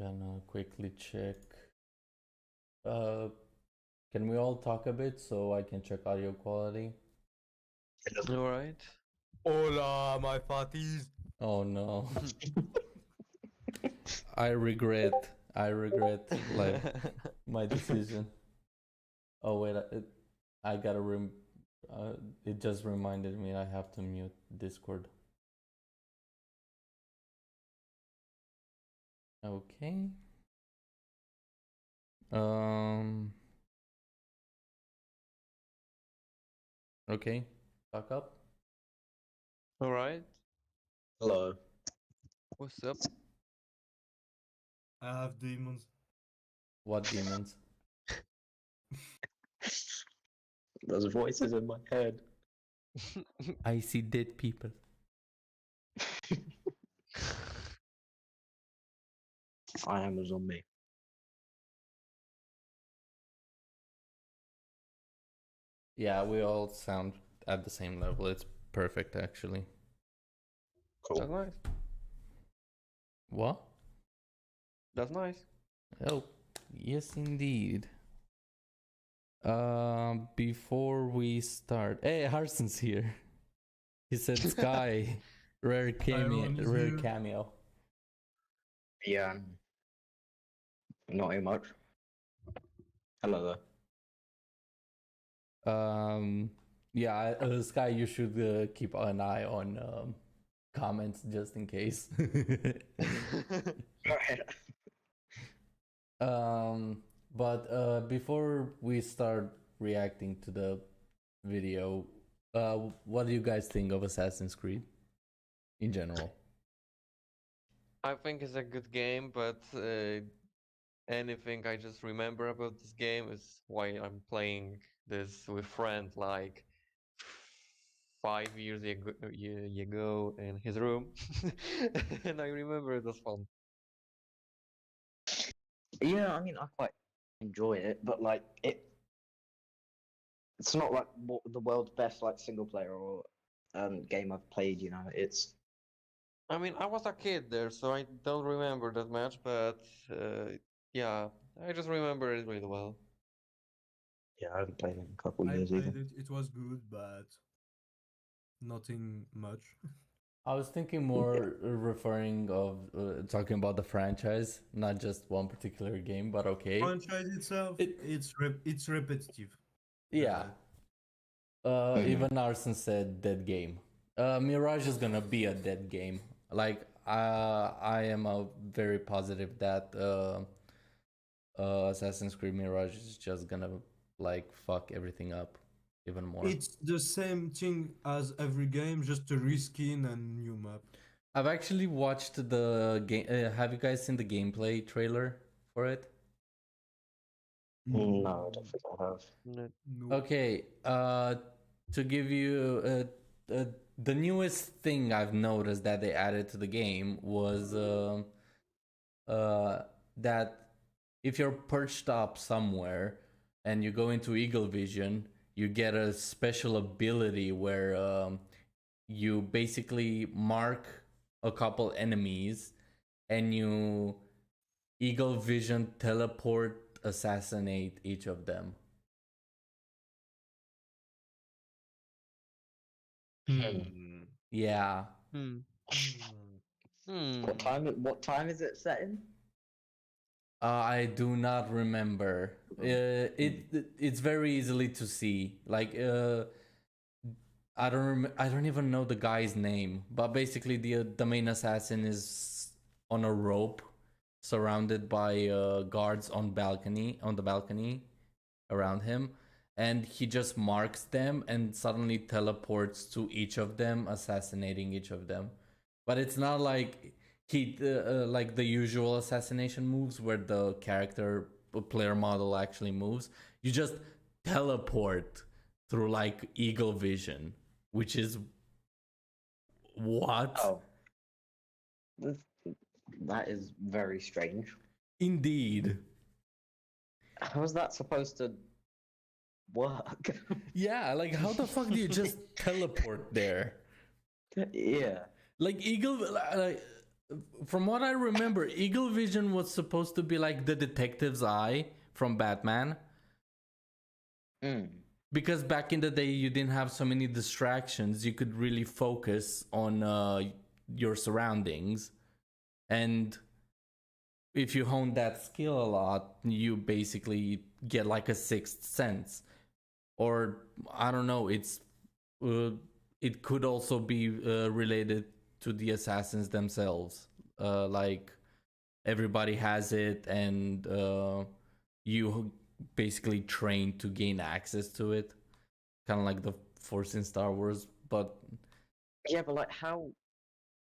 gonna quickly check. Can we all talk a bit so I can check audio quality? Alright. Hola, my fatties. Oh no. I regret like my decision. Oh wait, I gotta it just reminded me I have to mute Discord. Okay. Okay. Back up. Alright. Hello. What's up? I have demons. What demons? Those voices in my head. I see dead people. I am a zombie. Yeah, we all sound at the same level. It's perfect, actually. That's Cool. nice. What? That's nice. Oh, yes, indeed. Before we start, hey, Harson's here. He said Sky, rare Tyrone is rare here. cameo. Yeah. Not too much. Hello there. Yeah, Sky, you should keep an eye on comments just in case. But before we start reacting to the video, what do you guys think of Assassin's Creed in general? I think it's a good game, but anything I just remember about this game is why I'm playing this with friend like 5 years ago in his room, and I remember it was fun. Yeah, I mean, I quite enjoy it, but like it's not like the world's best like single player or game I've played. You know, it's I mean, I was a kid there, so I don't remember that much, but yeah, I just remember it really well. yeah, I haven't played it in a couple I years played either. it. It was good, but nothing much. I was thinking more referring of talking about the franchise, not just one particular game, but okay. Franchise itself, It- it's repetitive. Yeah. Mhm. Even Arson said dead game. Mirage is gonna be a dead game. Like I am very positive that Assassin's Creed Mirage is just gonna like fuck everything up even more. It's the same thing as every game, just a reskin and new map. I've actually watched the game. Have you guys seen the gameplay trailer for it? No, I don't think I have. No. Okay, to give you the newest thing I've noticed that they added to the game was that if you're perched up somewhere and you go into Eagle Vision, you get a special ability where you basically mark a couple enemies and you Eagle Vision teleport assassinate each of them. Hmm. Yeah. Hmm. What time is it set in? I do not remember. It's very easily to see. Like I don't even know the guy's name, but basically the main assassin is on a rope, surrounded by guards on the balcony around him, and he just marks them and suddenly teleports to each of them, assassinating each of them. But it's not like he like the usual assassination moves where the character player model actually moves. You just teleport through like Eagle Vision, which is what? Oh, that is very strange. Indeed. How is that supposed to work? Yeah, like how the fuck do you just teleport there? Yeah. Like Eagle, like from what I remember, Eagle Vision was supposed to be like the detective's eye from Batman. Mm. Because back in the day, you didn't have so many distractions. You could really focus on your surroundings. And if you hone that skill a lot, you basically get like a sixth sense. Or, I don't know, it could also be related to the assassins themselves. Like, everybody has it, and you basically train to gain access to it, kind of like the Force in Star Wars. But Yeah, but like how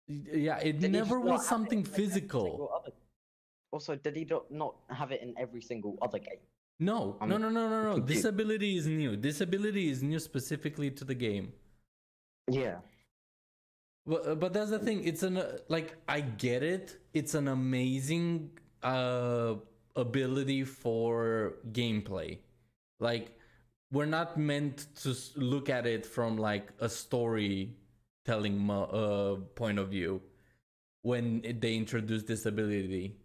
yeah, it did he never just not was have it something in, like, every physical. single other? Also, did he not have it in every single other game? No, I'm no. This confused. ability is new. This ability is new specifically to the game. Yeah. But that's the thing. It's an like, I get it. It's an amazing ability for gameplay. Like, we're not meant to look at it from like a storytelling point of view when they introduced this ability.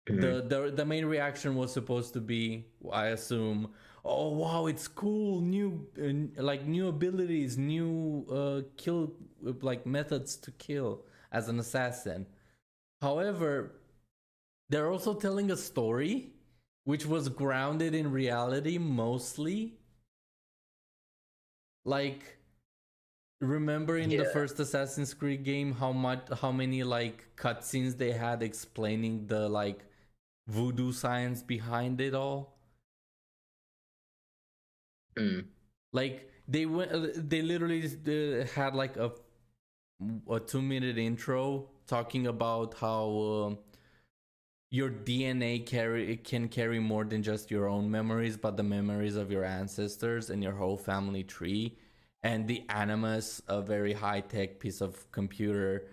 The main reaction was supposed to be, I assume, oh wow, it's cool, new like new abilities, new kill like methods to kill as an assassin. However, they're also telling a story which was grounded in reality mostly. Like, remember in the first Assassin's Creed game how many like cutscenes they had explaining the like voodoo science behind it all? Like, they literally had like a 2-minute intro talking about how your DNA can carry more than just your own memories, but the memories of your ancestors and your whole family tree. And the Animus, a very high-tech piece of computer,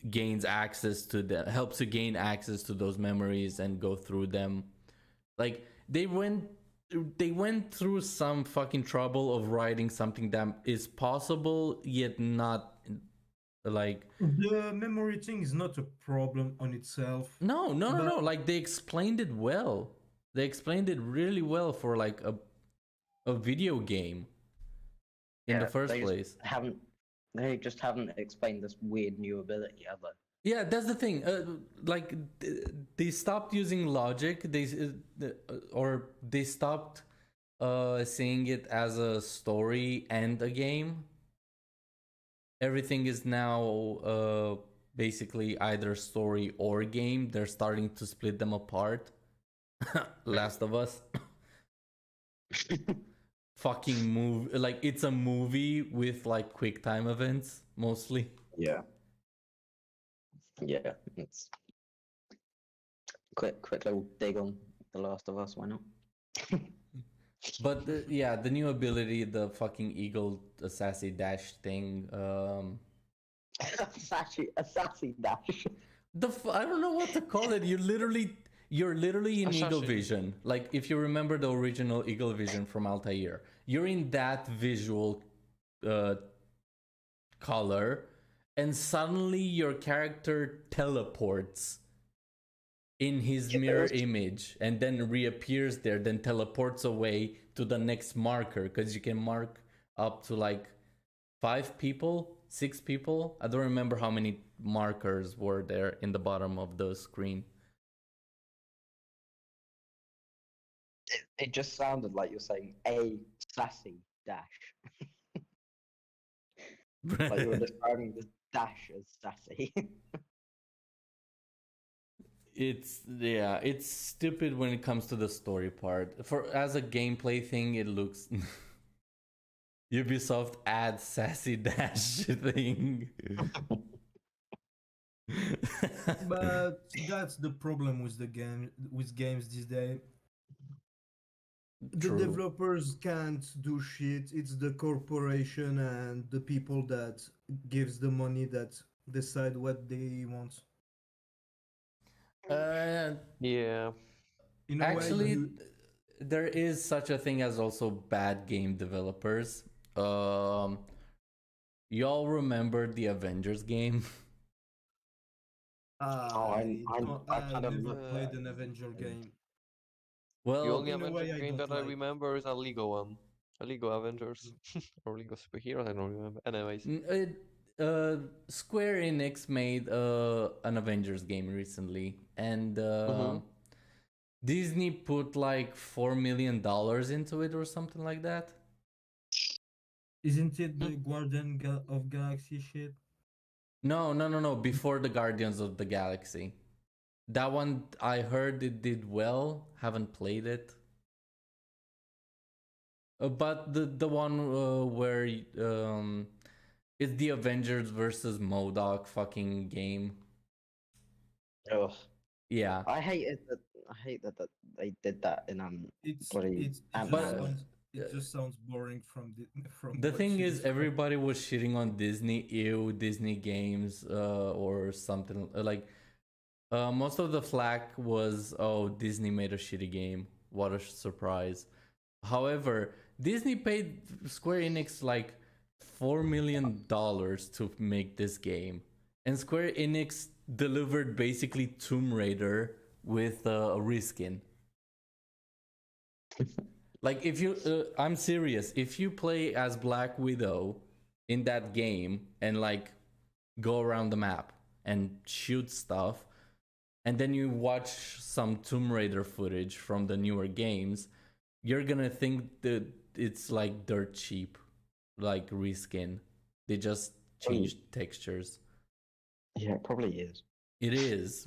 gains access to them, helps you gain access to those memories and go through them. Like, they went through some fucking trouble of writing something that is possible yet not like. The memory thing is not a problem on itself. No. But Like, they explained it well. They explained it really well for like a video game in the first place. They just haven't explained this weird new ability, have they? Yeah, that's the thing. Like, they stopped using logic. Or they stopped seeing it as a story and a game. Everything is now basically either story or game. They're starting to split them apart. Last of Us. Fucking movie. Like, it's a movie with like quick time events mostly. Yeah. Yeah. It's quick little dig on The Last of Us. Why not? But the new ability, the fucking Eagle Assassin Dash thing. Assassin Dash. I don't know what to call it. You're literally in Eagle Assassin. Vision. Like, if you remember the original Eagle Vision from Altair, you're in that visual color, and suddenly your character teleports in his mirror image and then reappears there, then teleports away to the next marker, because you can mark up to like 5 people, 6 people. I don't remember how many markers were there in the bottom of the screen. It just sounded like you're saying a sassy dash. Like you were describing the dash as sassy. It's stupid when it comes to the story part. As a gameplay thing, it looks Ubisoft adds sassy dash thing. but that's the problem with games these days. The True. developers can't do shit. It's the corporation and the people that gives the money that decide what they want. Yeah. In a Actually, way, there is such a thing as also bad game developers. Y'all remember the Avengers game? I've had a never look played at an it. Avenger game. The Well, only in a way, Avengers I game don't that I like. remember is a Lego one. A Lego Avengers. Or Lego Superheroes, I don't remember. Anyways. Square Enix made an Avengers game recently, and Mhm. Disney put like $4 million into it or something like that. Isn't it the of Galaxy shit? No. Before the Guardians of the Galaxy, that one I heard it did well. Haven't played it. But the one where it's the Avengers versus MODOK fucking game. Ugh. Yeah, I hate that they did that in It's bloody it Ant-Man. just sounds boring from from the what thing you is, described. everybody was shitting on Disney, ew, Disney games, or something like. Most of the flack was, oh, Disney made a shitty game. What a surprise. However, Disney paid Square Enix like $4 million to make this game. And Square Enix delivered basically Tomb Raider with a reskin. Like, if you, I'm serious, if you play as Black Widow in that game and like go around the map and shoot stuff, and then you watch some Tomb Raider footage from the newer games, you're gonna think that it's like dirt cheap, like reskin. They just changed textures. Yeah, it probably is. It is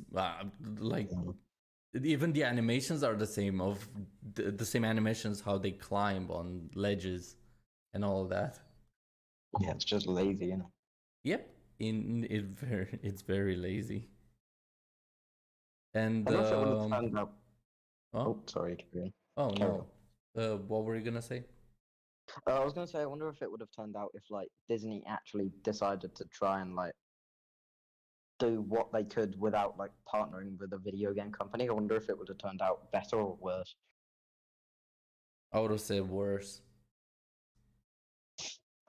like even the animations are the same of the same animations how they climb on ledges and all that. Yeah, it's just lazy, you know. Yep, it's very lazy. And I wonder if it would have turned out. oh, Oh, sorry, Adrian. oh Carry no. What were you gonna say? I was gonna say, I wonder if it would have turned out if like Disney actually decided to try and like do what they could without like partnering with a video game company. I wonder if it would have turned out better or worse. I would have said worse.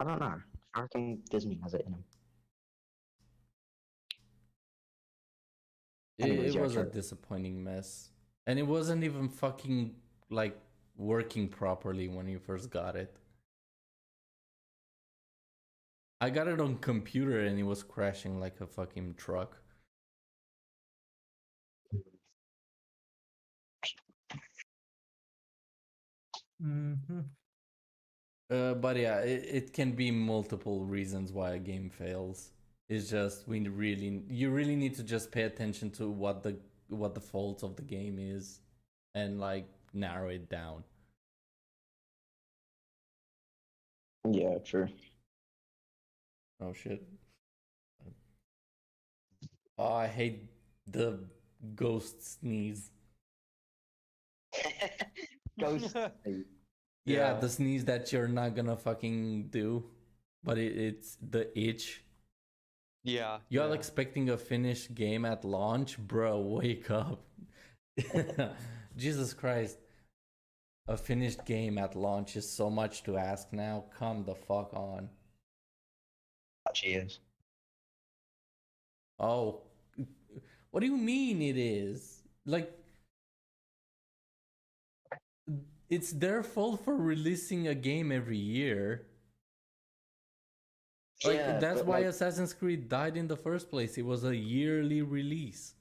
I don't know. I reckon Disney has it in them. Anyways, It yeah, was a carry on. disappointing mess. And it wasn't even fucking like working properly when you first got it. I got it on computer and it was crashing like a fucking truck. Mm-hmm. But yeah, it can be multiple reasons why a game fails. It's just you really need to just pay attention to what the faults of the game is and like narrow it down. Yeah, true. Oh shit. Oh, I hate the ghost sneeze. Ghost. Yeah, Yeah. the sneeze that you're not gonna fucking do, but it's the itch. Yeah. You're yeah. expecting a finished game at launch, bro. Wake up. Jesus Christ. A finished game at launch is so much to ask now. Come the fuck on. Actually is. Oh, what do you mean it is? Like, it's their fault for releasing a game every year. Like, Yeah, that's but, why like, Assassin's Creed died in the first place. It was a yearly release.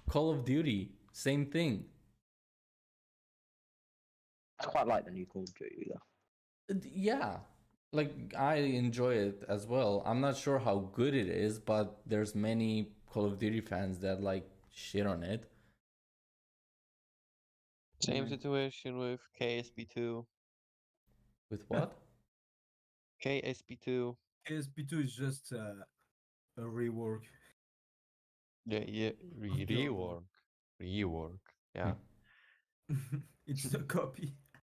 Call of Duty, same thing. I quite like the new Call of Duty though. Yeah, like I enjoy it as well. I'm not sure how good it is, but there's many Call of Duty fans that like shit on it. Same situation with KSP2. With what? KSP2. KSP2 is just a rework. Yeah. Rework. Rework. Yeah. It's a copy.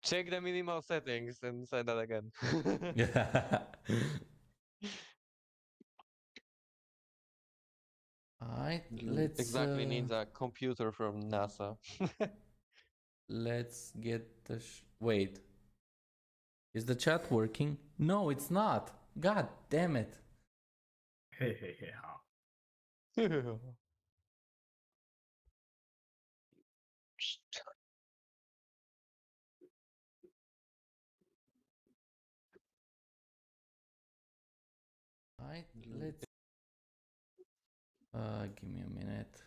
Check the minimal settings and say that again. Yeah. Alright, let's Exactly needs a computer from NASA. let's get the wait. Is the chat working? No, it's not. God damn it. Hey, hey, hey, how? Alright, let's give me a minute.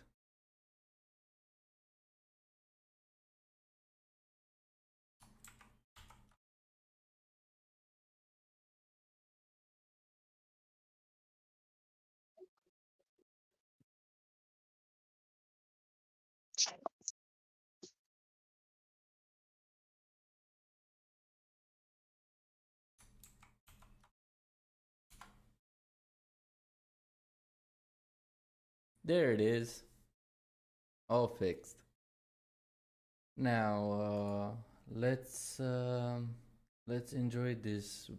There it is. All fixed. Now let's enjoy this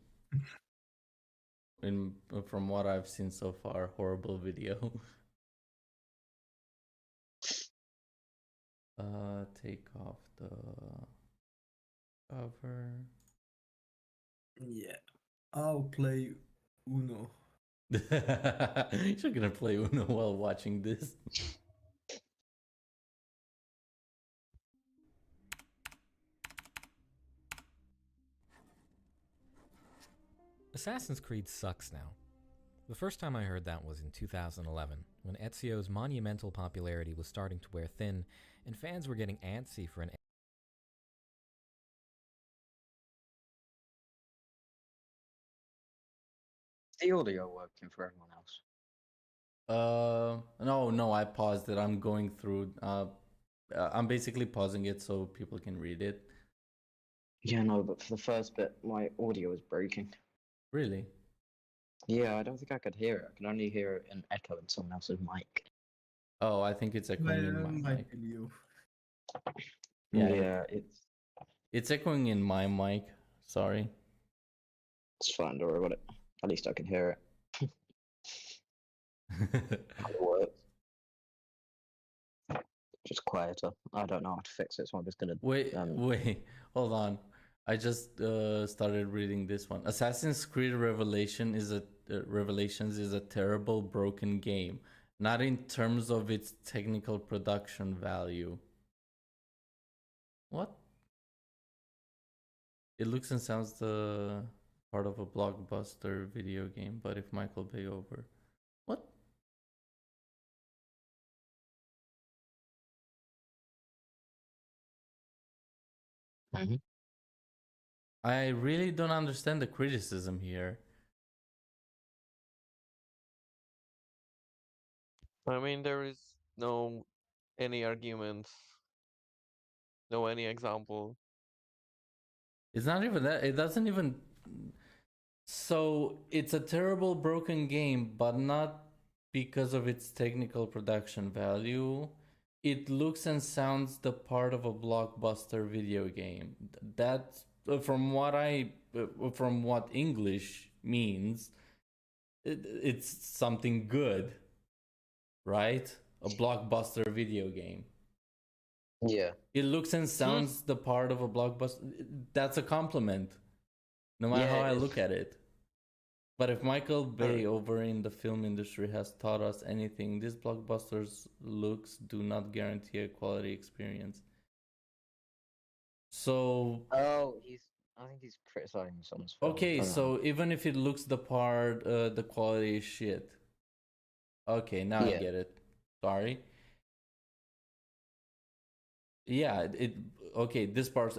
in from what I've seen so far, horrible video. Take off the cover. Yeah, I'll play Uno. You're gonna play Uno while watching this. Assassin's Creed sucks now. The first time I heard that was in 2011, when Ezio's monumental popularity was starting to wear thin, and fans were getting antsy for an The audio working for everyone else. No, I paused it. I'm going through. I'm basically pausing it so people can read it. Yeah, no, but for the first bit, my audio was breaking. Really? Yeah, I don't think I could hear it. I can only hear it in echo in someone else's mic. Oh, I think it's echoing in my mic. Might be you. Yeah, It's echoing in my mic. Sorry. fine. Don't worry about it. At least I can hear it. It works. Just quieter. I don't know how to fix it, so I'm just gonna. Wait, hold on. I just started reading this one. Assassin's Creed Revelations is a terrible, broken game. Not in terms of its technical production value. What? It looks and sounds the part of a blockbuster video game, but if Michael Bay over. What? Mhm. I really don't understand the criticism here. I mean, there is no any argument, no any example. It's not even that. It doesn't even. So it's a terrible, broken game, but not because of its technical production value. It looks and sounds the part of a blockbuster video game. That's from what English means. It's something good, right? A blockbuster video game. Yeah. It looks and sounds the part of a blockbuster. That's a compliment, no matter how I look at it. But if Michael Bay over in the film industry has taught us anything, these blockbusters' looks do not guarantee a quality experience. So Oh, I think he's criticizing someone's film. okay, I don't so know. even if it looks the part, the quality is shit. Okay, now I Yeah. get it. Sorry. Yeah, okay. This part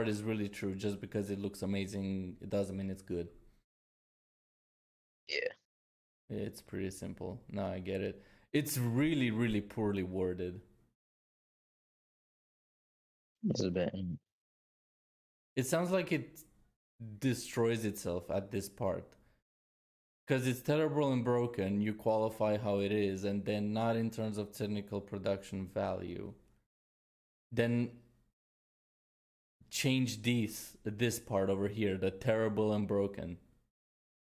is really true. Just because it looks amazing, it doesn't mean it's good. Yeah. It's pretty simple. Now I get it. It's really, really poorly worded. It's a bit. It sounds like it destroys itself at this part. Because it's terrible and broken, you qualify how it is, and then not in terms of technical production value. Then change this part over here, the terrible and broken.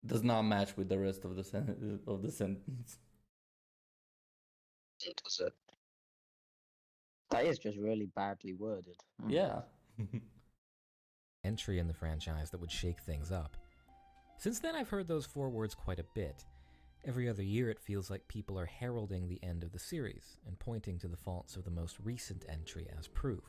Does not match with the rest of the sentence. It does it. That is just really badly worded. Yeah. entry in the franchise that would shake things up. Since then, I've heard those four words quite a bit, Every other year, it feels like people are heralding the end of the series and pointing to the faults of the most recent entry as proof.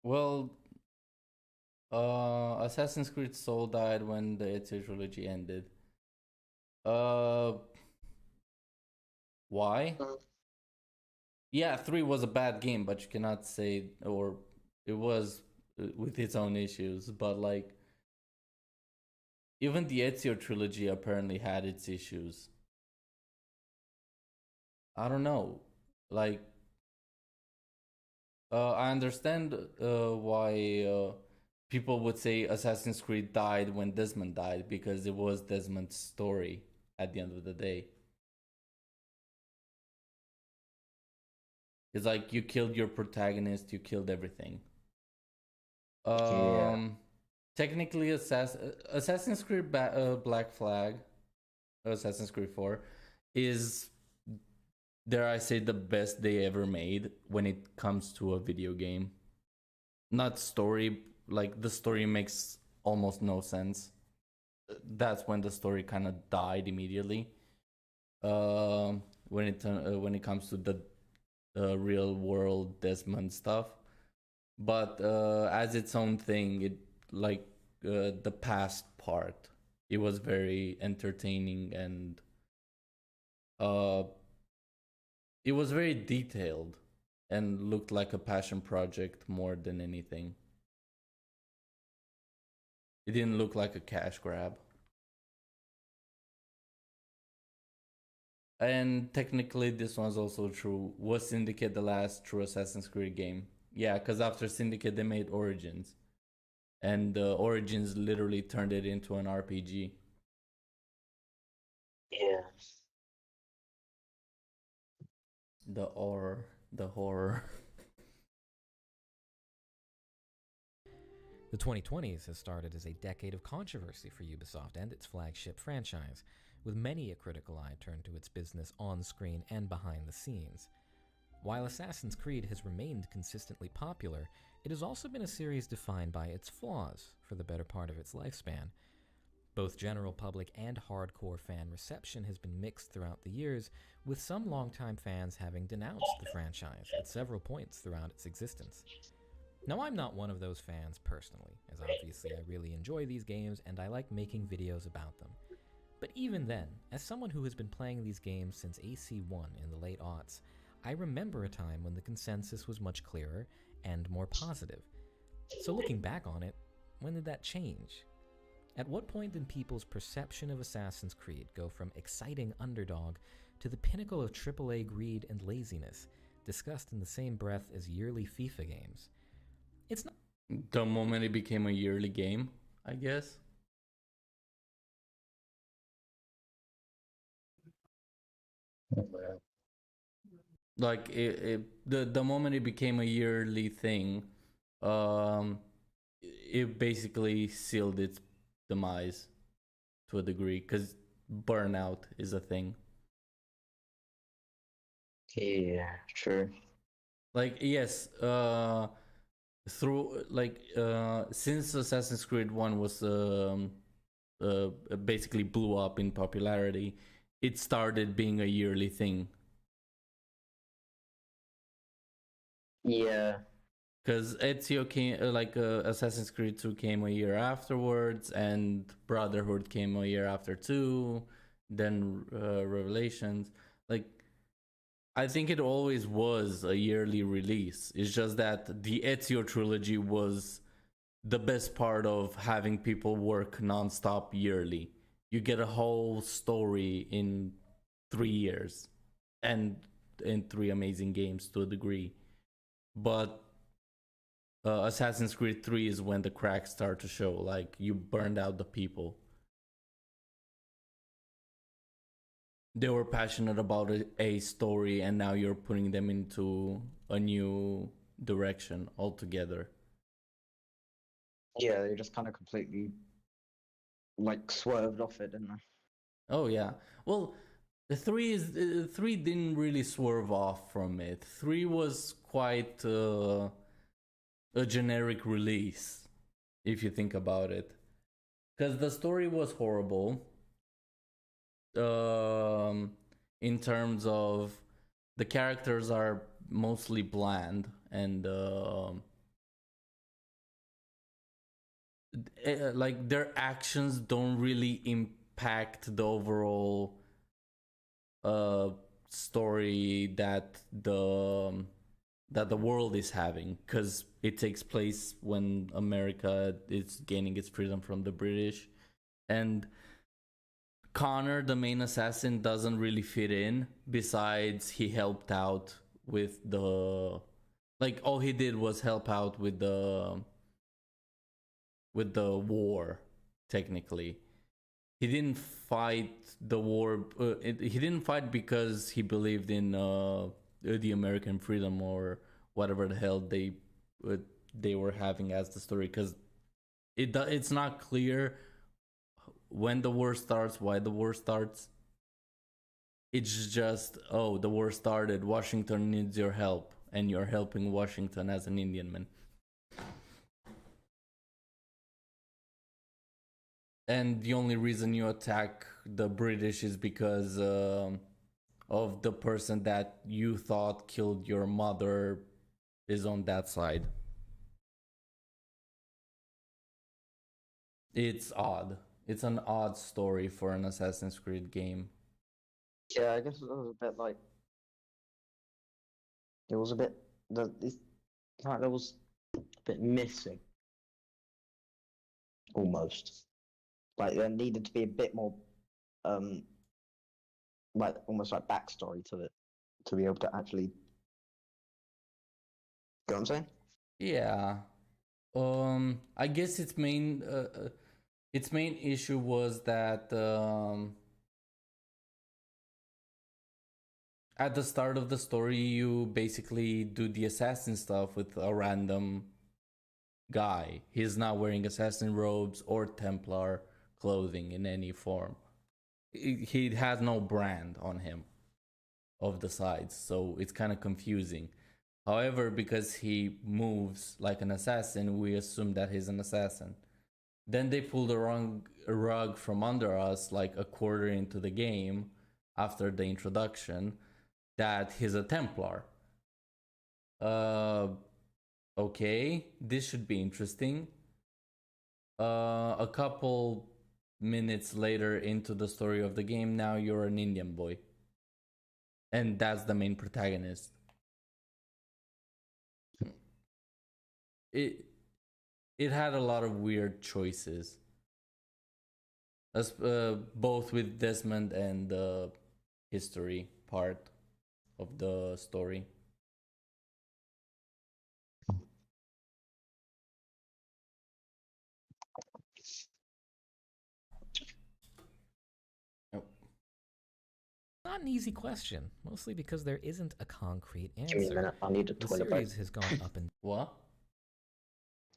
Well, Assassin's Creed Soul died when the Ezio trilogy ended. Why? Yeah, 3 was a bad game, but you cannot say, or it was with its own issues, but like, even the Ezio trilogy apparently had its issues. I don't know. Like, I understand why people would say Assassin's Creed died when Desmond died, because it was Desmond's story at the end of the day. It's like you killed your protagonist, you killed everything. Technically, Assassin's Creed Black Flag, Assassin's Creed 4, is, dare I say, the best they ever made when it comes to a video game. Not story, like the story makes almost no sense. That's when the story kind of died immediately. When it comes to the real world Desmond stuff, but as its own thing, it like the past part, it was very entertaining, and it was very detailed and looked like a passion project more than anything. It didn't look like a cash grab. And technically, this one's also true. Was Syndicate the last true Assassin's Creed game? Yeah, because after Syndicate, they made Origins. And Origins literally turned it into an RPG. Yeah. The horror. The 2020s has started as a decade of controversy for Ubisoft and its flagship franchise, with many a critical eye turned to its business on screen and behind the scenes. While Assassin's Creed has remained consistently popular, it has also been a series defined by its flaws for the better part of its lifespan. Both general public and hardcore fan reception has been mixed throughout the years, with some longtime fans having denounced the franchise at several points throughout its existence. Now, I'm not one of those fans personally, as obviously I really enjoy these games and I like making videos about them. But even then, as someone who has been playing these games since AC1 in the late aughts, I remember a time when the consensus was much clearer and more positive. So looking back on it, when did that change? At what point did people's perception of Assassin's Creed go from exciting underdog to the pinnacle of AAA greed and laziness, discussed in the same breath as yearly FIFA games? It's not... The moment it became a yearly game, I guess. Like the moment it became a yearly thing, it basically sealed its demise to a degree, because burnout is a thing. Yeah, true. Like, yes, through like since Assassin's Creed 1 was basically blew up in popularity, it started being a yearly thing. Yeah. Because Ezio came, Assassin's Creed 2 came a year afterwards, and Brotherhood came a year after 2, then Revelations. Like, I think it always was a yearly release. It's just that the Ezio trilogy was the best part of having people work nonstop yearly. You get a whole story in 3 years, and in 3 amazing games to a degree. But Assassin's Creed 3 is when the cracks start to show. Like, you burned out the people. They were passionate about a story, and now you're putting them into a new direction altogether. Yeah, they just kind of completely like swerved off it, didn't they? Oh yeah. Well, The three didn't really swerve off from it. 3 was quite a generic release, if you think about it, because the story was horrible. In terms of the characters are mostly bland and like their actions don't really impact the overall story that the world is having, because it takes place when America is gaining its freedom from the British, and Connor, the main assassin, doesn't really fit in. Besides, he helped out with the, like, all he did was help out with the war. Technically, he didn't fight the war. He didn't fight because he believed in the American freedom or whatever the hell they were having as the story. Because it's not clear when the war starts, why the war starts. It's just, oh, the war started, Washington needs your help, and you're helping Washington as an Indian man. And the only reason you attack the British is because of the person that you thought killed your mother is on that side. It's odd. It's an odd story for an Assassin's Creed game. Yeah, I guess it was a bit like it was a bit there was a bit missing, almost. Like there needed to be a bit more, like almost like backstory to it to be able to actually. You know what I'm saying? Yeah. I guess its main issue was that at the start of the story you basically do the assassin stuff with a random guy. He's not wearing assassin robes or Templar clothing in any form. He has no brand on him of the sides, so it's kind of confusing. However, because he moves like an assassin, we assume that he's an assassin. Then they pulled a rug from under us like a quarter into the game, after the introduction, that he's a Templar. Okay, this should be interesting. A couple minutes later into the story of the game, now you're an Indian boy. And that's the main protagonist. It had a lot of weird choices, as both with Desmond and the history part of the story. Not an easy question, mostly because there isn't a concrete Give me a answer. minute. I need a The toilet break. series has gone up and What?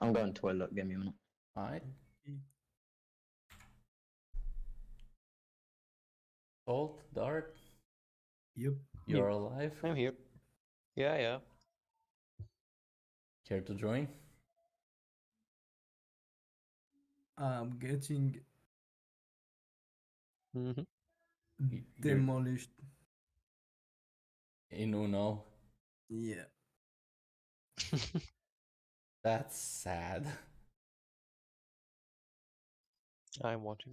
I'm going to toilet. Give me a minute. Alright. Colt, Dart, Yep. you're alive? I'm here. Yeah. Care to join? I'm getting Mm-hmm. demolished. In Uno. Yeah. That's sad. I'm watching.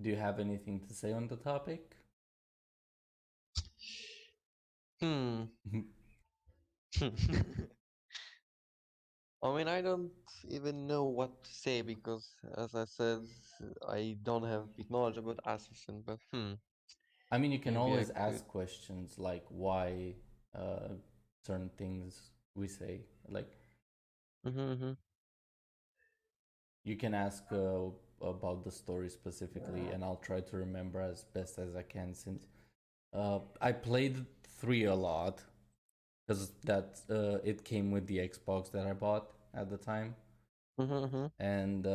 Do you have anything to say on the topic? I mean, I don't even know what to say because, as I said, I don't have big knowledge about Assassin, but I mean, you can Maybe I always could- ask questions like why certain things we say. Like, Mm-hmm. you can ask about the story specifically, and I'll try to remember as best as I can, since I played 3 a lot, because it came with the Xbox that I bought at the time. Mm-hmm. And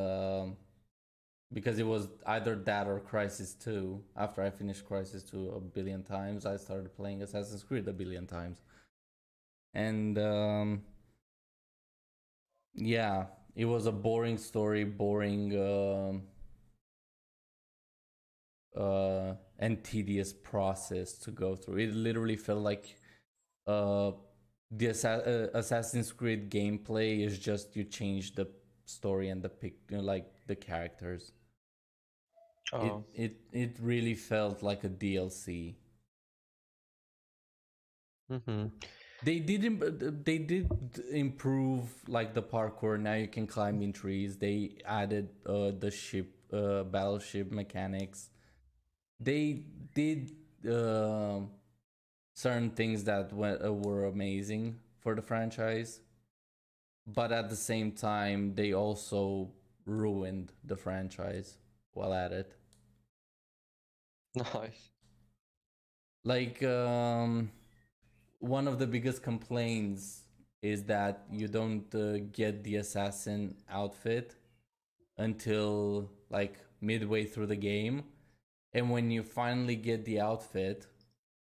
because it was either that or Crisis 2. After I finished Crisis 2 a billion times, I started playing Assassin's Creed a billion times. And yeah, it was a boring story, boring and tedious process to go through. It literally felt like the Assassin's Creed gameplay is just you change the story and like the characters. Oh. It really felt like a DLC. Mm-hmm. They did improve like the parkour. Now you can climb in trees. They added the ship battleship mechanics. They did certain things that were amazing for the franchise, but at the same time they also ruined the franchise while at it. Nice. Like one of the biggest complaints is that you don't get the assassin outfit until like midway through the game, and when you finally get the outfit,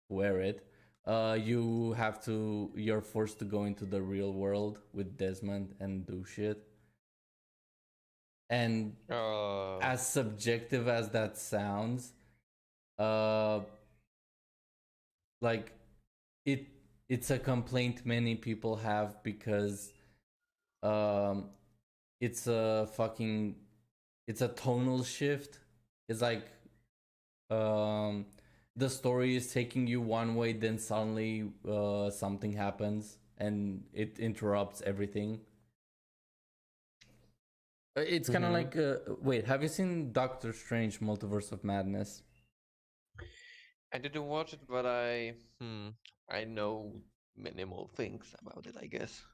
wear it, you're forced to go into the real world with Desmond and do shit. And as subjective as that sounds, like it's a complaint many people have because it's a tonal shift. It's like the story is taking you one way, then suddenly something happens and it interrupts everything. It's kind of like wait, have you seen Doctor Strange Multiverse of Madness? I didn't watch it, but I know minimal things about it, I guess.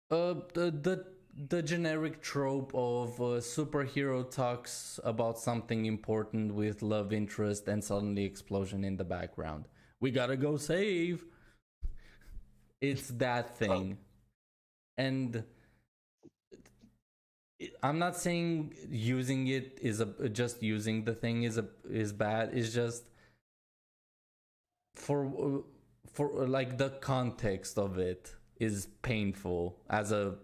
The generic trope of superhero talks about something important with love interest and suddenly explosion in the background. We gotta go save. It's that thing. And I'm not saying using it is just using the thing is bad. It's just for like the context of it is painful. As a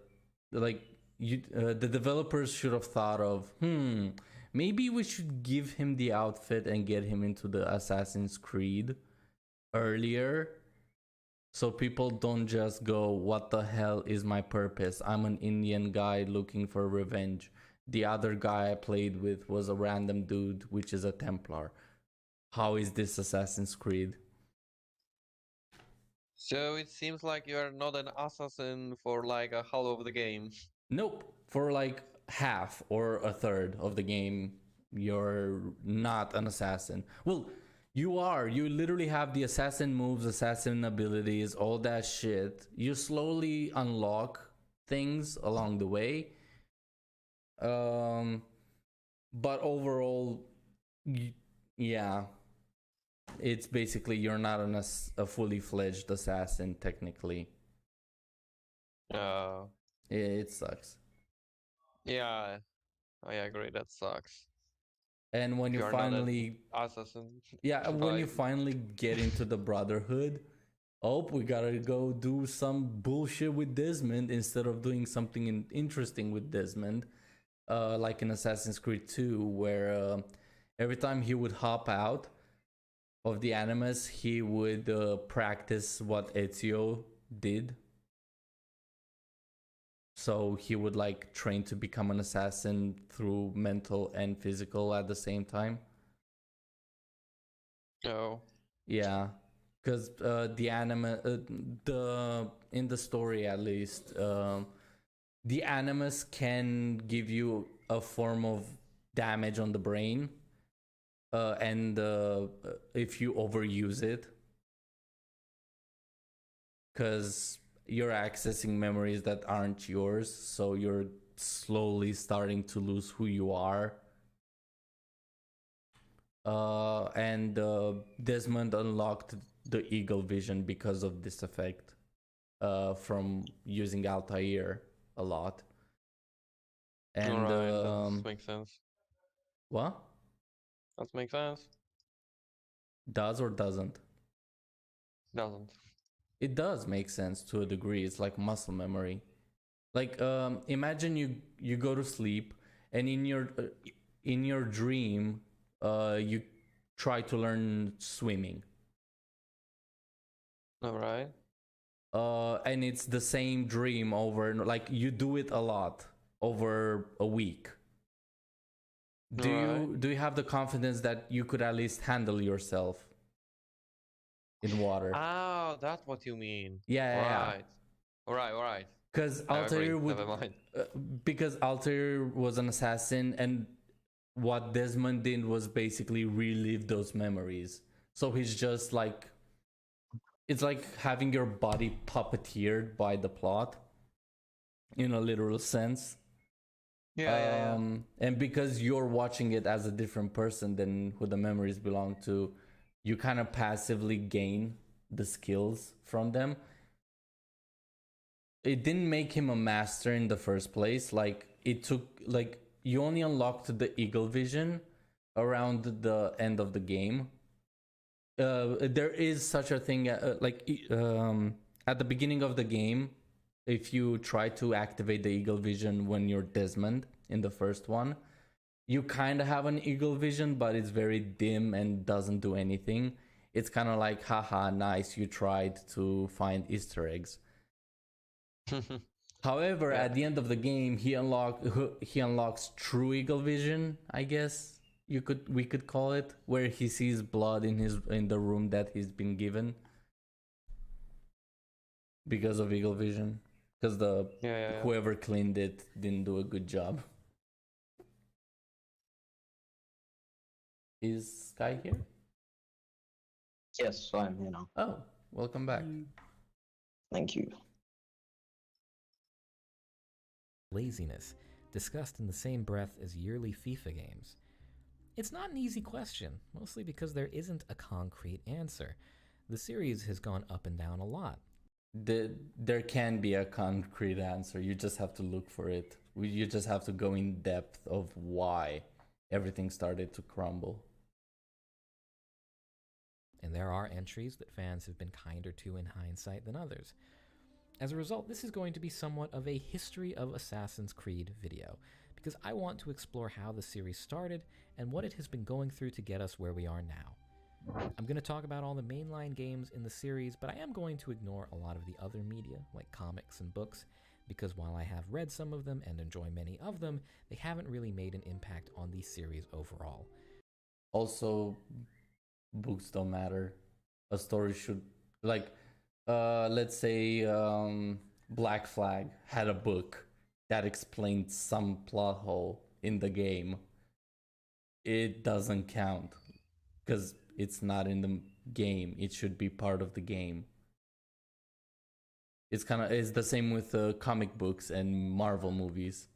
like you the developers should have thought of maybe we should give him the outfit and get him into the Assassin's Creed earlier, so people don't just go, what the hell is my purpose? I'm an Indian guy looking for revenge. The other guy I played with was a random dude, which is a Templar. How is this Assassin's Creed? So it seems like you are not an assassin for like a half of the game. Nope. For like half or a third of the game, you're not an assassin. Well, you are. You literally have the assassin moves, assassin abilities, all that shit. You slowly unlock things along the way. But overall, yeah, it's basically you're not a fully fledged assassin technically. It sucks. Yeah, I agree. That sucks. And when you are finally not an assassin. yeah, when you finally get into the Brotherhood, we gotta go do some bullshit with Desmond instead of doing something interesting with Desmond, like in Assassin's Creed 2, where every time he would hop out of the Animus, he would practice what Ezio did. So he would like train to become an assassin through mental and physical at the same time. Oh. Yeah, because in the story at least, the Animus can give you a form of damage on the brain, and if you overuse it, because you're accessing memories that aren't yours, so you're slowly starting to lose who you are. And Desmond unlocked the eagle vision because of this effect, from using Altair a lot. And right, that makes sense. What? That makes sense. Does or doesn't? Doesn't. It does make sense to a degree. It's like muscle memory. Like imagine you go to sleep and in your dream you try to learn swimming. All right. And it's the same dream over and like you do it a lot over a week. Do you have the confidence that you could at least handle yourself in water? Oh, that's what you mean. Yeah. Right. All right. Because I agree. Altair would, Never mind. because Altair was an assassin, and what Desmond did was basically relive those memories. So he's just like, it's like having your body puppeteered by the plot, in a literal sense. Yeah. And because you're watching it as a different person than who the memories belong to, you kind of passively gain the skills from them. It didn't make him a master in the first place. Like it took, like you only unlocked the eagle vision around the end of the game. There is such a thing at the beginning of the game. If you try to activate the eagle vision when you're Desmond in the first one, you kind of have an eagle vision, but it's very dim and doesn't do anything. It's kind of like, haha, nice, you tried to find Easter eggs. However, at the end of the game, he unlocks true eagle vision, I guess we could call it, where he sees blood in the room that he's been given because of eagle vision. Because whoever cleaned it didn't do a good job. Is Sky here? Yes, I'm here now. Oh, welcome back. Thank you. Laziness, discussed in the same breath as yearly FIFA games? It's not an easy question, mostly because there isn't a concrete answer. The series has gone up and down a lot. There can be a concrete answer. You just have to look for it. You just have to go in depth of why everything started to crumble. And there are entries that fans have been kinder to in hindsight than others. As a result, this is going to be somewhat of a history of Assassin's Creed video, because I want to explore how the series started and what it has been going through to get us where we are now. I'm going to talk about all the mainline games in the series, but I am going to ignore a lot of the other media, like comics and books, because while I have read some of them and enjoy many of them, they haven't really made an impact on the series overall. Also, books don't matter. A story should, like, let's say Black Flag had a book that explained some plot hole in the game. It doesn't count because it's not in the game. It should be part of the game. It's the same with comic books and Marvel movies.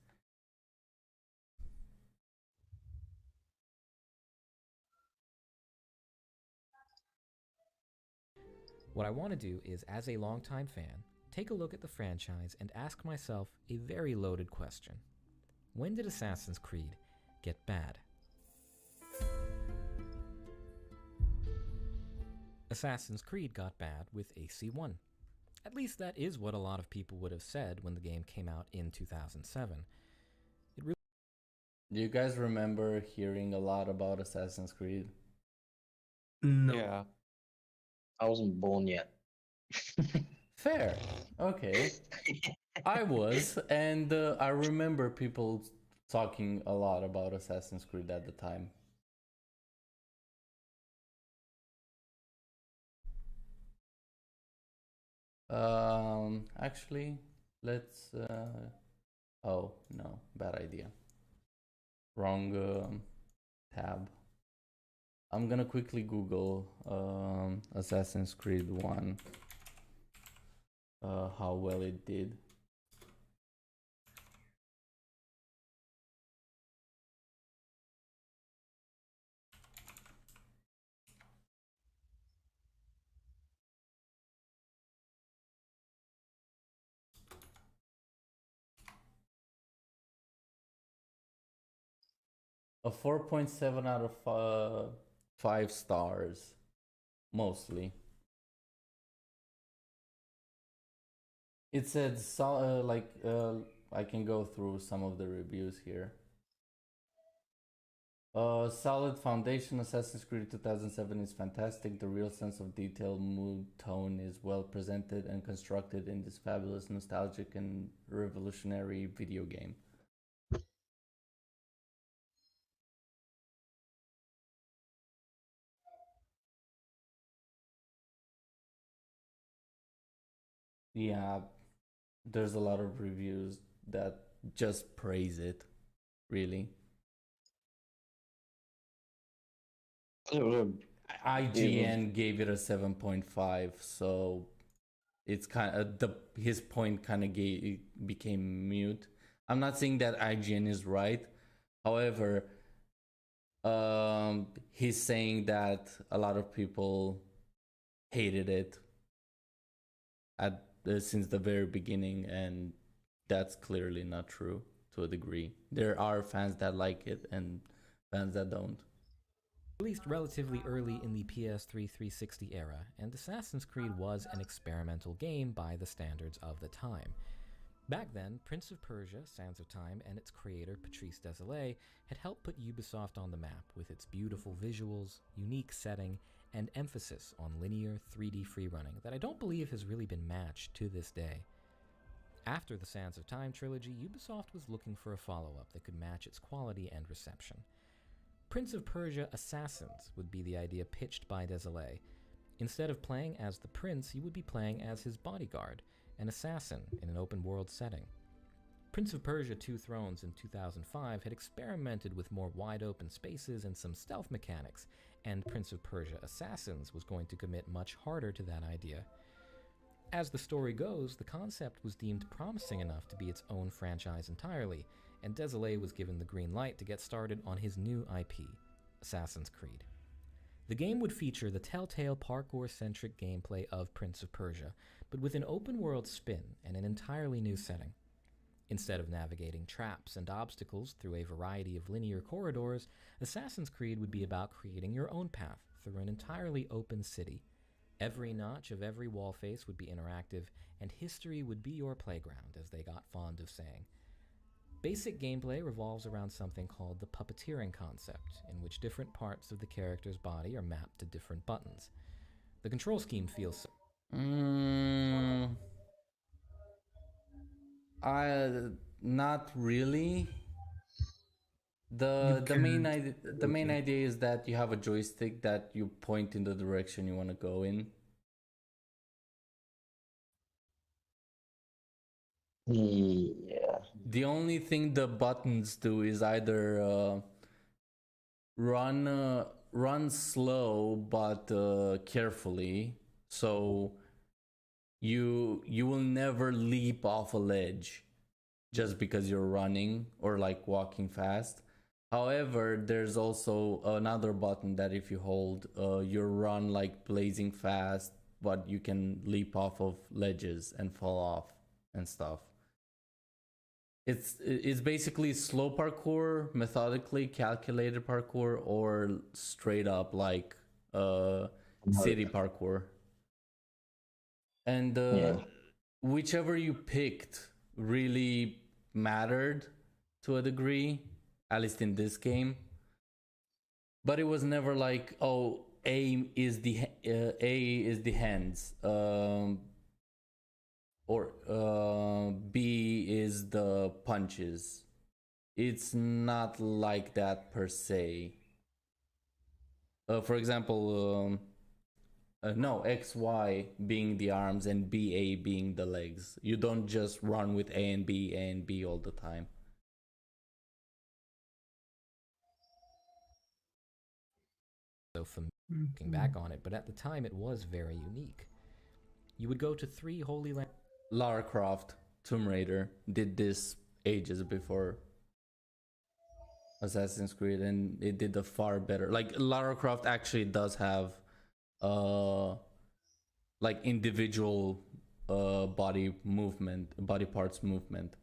What I want to do is, as a longtime fan, take a look at the franchise and ask myself a very loaded question. When did Assassin's Creed get bad? Assassin's Creed got bad with AC1. At least that is what a lot of people would have said when the game came out in 2007. Do you guys remember hearing a lot about Assassin's Creed? No. Yeah. I wasn't born yet. Fair. Okay. I was, and I remember people talking a lot about Assassin's Creed at the time. Actually, let's. Oh no, bad idea. Wrong tab. I'm gonna quickly Google Assassin's Creed 1. How well it did. A 4.7 out of 5 stars, mostly. It said I can go through some of the reviews here. Solid foundation. Assassin's Creed 2007 is fantastic. The real sense of detail, mood, tone is well presented and constructed in this fabulous, nostalgic, and revolutionary video game. Yeah, there's a lot of reviews that just praise it, really. IGN gave it a 7.5, so it's kind of his point kind of became mute. I'm not saying that IGN is right. However, he's saying that a lot of people hated it since the very beginning, and that's clearly not true to a degree. There are fans that like it and fans that don't. Released relatively early in the PS3 360 era, and Assassin's Creed was an experimental game by the standards of the time. Back then, Prince of Persia: Sands of Time and its creator Patrice Désilets had helped put Ubisoft on the map with its beautiful visuals, unique setting, and emphasis on linear 3D freerunning that I don't believe has really been matched to this day. After the Sands of Time trilogy, Ubisoft was looking for a follow-up that could match its quality and reception. Prince of Persia: Assassins would be the idea pitched by Désilets. Instead of playing as the prince, you would be playing as his bodyguard, an assassin in an open-world setting. Prince of Persia: Two Thrones in 2005 had experimented with more wide-open spaces and some stealth mechanics, and Prince of Persia: Assassins was going to commit much harder to that idea. As the story goes, the concept was deemed promising enough to be its own franchise entirely, and Désilets was given the green light to get started on his new IP, Assassin's Creed. The game would feature the telltale parkour-centric gameplay of Prince of Persia, but with an open-world spin and an entirely new setting. Instead of navigating traps and obstacles through a variety of linear corridors, Assassin's Creed would be about creating your own path through an entirely open city. Every notch of every wall face would be interactive, and history would be your playground, as they got fond of saying. Basic gameplay revolves around something called the puppeteering concept, in which different parts of the character's body are mapped to different buttons. The control scheme feels Not really. The main idea is that you have a joystick that you point in the direction you want to go in. Yeah. The only thing the buttons do is either run slow but carefully, so you will never leap off a ledge just because you're running or like walking fast. However, there's also another button that if you hold, you run like blazing fast, but you can leap off of ledges and fall off and stuff. It's basically slow parkour, methodically calculated parkour, or straight up like city parkour. And whichever you picked really mattered to a degree, at least in this game. But it was never like, oh, A is the hands, or B is the punches. It's not like that per se. For example, no, XY being the arms and BA being the legs. You don't just run with A and B all the time. so familiar looking back on it, but at the time it was very unique. You would go to 3 Holy Land. Lara Croft, Tomb Raider did this ages before Assassin's Creed, and it did a far better. Like Lara Croft actually does have like individual body parts movement.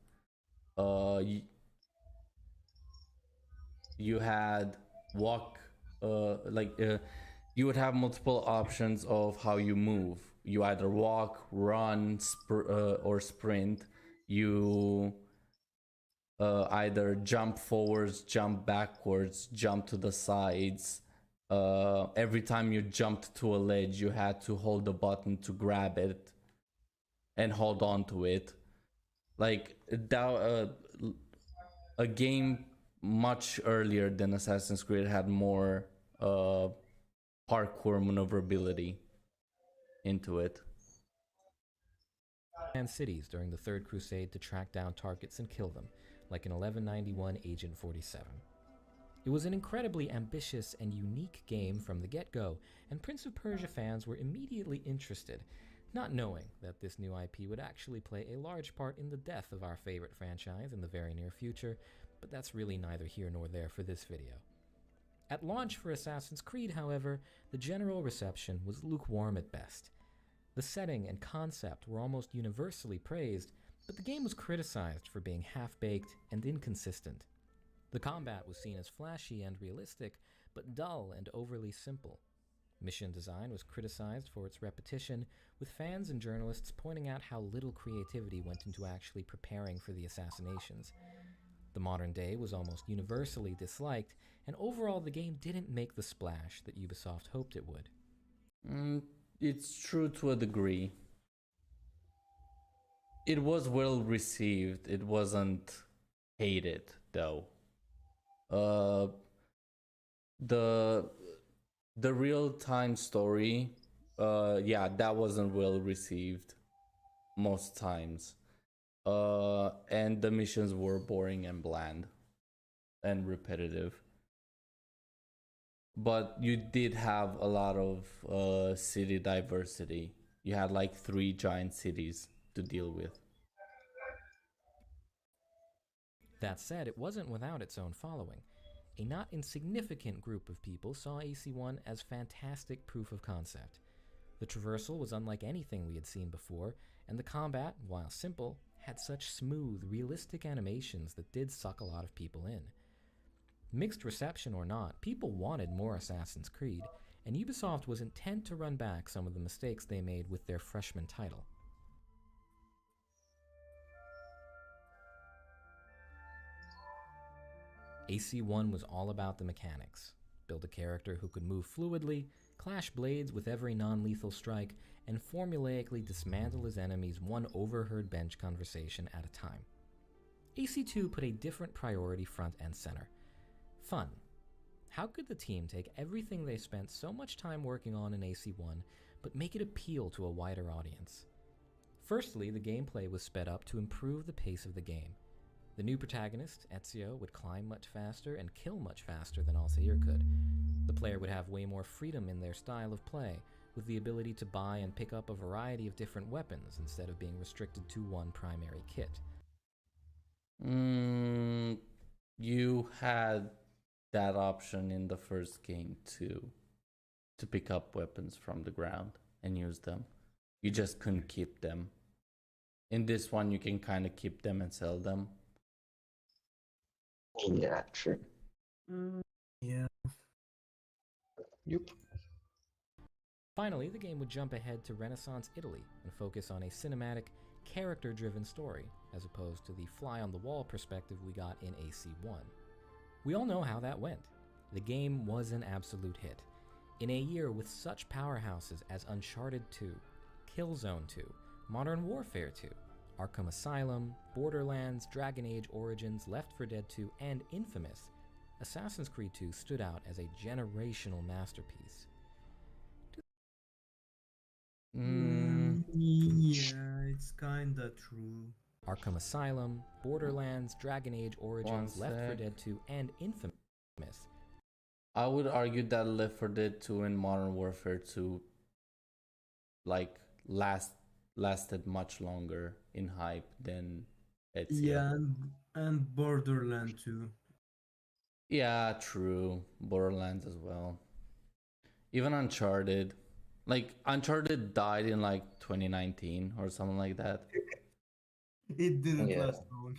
you had walk, you would have multiple options of how you move. You either walk, run, or sprint. You either jump forwards, jump backwards, jump to the sides. Every time you jumped to a ledge, you had to hold the button to grab it and hold on to it. Like that, a game much earlier than Assassin's Creed had more parkour maneuverability into it. And cities during the Third Crusade to track down targets and kill them, like in 1191 Agent 47. It was an incredibly ambitious and unique game from the get-go, and Prince of Persia fans were immediately interested, not knowing that this new IP would actually play a large part in the death of our favorite franchise in the very near future, but that's really neither here nor there for this video. At launch for Assassin's Creed, however, the general reception was lukewarm at best. The setting and concept were almost universally praised, but the game was criticized for being half-baked and inconsistent. The combat was seen as flashy and realistic, but dull and overly simple. Mission design was criticized for its repetition, with fans and journalists pointing out how little creativity went into actually preparing for the assassinations. The modern day was almost universally disliked, and overall the game didn't make the splash that Ubisoft hoped it would. It's true to a degree. It was well received. It wasn't hated, though. The real-time story, that wasn't well received most times. And the missions were boring and bland and repetitive. But you did have a lot of city diversity. You had like 3 giant cities to deal with. That said, it wasn't without its own following. A not insignificant group of people saw AC-1 as fantastic proof of concept. The traversal was unlike anything we had seen before, and the combat, while simple, had such smooth, realistic animations that did suck a lot of people in. Mixed reception or not, people wanted more Assassin's Creed, and Ubisoft was intent to run back some of the mistakes they made with their freshman title. AC-1 was all about the mechanics. Build a character who could move fluidly, clash blades with every non-lethal strike, and formulaically dismantle his enemies one overheard bench conversation at a time. AC2 put a different priority front and center. Fun. How could the team take everything they spent so much time working on in AC1, but make it appeal to a wider audience? Firstly, the gameplay was sped up to improve the pace of the game. The new protagonist, Ezio, would climb much faster and kill much faster than Altair could. The player would have way more freedom in their style of play, with the ability to buy and pick up a variety of different weapons instead of being restricted to one primary kit. You had that option in the first game too, to pick up weapons from the ground and use them. You just couldn't keep them. In this one, you can kind of keep them and sell them. Yeah, true. Yeah. Yep. Finally, the game would jump ahead to Renaissance Italy and focus on a cinematic, character-driven story, as opposed to the fly-on-the-wall perspective we got in AC1. We all know how that went. The game was an absolute hit. In a year with such powerhouses as Uncharted 2, Killzone 2, Modern Warfare 2, Arkham Asylum, Borderlands, Dragon Age Origins, Left 4 Dead 2, and Infamous, Assassin's Creed 2 stood out as a generational masterpiece. Yeah, it's kinda true. Arkham Asylum, Borderlands, Dragon Age Origins, Left 4 sec. Dead 2, and Infamous. I would argue that Left 4 Dead 2 and Modern Warfare 2 lasted much longer in hype than Ezio. Yeah, and Borderland too. Yeah, true. Borderlands as well. Even Uncharted. Uncharted died in 2019 or something like that. It didn't Yeah. last long.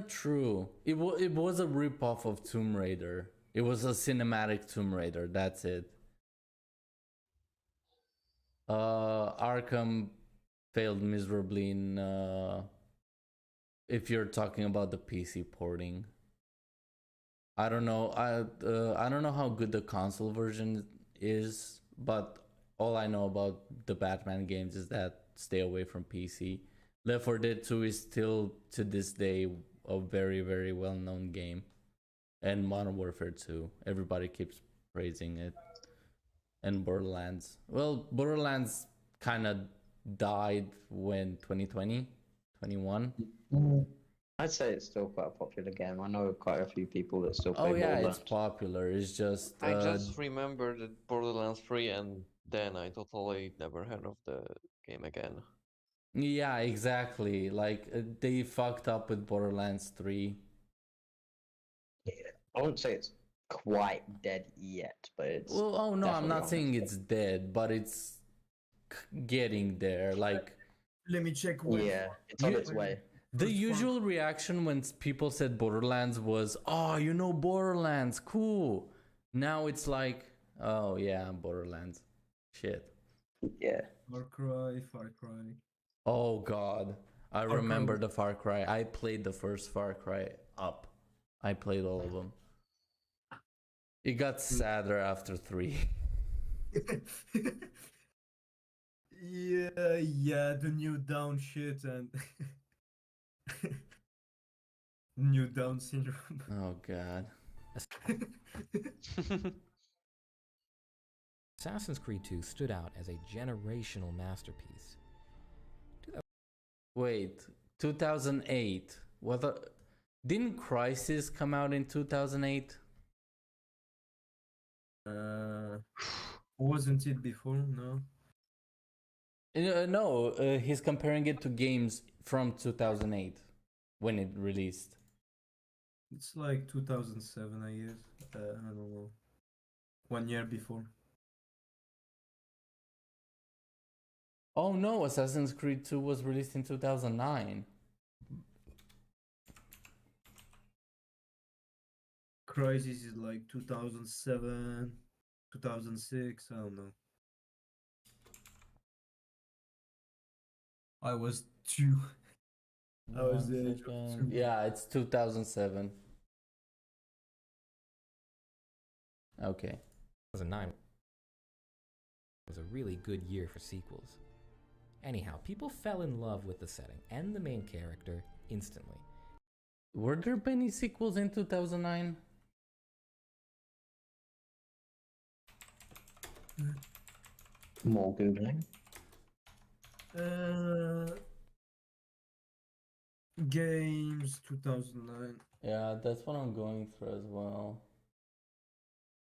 True. It was a ripoff of Tomb Raider. It was a cinematic Tomb Raider. That's it. Arkham failed miserably in if you're talking about the PC porting. I don't know. I don't know how good the console version is, but all I know about the Batman games is that stay away from PC. Left 4 Dead 2 is still to this day a very, very well known game. And Modern Warfare 2. Everybody keeps praising it. And Borderlands. Well, Borderlands kind of died when 2020, 21. I'd say it's still quite a popular game. I know quite a few people that still play Oh yeah, Borderlands. it's popular. It's just I just remember the Borderlands 3 and then I totally never heard of the game again. yeah, exactly. Like they fucked up with Borderlands 3. I wouldn't say it's quite dead yet, but it's Well, oh no, I'm definitely not on saying its it's dead, but it's getting there. Like Let me check. yeah, it's on You- its way. the First one. usual reaction when people said Borderlands was, "Oh, you know Borderlands, cool." Now it's like, "Oh yeah, Borderlands, shit." Yeah. Far Cry, Far Cry. Oh god, I Far Cry remember was- the Far Cry. I played the first Far Cry up. I played all of them. It got sadder after 3. yeah, the new down shit and new down syndrome. Oh god. Assassin's Creed 2 stood out as a generational masterpiece. Wait, 2008. Didn't Crisis come out in 2008? Wasn't it before? No. No, he's comparing it to games from 2008 when it released. It's like 2007, I guess. I don't know. 1 year before. Oh no, Assassin's Creed 2 was released in 2009. Crisis is like 2007, 2006. I don't know. I was 2. I was the age of 2. Yeah, it's 2007. Okay. 2009 was a really good year for sequels. Anyhow, people fell in love with the setting and the main character instantly. Were there many sequels in 2009? More googling. Games 2009. Yeah, that's what I'm going through as well.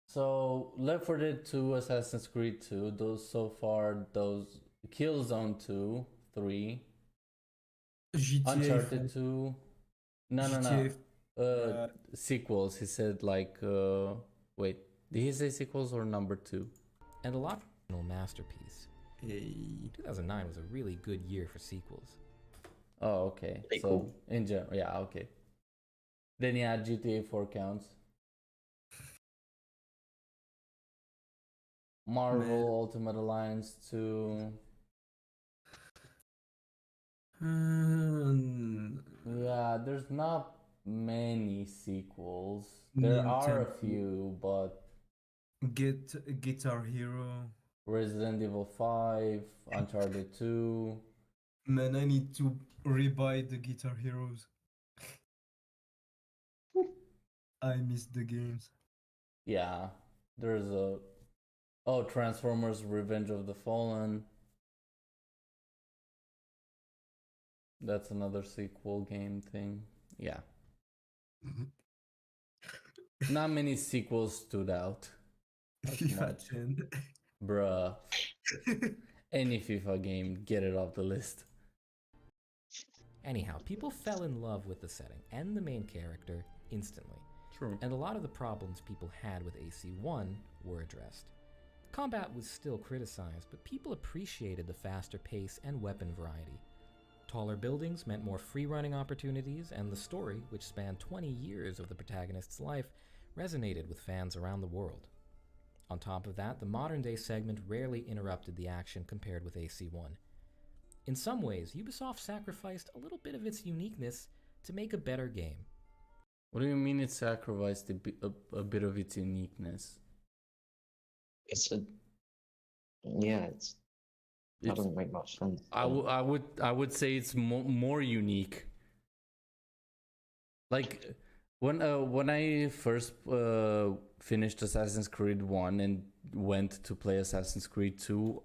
So, Left 4 Dead 2, Assassin's Creed 2, those so far, those Killzone 2, 3, GTA. Uncharted 2. No. GTA, Sequels. He said like, wait, did he say sequels or number 2? And a lot of masterpiece. 2009 was a really good year for sequels. Oh, okay. Pretty So cool. in general, yeah, okay. Then yeah, GTA 4 counts. Marvel Man. Ultimate Alliance 2. Yeah, there's not many sequels. There are a Nintendo. few, but Get Guitar Hero. Resident Evil 5, Uncharted 2. Man, I need to rebuy the Guitar Heroes. I missed the games. Yeah, there's a Transformers Revenge of the Fallen. That's another sequel game thing. Yeah. Not many sequels stood out. FIFA much. 10. Bruh. Any FIFA game, get it off the list. Anyhow, people fell in love with the setting and the main character instantly. True. And a lot of the problems people had with AC1 were addressed. Combat was still criticized, but people appreciated the faster pace and weapon variety. Taller buildings meant more free-running opportunities, and the story, which spanned 20 years of the protagonist's life, resonated with fans around the world. On top of that, the modern-day segment rarely interrupted the action compared with AC1. In some ways, Ubisoft sacrificed a little bit of its uniqueness to make a better game. What do you mean it sacrificed a bit of its uniqueness? It's a yeah. That doesn't make much sense. I would say it's more unique. Like when I first finished Assassin's Creed 1 and went to play Assassin's Creed 2,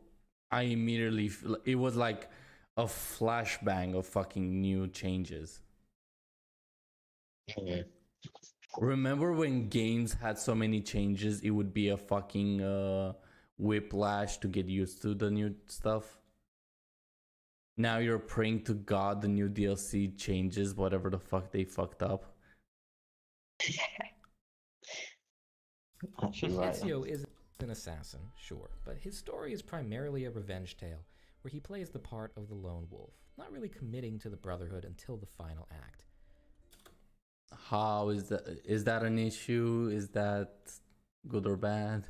I immediately it was like a flashbang of fucking new changes. Mhm. Remember when games had so many changes, it would be a fucking whiplash to get used to the new stuff. Now you're praying to God the new DLC changes whatever the fuck they fucked up. Actually, right. Ezio is an assassin, sure, but his story is primarily a revenge tale, where he plays the part of the lone wolf, not really committing to the Brotherhood until the final act. How is that? Is that an issue? Is that good or bad?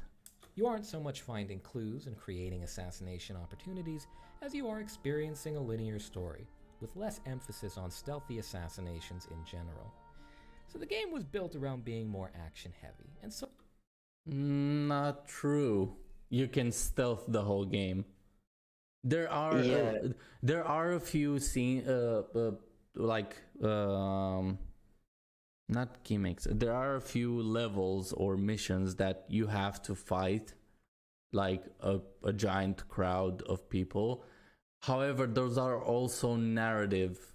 You aren't so much finding clues and creating assassination opportunities as you are experiencing a linear story, with less emphasis on stealthy assassinations in general. So the game was built around being more action-heavy, and so... Not true. You can stealth the whole game. There are a few not gimmicks. There are a few levels or missions that you have to fight like a giant crowd of people. However, those are also narrative,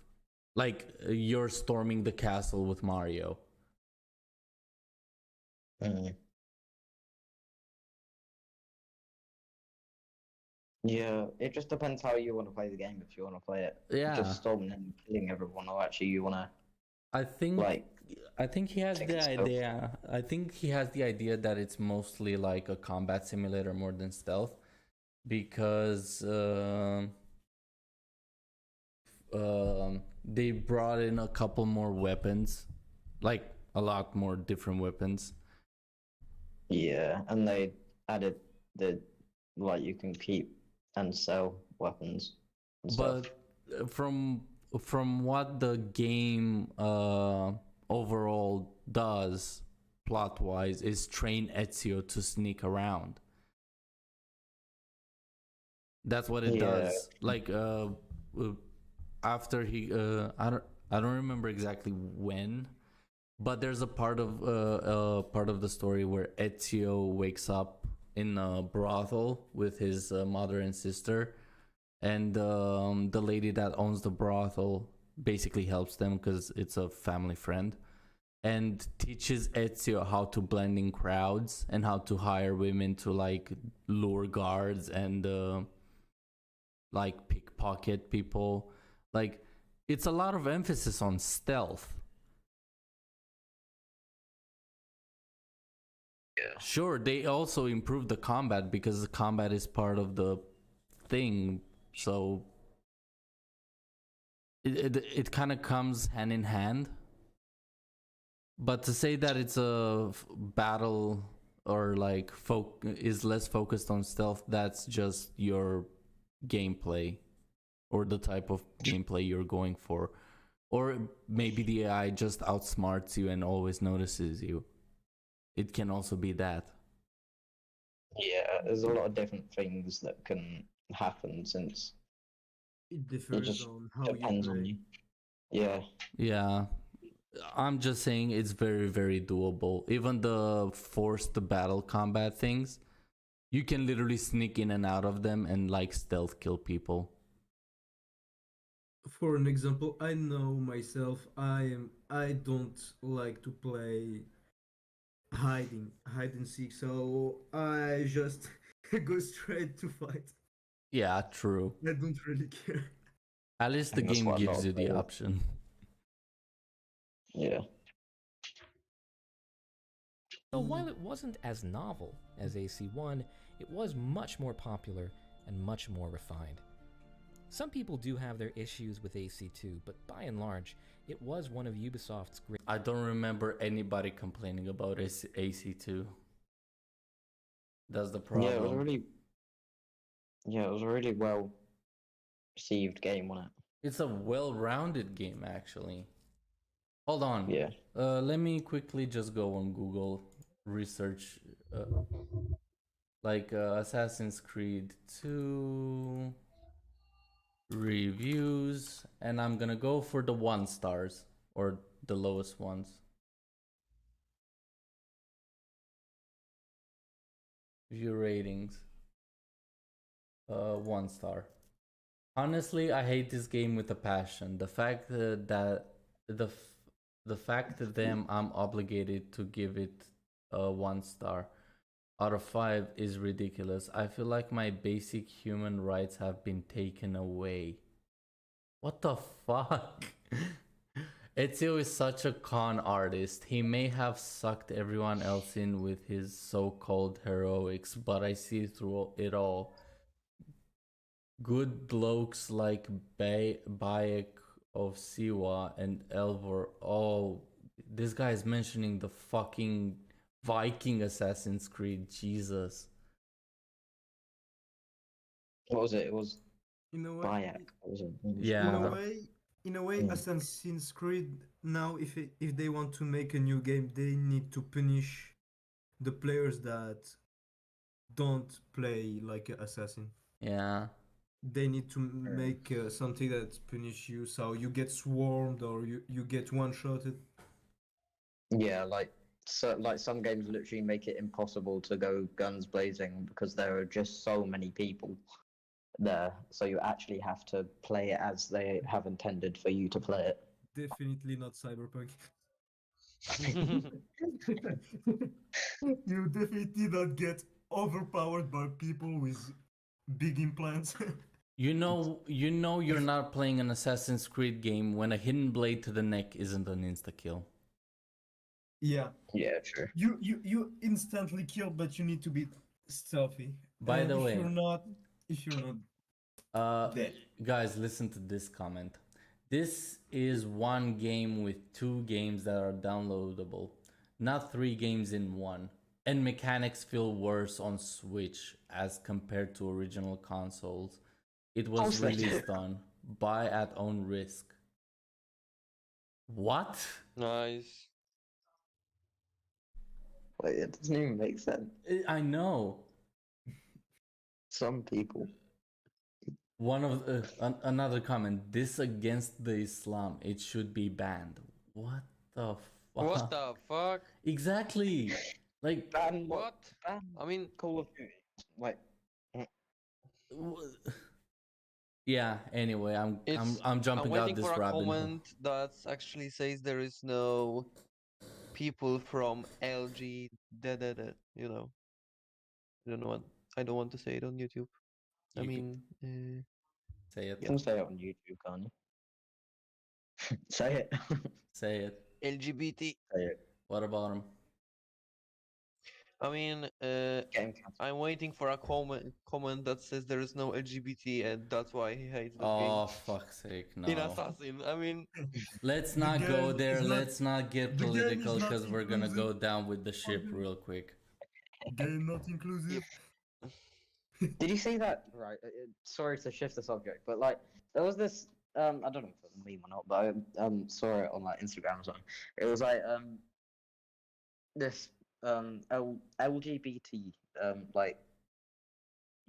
like you're storming the castle with Mario. Yeah, it just depends how you want to play the game. If you want to play it just storming and killing everyone, or actually you want to I think he has take the it stealth. idea. I think he has the idea that it's mostly like a combat simulator more than stealth, because they brought in a couple more weapons, like a lot more different weapons. Yeah, and they added the you can keep and sell weapons and stuff. But from what the game overall does plot wise is train Ezio to sneak around. That's what it does. Like after he I don't remember exactly when, but there's a part of the story where Ezio wakes up in a brothel with his mother and sister, and the lady that owns the brothel basically helps them because it's a family friend, and teaches Ezio how to blend in crowds and how to hire women to like lure guards and like pickpocket people. Like, it's a lot of emphasis on stealth. Yeah. Sure, they also improved the combat because the combat is part of the thing, so it kind of comes hand in hand. But to say that it's a battle or like is less focused on stealth, that's just your gameplay or the type of gameplay you're going for. Or maybe the AI just outsmarts you and always notices you. It can also be that. Yeah, there's a lot of different things that can happen since It it differs just on how you depends on play. you. Yeah. Yeah. I'm just saying it's very, very doable. Even the forced battle combat things, you can literally sneak in and out of them and like stealth kill people. For an example, I know myself, I don't like to play hide and seek, so I just go straight to fight. Yeah, true. I don't really care. At least the And that's game what a lot gives of you the players- option. Yeah. So while it wasn't as novel as AC1, it was much more popular and much more refined. Some people do have their issues with AC2, but by and large, it was one of Ubisoft's great. I don't remember anybody complaining about AC2. That's the problem. Yeah, it was a really well received game, wasn't It's a well-rounded game, actually. Hold on. it? Yeah. Let me quickly just go on Google research, Assassin's Creed 2 reviews, and I'm gonna go for the 1 stars or the lowest ones. View ratings. 1 star. Honestly, I hate this game with a passion. The fact that the fact that I'm obligated to give it a 1 star out of 5 is ridiculous. I feel like my basic human rights have been taken away. What the fuck? Ezio is such a con artist. He may have sucked everyone else in with his so-called heroics, but I see through it all. Good blokes like Bayek of Siwa and Elvor. Oh, this guy is mentioning the fucking Viking Assassin's Creed. Jesus. What was it? It was In a way, Bayek. What was it? Yeah. in a way, Yeah. Assassin's Creed now, if they want to make a new game, they need to punish the players that don't play like an assassin. Yeah. They need to make something that punish you, so you get swarmed or you get one-shotted. Yeah, like some games literally make it impossible to go guns blazing because there are just so many people there. So you actually have to play it as they have intended for you to play it. Definitely not Cyberpunk. You definitely not get overpowered by people with big implants. You know you're not playing an Assassin's Creed game when a hidden blade to the neck isn't an insta-kill. Yeah, Yeah, true. you instantly kill, but you need to be stealthy. By And the if way, you're not dead. guys, listen to this comment. This is one game with 2 games that are downloadable, not 3 games in one. And mechanics feel worse on Switch as compared to original consoles. It was Also, released on buy at own risk. What? Nice. Wait, it doesn't even make sense. I know. Some people. One of another comment. This against the Islam. It should be banned. What the fuck? What the fuck? Exactly. Like Ban What? Ban I mean, Call of Duty. Like, yeah. Anyway, I'm I'm jumping out waiting this for a rabbit hole. comment that actually says there is no people from LG. You know. I don't know what. I don't want to say it on YouTube. I You mean, Say it. you can say it on YouTube, can't you? Say it. Say it. LGBT. Say it. What about him? I mean, Game cancelled. I'm waiting for a comment that says there is no LGBT, and that's why he hates the Oh, game. fuck's sake, In no. Assassin, I mean, Let's The not go game there. is not- Let's not get the game is political not because we're gonna go inclusive. down with the ship real quick. Game not inclusive. Did you see that? Right. Sorry to shift the subject, but like there was this. I don't know if it was a meme or not, but I saw it on like Instagram or something. It was like this LGBT like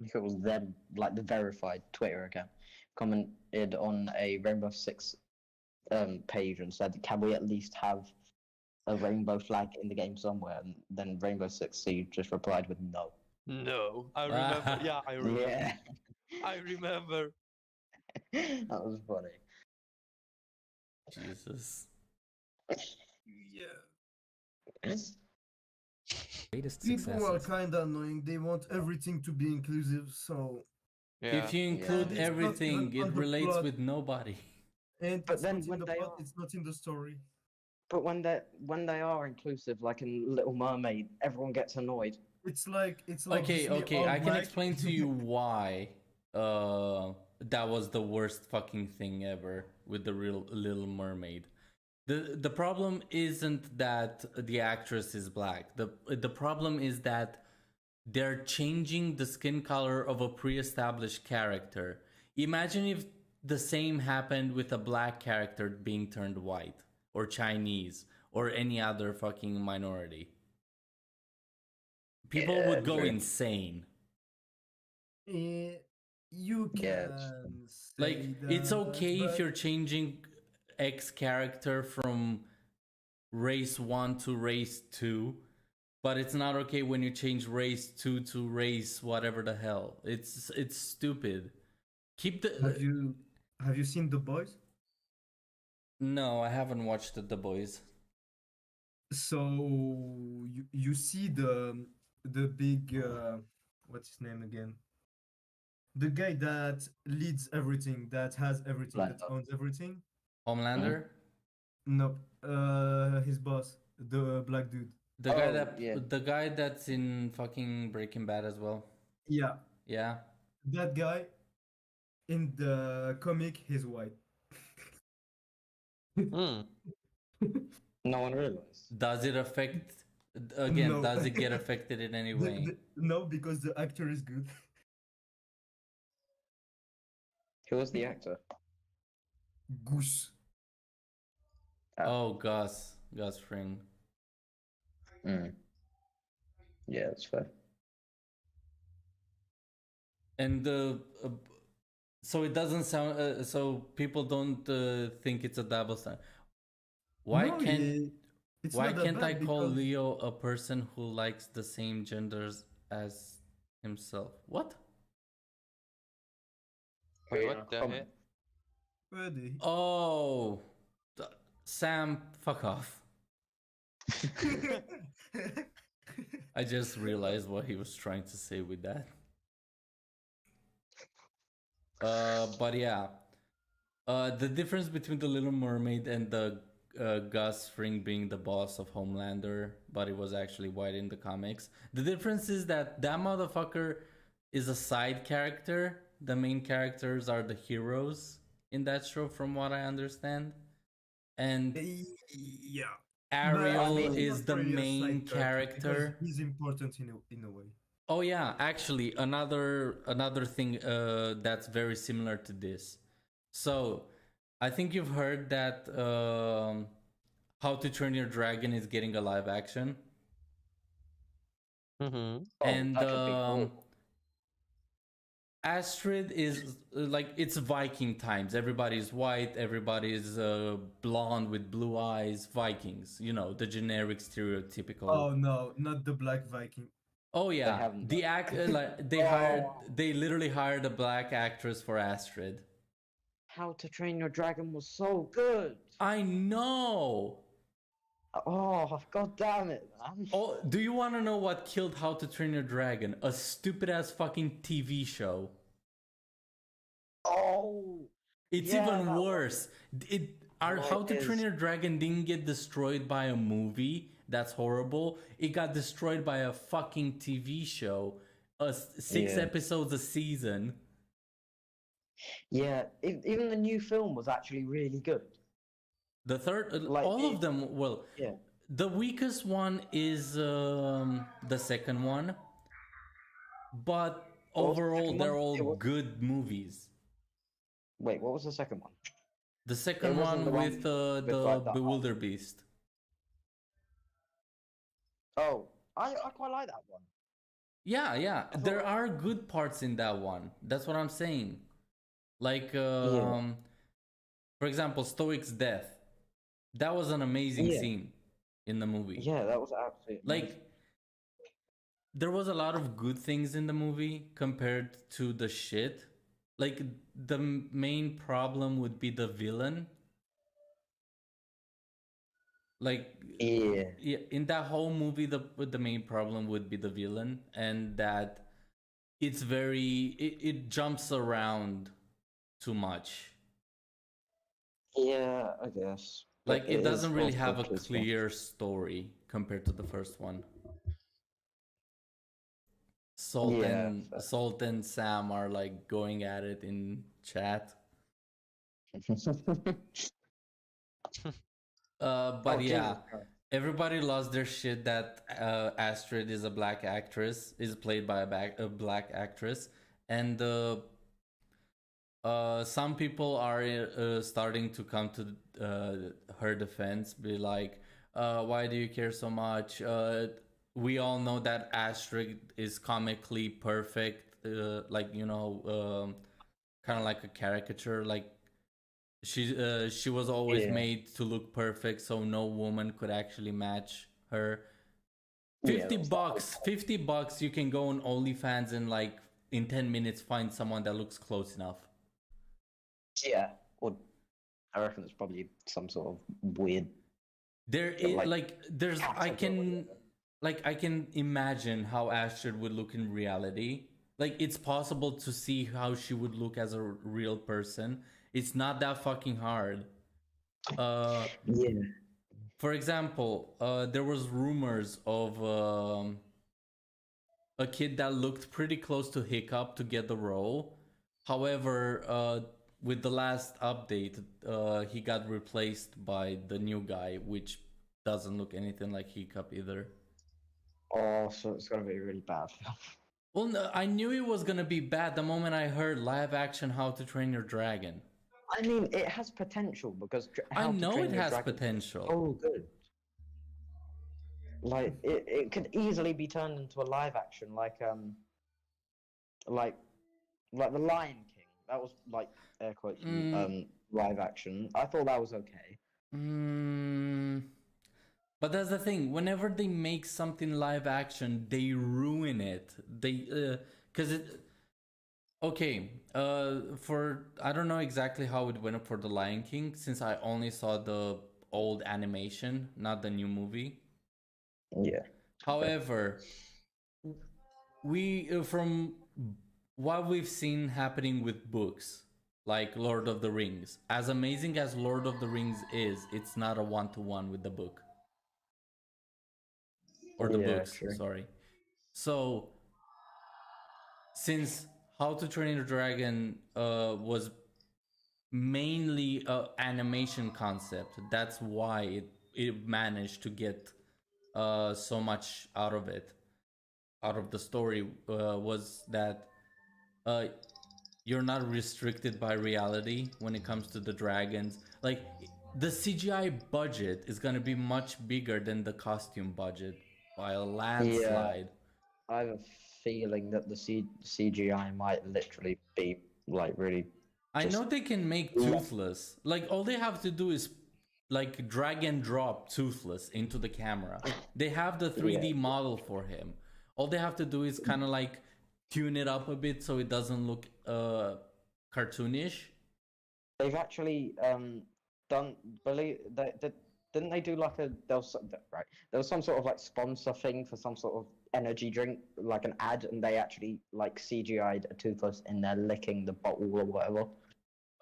I think it was them, like the verified Twitter account, commented on a Rainbow Six page and said, "Can we at least have a rainbow flag in the game somewhere?" And then Rainbow Six Siege just replied with no. no. I remember. Yeah, I remember. Yeah, I remember. that was funny. Jesus. Yeah. Greatest People are successes. kind of annoying. They want everything to be inclusive, so Yeah. If you include Yeah. It's not everything, even it on the relates plot. with nobody. and But it's then not in when the they plot. are- It's not in the story. But when they are inclusive, like in Little Mermaid, everyone gets annoyed. It's like Okay, Disney okay, all I can black. explain to you why that was the worst fucking thing ever with the real Little Mermaid. The problem isn't that the actress is black. The problem is that they're changing the skin color of a pre-established character. Imagine if the same happened with a black character being turned white or Chinese or any other fucking minority. People Yeah, would go true. insane. You Yeah, can Like, say it's that, okay if but you're changing X character from race 1 to race 2, but it's not okay when you change race 2 to race whatever the hell. It's stupid. Keep the have you seen The Boys? No, I haven't watched The Boys. So you see the big what's his name again? The guy that leads everything, that has everything, that Blender. owns everything. Homelander? No, his boss, the black dude. The guy Oh, yeah. the guy that's in fucking Breaking Bad as well. Yeah, Yeah. that guy. In the comic, he's white. Hmm. No one realized. Does it affect again, No. does it get affected in any way? No, because the actor is good. Who was the actor? Goose. Oh, Gus Fring. Mm. Yeah, that's fair. And so it doesn't sound so people don't think it's a double standard. Why No, it's why not that can't I bad call because- Leo a person who likes the same genders as himself? What? Wait, Yeah, what the come heck? Ready? Oh, Sam, fuck off. I just realized what he was trying to say with that. But yeah, the difference between the Little Mermaid and the Gus Fring being the boss of Homelander, but it was actually white in the comics. The difference is that motherfucker is a side character. The main characters are the heroes in that show, from what I understand. And Yeah. Ariel mean, is not the really a main side because character. He's important in a way. Oh yeah, actually another thing that's very similar to this. So I think you've heard that How to Train Your Dragon is getting a live action. Mm-hmm. Oh, And that could be cool. Astrid is like, it's Viking times. Everybody's white, everybody's blonde with blue eyes. Vikings, you know, the generic stereotypical. Oh no, not the Black Viking. Oh yeah, haven't the done act like Oh. they literally hired a black actress for Astrid. How to Train Your Dragon was so good. I know. Oh, god damn it, man. Oh, do you want to know what killed How to Train Your Dragon? A stupid ass fucking TV show. Oh, It's Yeah, even that one. worse. Well, How to it Train is. Your Dragon didn't get destroyed by a movie. That's horrible. It got destroyed by a fucking TV show. 6 Yeah. episodes a season. yeah. Even the new film was actually really good. The third, Like, all of them. Well, Yeah. the weakest one is the second one, but What was the overall second they're one? all It was- good movies. Wait, what was the second one? The second wasn't one the one with with, the like, the Bewilderbeast. Oh, I quite like that one. Yeah, yeah. I There thought- are good parts in that one. That's what I'm saying. Like, for example, Stoic's death. That was an amazing Yeah. scene in the movie. Yeah, that was absolutely Like, there was a lot of good things in the movie compared to the shit. Like, the main problem would be the villain. Like, yeah. yeah, in that whole movie, the main problem would be the villain, and that it's it jumps around too much. Yeah, I guess. But Like, it is doesn't really also have a kids' one. clear story compared to the first one. Yeah, fair. Salt and Sam are like going at it in chat. Oh, But yeah, Jesus Christ. everybody lost their shit that Astrid is a black actress, is played by a black actress, and some people are starting to come to her defense, be like, why do you care so much? We all know that Astrid is comically perfect, like, you know, kind of like a caricature, like she was always Yeah. made to look perfect, so no woman could actually match her. Yeah, 50 that's bucks, 50 bucks, you can go on OnlyFans and like in 10 minutes find someone that looks close enough. Yeah, or I reckon it's probably some sort of weird. There Yeah, is like, like there's cats I or can like I can imagine how Astrid would look in reality. Like it's possible to see how she would look as a real person. It's not that fucking hard. Yeah. For example, there was rumors of a kid that looked pretty close to Hiccup to get the role. However, with the last update, he got replaced by the new guy, which doesn't look anything like Hiccup either. Oh, so it's gonna be really bad. Well, no, I knew it was gonna be bad the moment I heard live action How to Train Your Dragon. I mean, it has potential because I How to know Train it Your has Dragon is potential. so good. Like it could easily be turned into a live action, like the Lion King. That was like air quotes live action. I thought that was okay. But that's the thing. Whenever they make something live action, they ruin it. They because it. Okay. For I don't know exactly how it went up for the Lion King since I only saw the old animation, not the new movie. Yeah. However, we from what we've seen happening with books like Lord of the Rings, as amazing as Lord of the Rings is, it's not a one-to-one with the book. Or the Yeah, books, true. sorry. So since How to Train Your Dragon was mainly a animation concept, that's why it managed to get so much out of it, out of the story, was that you're not restricted by reality when it comes to the dragons. Like the CGI budget is gonna be much bigger than the costume budget by a landslide. I have a feeling that the CGI might literally be like really. I know Just- they can make Toothless. Like all they have to do is like drag and drop Toothless into the camera. They have the 3D model for him. All they have to do is kind of like tune it up a bit so it doesn't look cartoonish. They've actually done. Believe that didn't they do like a there was some sort of like sponsor thing for some sort of energy drink, like an ad, and they actually like CGI'd a Toothless in there licking the bottle or whatever.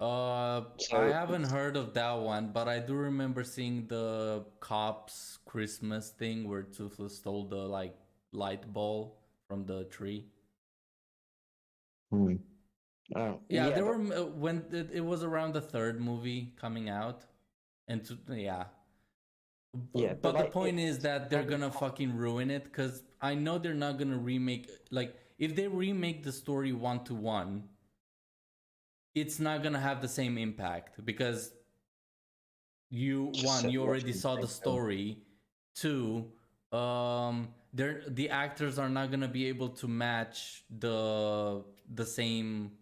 I haven't heard of that one, but I do remember seeing the Cops Christmas thing where Toothless stole the like light ball from the tree. Yeah, there were when it was around the third movie coming out, and Yeah, but but, the like, point is that they're gonna fucking ruin it because I know they're not gonna remake. Like if they remake the story 1-to-1, it's not gonna have the same impact because you already saw the story. 2, the actors are not gonna be able to match the same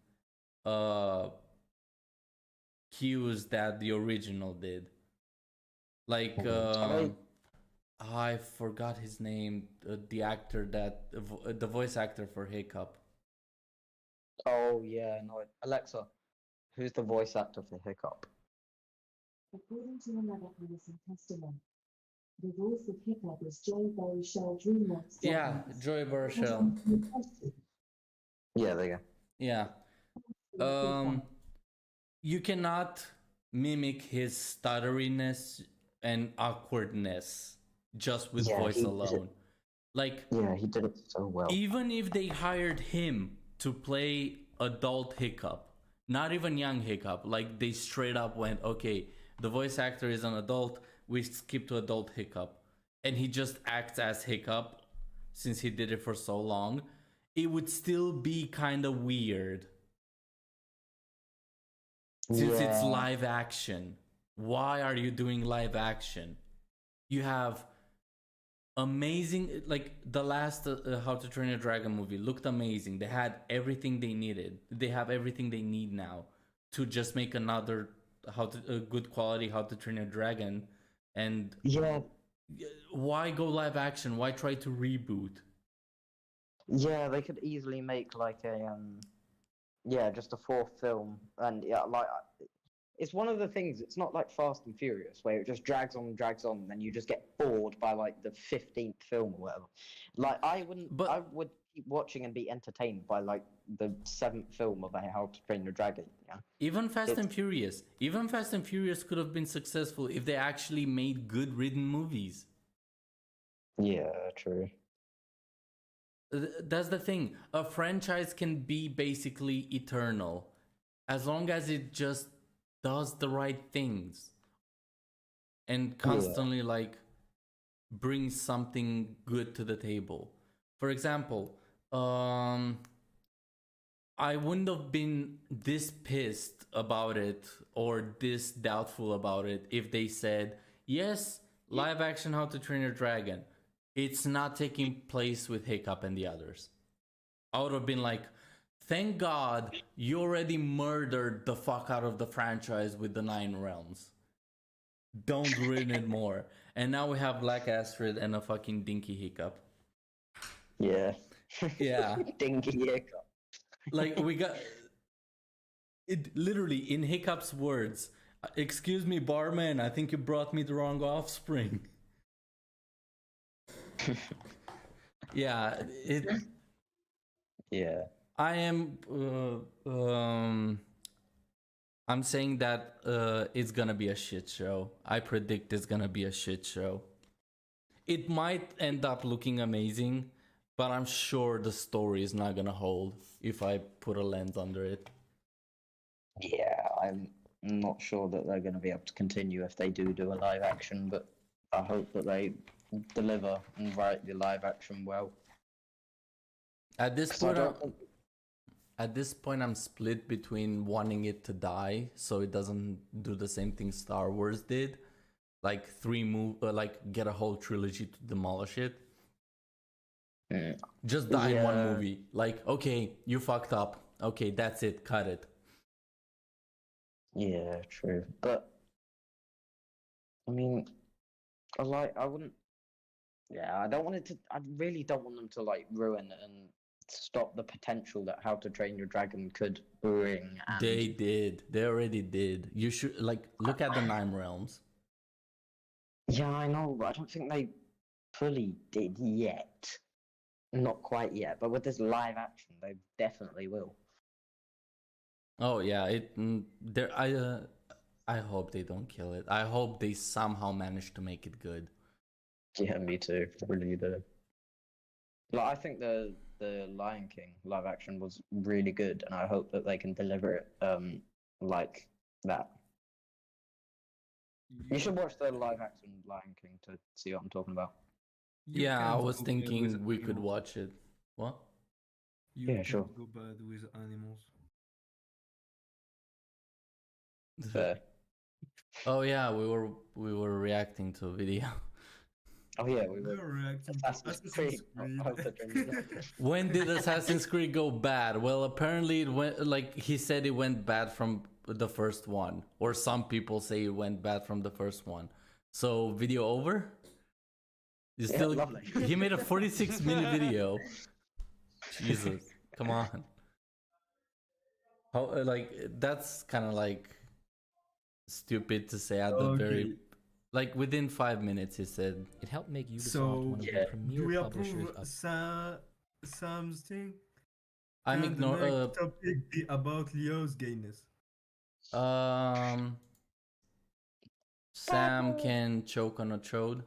cues that the original did. Like I forgot his name, the actor that the voice actor for Hiccup. Oh yeah, no, Alexa, who's the voice actor for Hiccup? According to another Harrison Testament, the voice of Hiccup is Joy Baruchel DreamWorks. Yeah, Joy Baruchel. Yeah, there you go. Yeah. You cannot mimic his stutteriness and awkwardness just with Yeah, voice he did. alone. Like Yeah, he did it so well. even if they hired him to play adult Hiccup, Not even young Hiccup. Like they straight up went, okay, the voice actor is an adult. We skip to adult Hiccup, and he just acts as Hiccup since he did it for so long. It would still be kind of weird since it's Yeah. live action. Why are you doing live action? You have amazing, like the last How to Train Your Dragon movie looked amazing. They had everything they needed. They have everything they need now to just make another a good quality How to Train Your Dragon. And Yeah, why go live action? Why try to reboot? yeah, they could easily make like a yeah, just a fourth film, and yeah, like it's one of the things. It's not like Fast and Furious where it just drags on and drags on, and then you just get bored by like the 15th film or whatever. Like I wouldn't, But- I would keep watching and be entertained by like the 7th film of How to Train Your Dragon. Yeah, Even Fast It's- and Furious. Even Fast and Furious could have been successful if they actually made good written movies. yeah, true. That's the thing. A franchise can be basically eternal as long as it just does the right things and constantly like brings something good to the table. For example, I wouldn't have been this pissed about it or this doubtful about it if they said, yes, live action How to Train Your Dragon. It's not taking place with Hiccup and the others. I would have been like, thank God you already murdered the fuck out of the franchise with the 9 Realms. Don't ruin it more. And now we have Black Astrid and a fucking dinky Hiccup. Yeah. Yeah. Dinky Hiccup. Like we got it literally in Hiccup's words. Excuse me, barman, I think you brought me the wrong offspring. Yeah, it. Yeah. I am. I'm saying that it's gonna be a shit show. I predict it's gonna be a shit show. It might end up looking amazing, but I'm sure the story is not gonna hold if I put a lens under it. Yeah, I'm not sure that they're going to be able to continue if they do a live action, but I hope that they deliver and write the live action well. At this 'Cause I point, don't think- at this point, I'm split between wanting it to die so it doesn't do the same thing Star Wars did, like like get a whole trilogy to demolish it. Mm. Just die in one Yeah. movie. Like, okay, you fucked up. Okay, that's it. Cut it. Yeah, true. But I mean, I wouldn't. Yeah, I don't want it to. I really don't want them to like ruin and stop the potential that How to Train Your Dragon could bring. And They did. They already did. You should like look at the 9 Realms. yeah, I know, but I don't think they fully did yet. Not quite yet, but with this live action, they definitely will. Oh yeah, there. I hope they don't kill it. I hope they somehow manage to make it good. Yeah, me too. Really do. Like, I think the Lion King live action was really good, and I hope that they can deliver it like that. You should watch the live action Lion King to see what I'm talking about. You Yeah, I can't was go bad thinking with we could animals. watch it. What? You Yeah, sure. can't go bad with animals. Fair. Oh yeah, we were reacting to a video. Oh yeah, we You're were. reacting to Assassin's Creed. How to Train Your Dragon. When did Assassin's Creed go bad? Well, apparently it went like he said it went bad from the first one, or some people say it went bad from the first one. So video over. You Yeah, still lovely. he made a 46-minute video. Jesus, come on. How like that's kind of like stupid to say at the very Okay. like within 5 minutes he said. It helped make Ubisoft So, one of yeah. the premier Do we publishers approve of Sam's thing? I'm Can the ignoring. next topic be about Leo's gayness? Sam can choke on a chode.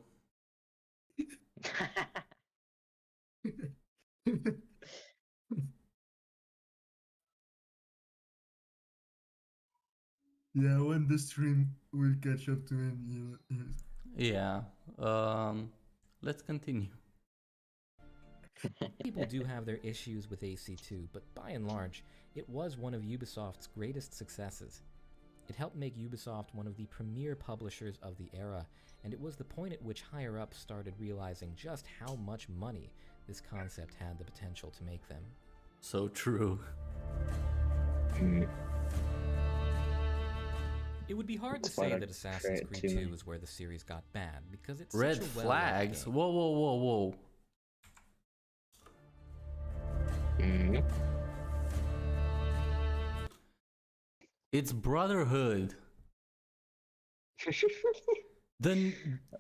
Yeah, when the stream will catch up to him, Yeah. Let's continue. People do have their issues with AC2, but by and large, it was one of Ubisoft's greatest successes. It helped make Ubisoft one of the premier publishers of the era, and it was the point at which higher-ups started realizing just how much money this concept had the potential to make them. So true. It would be hard to That's why say I that Assassin's create Creed too 2 many. is where the series got bad, because it's Red such a well-loved flags? game. Whoa, whoa, whoa, whoa. Mm. It's Brotherhood. The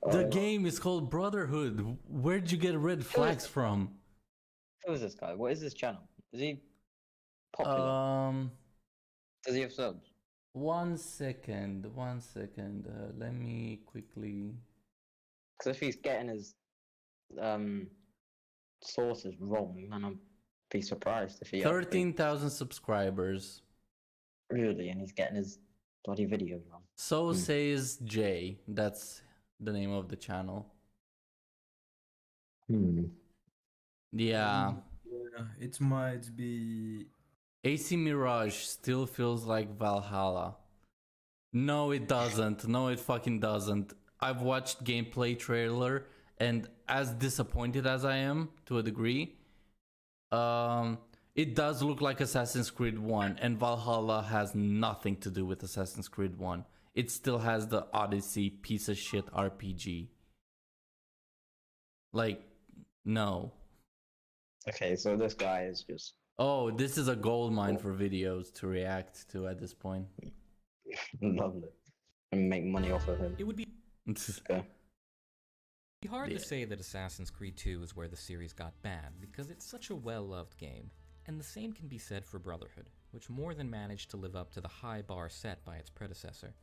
Oh. game is called Brotherhood. Where'd you get red flags from? Who is this guy? What is this channel? Is he popular? Does he have subs? 1 second, 1 second. Let me quickly. Because if he's getting his sources wrong, then I'd be surprised if he actually- 13,000 subscribers. really, and he's getting his bloody videos wrong. So says Jay. That's the name of the channel. Yeah. Yeah, it might be. AC Mirage still feels like Valhalla. No, it doesn't. No, it fucking doesn't. I've watched gameplay trailer, and as disappointed as I am to a degree, it does look like Assassin's Creed 1, and Valhalla has nothing to do with Assassin's Creed 1. It still has the Odyssey piece of shit RPG. Like, no. Okay, so this guy is just Oh, this is a gold mine for videos to react to at this point. lovely and make money off of him. It would be Okay. hard Yeah. to say that Assassin's Creed 2 is where the series got bad, because it's such a well-loved game. And the same can be said for Brotherhood, which more than managed to live up to the high bar set by its predecessor.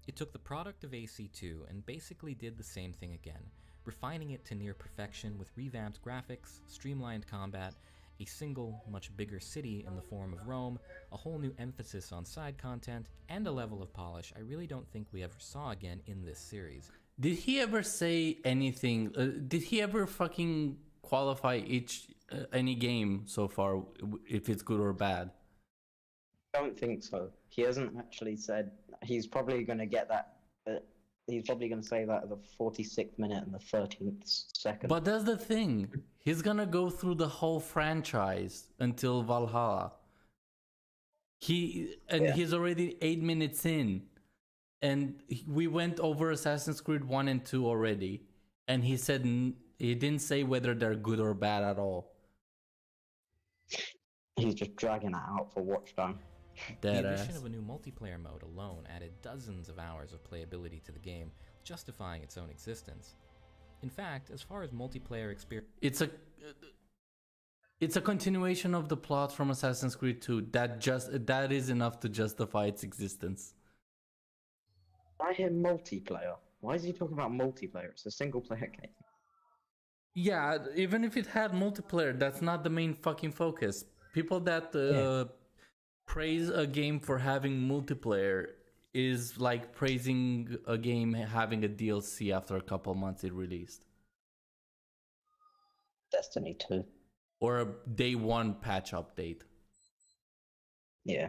It took the product of AC2 and basically did the same thing again, refining it to near perfection with revamped graphics, streamlined combat, a single, much bigger city in the form of Rome, a whole new emphasis on side content, and a level of polish I really don't think we ever saw again in this series. Did he ever say anything? Did he ever fucking qualify any game so far, if it's good or bad? I don't think so. He hasn't actually said. He's probably going to get that. He's probably going to say that at the 46th minute and the 13th second. But that's the thing. He's gonna go through the whole franchise until Valhalla. He's already 8 minutes in, and we went over Assassin's Creed 1 and 2 already, and he said he didn't say whether they're good or bad at all. He's just dragging it out for watch time. Dead The addition ass. of a new multiplayer mode alone added dozens of hours of playability to the game, justifying its own existence. In fact, as far as multiplayer experience, It's a continuation of the plot from Assassin's Creed 2. That is enough to justify its existence. I hear multiplayer. Why is he talking about multiplayer? It's a single player game. Yeah, even if it had multiplayer, that's not the main fucking focus. People that praise a game for having multiplayer is like praising a game having a DLC after a couple months it released. Destiny 2. Or a day one patch update. Yeah.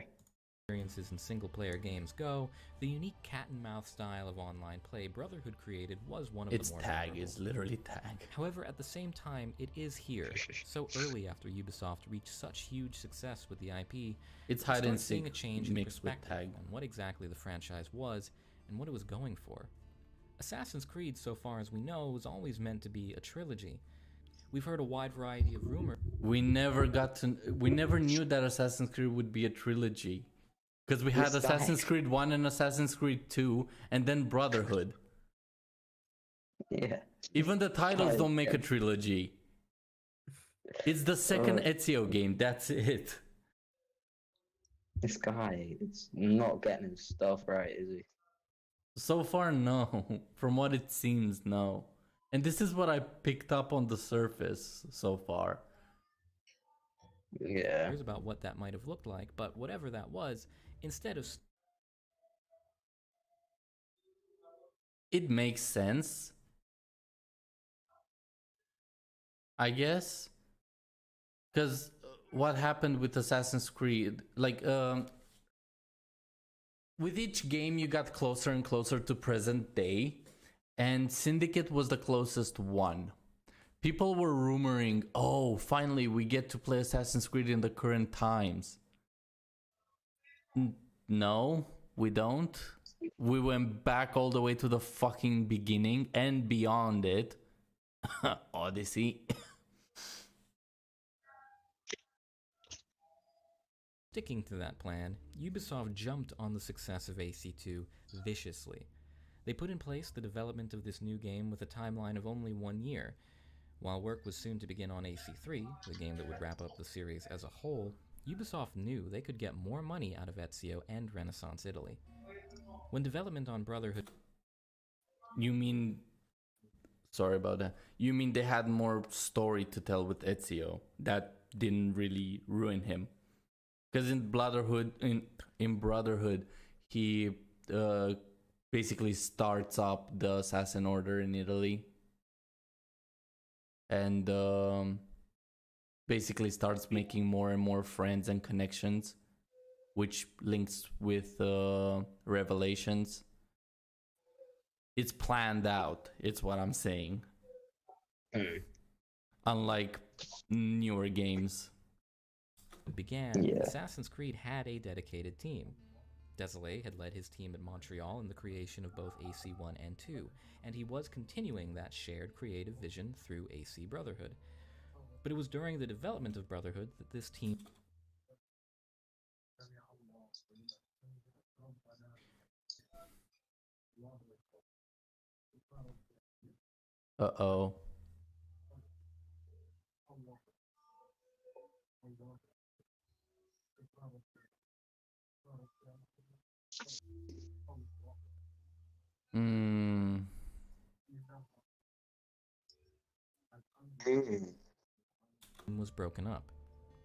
experiences in single-player games go, the unique cat-and-mouse style of online play Brotherhood created was one of Its the more tag memorable. is literally tag. However, at the same time, it is here, so early after Ubisoft reached such huge success with the IP, It's we hide and start seeing a seek change in mixed with perspective tag. on what exactly the franchise was and what it was going for. Assassin's Creed, so far as we know, was always meant to be a trilogy. We've heard a wide variety of rumors We never knew that Assassin's Creed would be a trilogy. Because we had This guy. Assassin's Creed 1 and Assassin's Creed 2, and then Brotherhood. Yeah. Even the titles guy- don't make a trilogy. It's the second Ezio game, that's it. This guy is not getting his stuff right, is he? So far, no. From what it seems, no. And this is what I picked up on the surface so far. Yeah. about what that might have looked like, but whatever that was, instead of it makes sense, I guess. Because what happened with Assassin's Creed, like, with each game you got closer and closer to present day, and Syndicate was the closest one. People were rumoring, oh, finally we get to play Assassin's Creed in the current times. No, we don't. We went back all the way to the fucking beginning and beyond it. Odyssey. Sticking to that plan, Ubisoft jumped on the success of AC2 viciously. They put in place the development of this new game with a timeline of only 1 year. While work was soon to begin on AC3, the game that would wrap up the series as a whole, Ubisoft knew they could get more money out of Ezio and Renaissance Italy. When development on Brotherhood... You mean... Sorry about that. You mean they had more story to tell with Ezio that didn't really ruin him? Because in Brotherhood, he basically starts up the Assassin Order in Italy, and basically starts making more and more friends and connections, which links with Revelations. It's planned out. It's what I'm saying. Unlike newer games. began, Yeah. Assassin's Creed had a dedicated team. Desolé had led his team at Montreal in the creation of both AC1 and 2, and he was continuing that shared creative vision through AC Brotherhood. But it was during the development of Brotherhood that this team... Uh-oh. was broken up.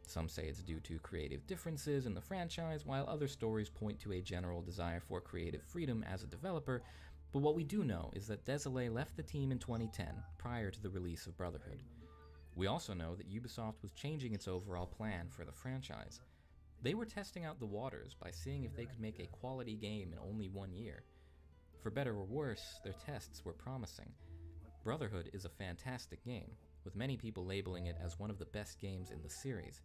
Some say it's due to creative differences in the franchise, while other stories point to a general desire for creative freedom as a developer, but what we do know is that Desolé left the team in 2010, prior to the release of Brotherhood. We also know that Ubisoft was changing its overall plan for the franchise. They were testing out the waters by seeing if they could make a quality game in only 1 year. For better or worse, their tests were promising. Brotherhood is a fantastic game, with many people labeling it as one of the best games in the series.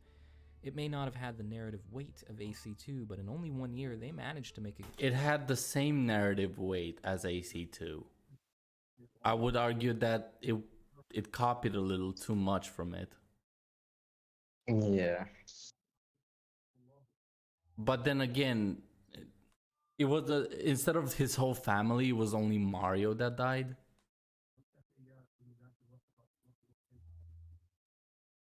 It may not have had the narrative weight of AC2, but in only 1 year they managed to make It had the same narrative weight as AC2. I would argue that it copied a little too much from it. Yeah. But then again, it was instead of his whole family, it was only Mario that died.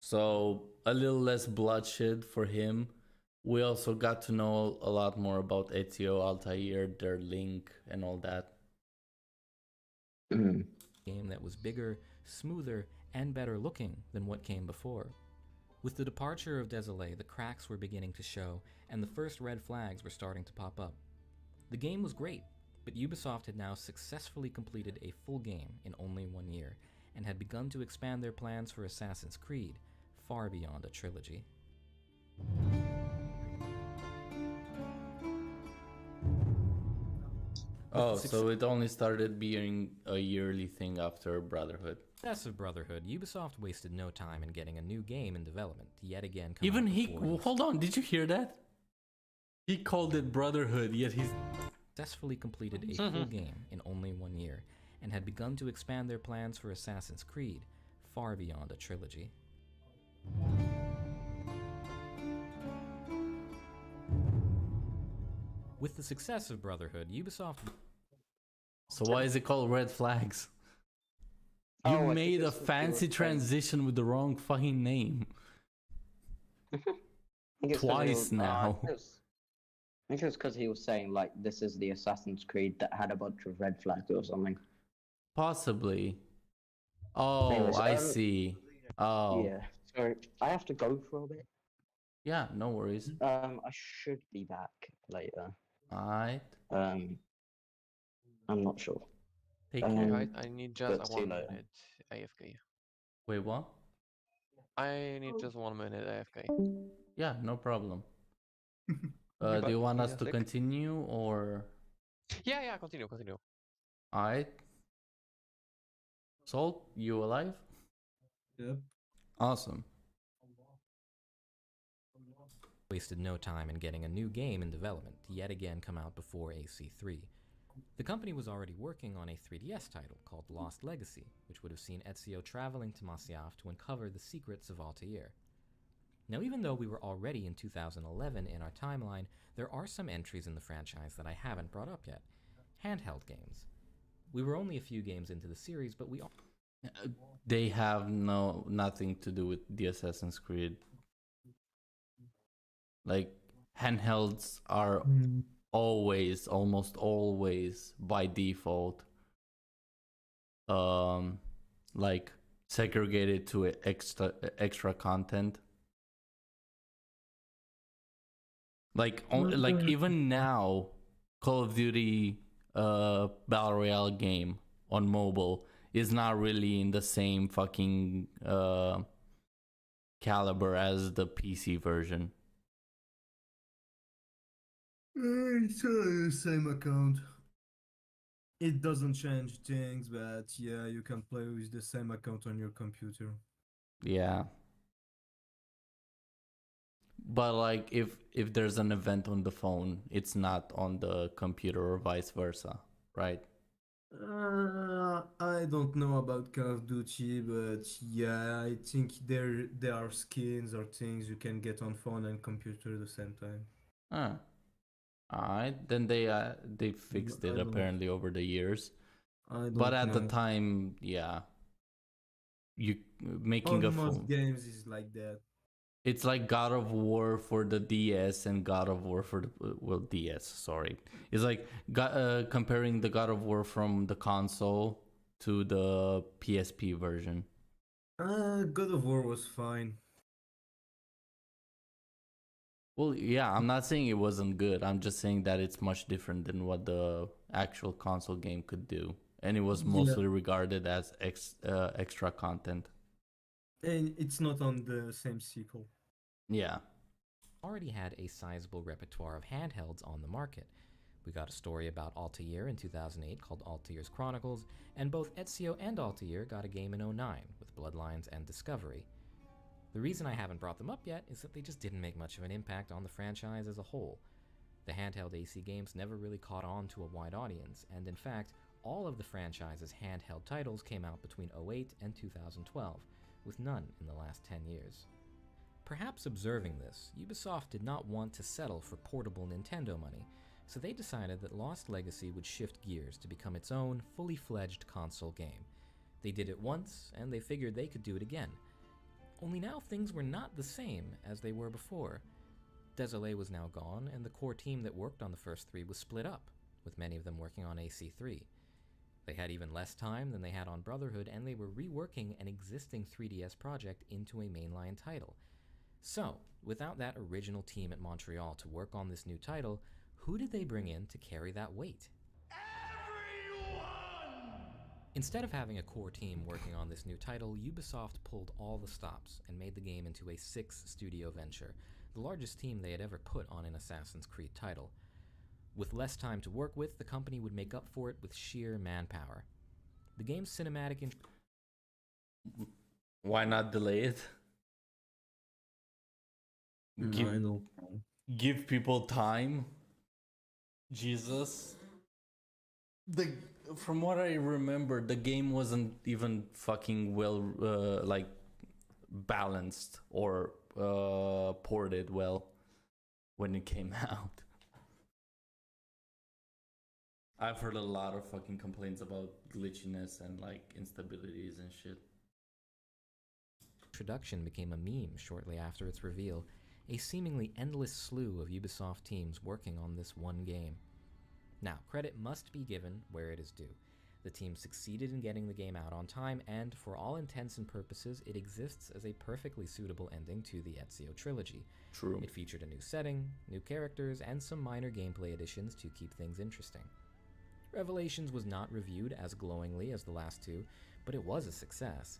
So a little less bloodshed for him. We also got to know a lot more about Ezio, Altair, their link, and all that. game that was bigger, smoother, and better looking than what came before. With the departure of Desolé, the cracks were beginning to show, and the first red flags were starting to pop up. The game was great, but Ubisoft had now successfully completed a full game in only 1 year, and had begun to expand their plans for Assassin's Creed far beyond a trilogy. Oh, so it only started being a yearly thing after Brotherhood. Success of Brotherhood, Ubisoft wasted no time in getting a new game in development, yet again Even hold on, did you hear that? He called it Brotherhood, yet he's successfully completed a full game in only 1 year, and had begun to expand their plans for Assassin's Creed far beyond a trilogy. With the success of Brotherhood, Ubisoft... So why is it called Red Flags? You Oh, I made think a it's what fancy you were saying. transition with the wrong fucking name. I think it's 'cause he Twice was- now. I think it was because he was saying like this is the Assassin's Creed that had a bunch of red flags or something. Possibly. Oh, Anyways, I see. Oh, Yeah. So I have to go for a bit. yeah, no worries. I should be back later. Alright. I'm not sure. Take Um, care. I need just but a see you 1 later. minute AFK. Wait, what? I need just 1 minute AFK. Yeah, no problem. Be Do back you want in us a to sec. continue or? Yeah, continue. Alright. Salt, you alive? Yep. Awesome. Wasted no time in getting a new game in development to yet again come out before AC3. The company was already working on a 3DS title called Lost Legacy, which would have seen Ezio traveling to Masyaf to uncover the secrets of Altair. Now, even though we were already in 2011 in our timeline, there are some entries in the franchise that I haven't brought up yet. Handheld games. We were only a few games into the series, but we all They have nothing to do with the Assassin's Creed. Like, handhelds are always, almost always, by default, like segregated to extra content. Like, like even now, Call of Duty Battle Royale game on mobile is not really in the same fucking caliber as the PC version. It's the same account. It doesn't change things, but yeah, you can play with the same account on your computer. Yeah. But like if there's an event on the phone, it's not on the computer or vice versa, right? I don't know about Call of Duty, but yeah, I think there are skins or things you can get on phone and computer at the same time. Huh. Alright, then they fixed I it don't- apparently over the years. I don't But at the know. time, yeah. You making On a most phone. games is like that. It's like God of War for the DS and God of War for the DS. Sorry, it's like comparing the God of War from the console to the PSP version. God of War was fine. Well, yeah, I'm not saying it wasn't good. I'm just saying that it's much different than what the actual console game could do, and it was Yeah. mostly regarded as extra content. And it's not on the same sequel. Yeah. already had a sizable repertoire of handhelds on the market. We got a story about Altair in 2008 called Altair's Chronicles, and both Ezio and Altair got a game in 2009 with Bloodlines and Discovery. The reason I haven't brought them up yet is that they just didn't make much of an impact on the franchise as a whole. The handheld AC games never really caught on to a wide audience, and in fact, all of the franchise's handheld titles came out between 2008 and 2012, with none in the last 10 years. Perhaps observing this, Ubisoft did not want to settle for portable Nintendo money, so they decided that Lost Legacy would shift gears to become its own fully fledged console game. They did it once, and they figured they could do it again. Only now things were not the same as they were before. Désolé was now gone, and the core team that worked on the first three was split up, with many of them working on AC3. They had even less time than they had on Brotherhood, and they were reworking an existing 3DS project into a mainline title. So, without that original team at Montreal to work on this new title, who did they bring in to carry that weight? Instead of having a core team working on this new title, Ubisoft pulled all the stops and made the game into a 6-studio venture, the largest team they had ever put on an Assassin's Creed title. With less time to work with, the company would make up for it with sheer manpower. The game's cinematic Why not delay it? I know. Give people time. Jesus. From what I remember, the game wasn't even fucking well like balanced or ported well when it came out. I've heard a lot of fucking complaints about glitchiness and like instabilities and shit. Introduction became a meme shortly after its reveal, a seemingly endless slew of Ubisoft teams working on this one game. Now, credit must be given where it is due. The team succeeded in getting the game out on time, and for all intents and purposes, it exists as a perfectly suitable ending to the Ezio trilogy. True. It featured a new setting, new characters, and some minor gameplay additions to keep things interesting. Revelations was not reviewed as glowingly as the last two, but it was a success.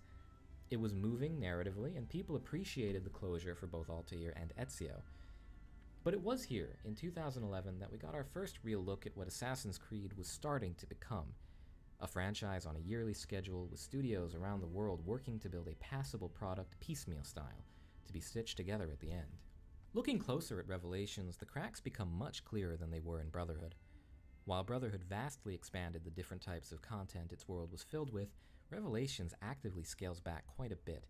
It was moving narratively, and people appreciated the closure for both Altair and Ezio. But it was here, in 2011, that we got our first real look at what Assassin's Creed was starting to become. A franchise on a yearly schedule with studios around the world working to build a passable product piecemeal style, to be stitched together at the end. Looking closer at Revelations, the cracks become much clearer than they were in Brotherhood. While Brotherhood vastly expanded the different types of content its world was filled with, Revelations actively scales back quite a bit.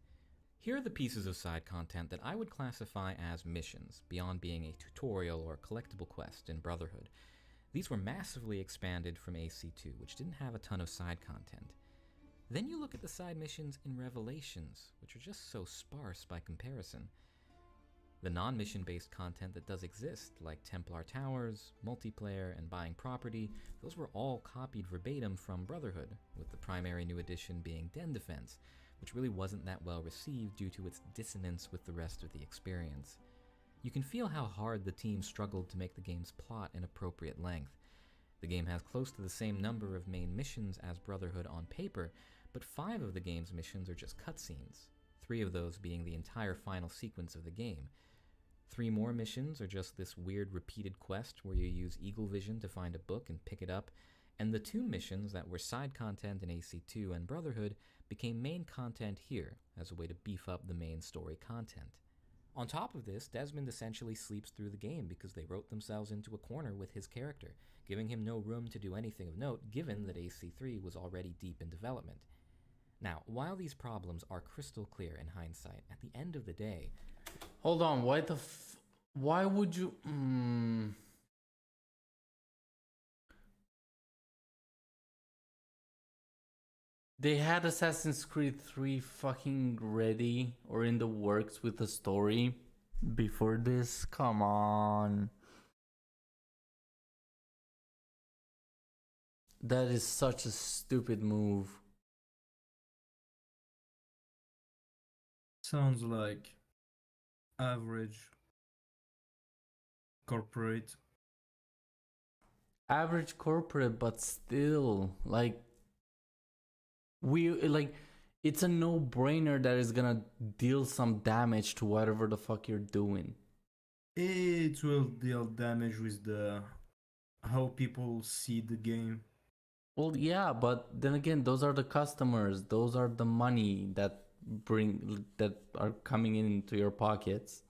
Here are the pieces of side content that I would classify as missions, beyond being a tutorial or collectible quest in Brotherhood. These were massively expanded from AC2, which didn't have a ton of side content. Then you look at the side missions in Revelations, which are just so sparse by comparison. The non-mission based content that does exist, like Templar Towers, multiplayer, and buying property, those were all copied verbatim from Brotherhood, with the primary new addition being Den Defense, which really wasn't that well received due to its dissonance with the rest of the experience. You can feel how hard the team struggled to make the game's plot an appropriate length. The game has close to the same number of main missions as Brotherhood on paper, but 5 of the game's missions are just cutscenes, 3 of those being the entire final sequence of the game. 3 more missions are just this weird repeated quest where you use Eagle Vision to find a book and pick it up, and the 2 missions that were side content in AC2 and Brotherhood became main content here as a way to beef up the main story content. On top of this, Desmond essentially sleeps through the game because they wrote themselves into a corner with his character, giving him no room to do anything of note given that AC3 was already deep in development. Now, while these problems are crystal clear in hindsight, at the end of the day, Hold on, why would you... They had Assassin's Creed 3 fucking ready or in the works with a story before this? Come on. That is such a stupid move. Sounds like average corporate. Average corporate, but still, it's a no-brainer that is gonna deal some damage to whatever the fuck you're doing. It will deal damage with the how people see the game. Well, yeah, but then again, those are the customers. Those are the money that are coming into your pockets.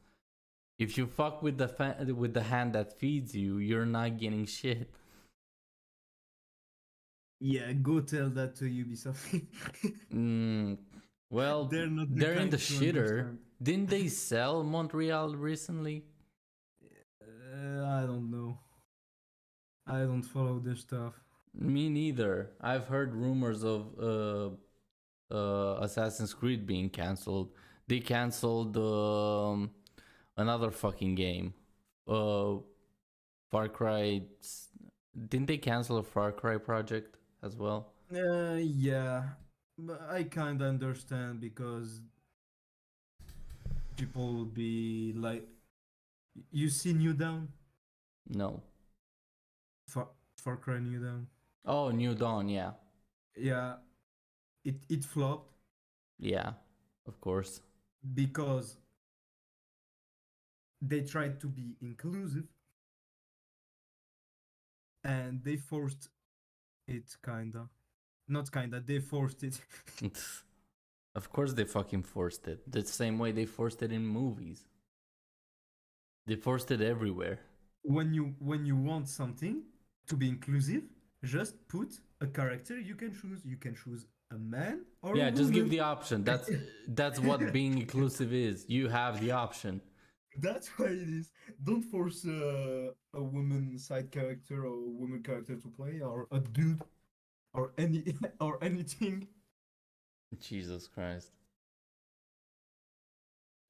If you fuck with the hand that feeds you, you're not getting shit. Yeah, go tell that to Ubisoft. Well, They're not the they're in kind the to shitter. understand. Didn't they sell Montreal recently? I don't know. I don't follow this stuff. Me neither. I've heard rumors of Assassin's Creed being cancelled. They cancelled another fucking game. Far Cry. Didn't they cancel a Far Cry project as well? Yeah, but I kinda understand because people will be like, you see New Dawn? No. Far Cry New Dawn. Oh, New Dawn, yeah. Yeah, it flopped Yeah, of course. because they tried to be inclusive and they forced it kinda. Not kinda, they forced it. Of course they fucking forced it. The same way they forced it in movies. They forced it everywhere. When you want something to be inclusive, just put a character you can choose. You can choose a man or Yeah, a just give woman. the option. That's what being inclusive is. You have the option. That's why it is. Don't force a woman side character or a woman character to play, or a dude, or anything. Jesus Christ.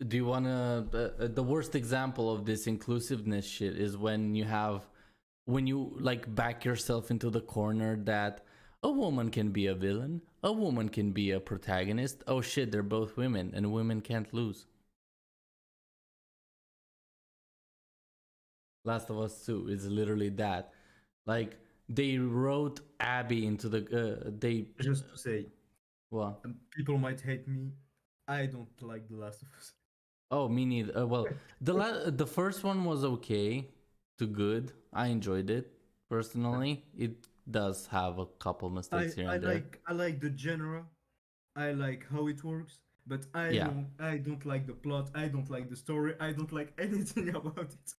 Do you want to... the worst example of this inclusiveness shit is when you like back yourself into the corner that a woman can be a villain, a woman can be a protagonist. Oh shit, they're both women and women can't lose. Last of Us 2 is literally that. Like, they wrote Abby into the they Just to say, well people might hate me. I don't like The Last of Us. oh me neither. Well, the first one was okay to good. I enjoyed it personally. It does have a couple mistakes here I and there. I like the genre. I like how it works, but Yeah. I don't like the plot. I don't like the story. I don't like anything about it.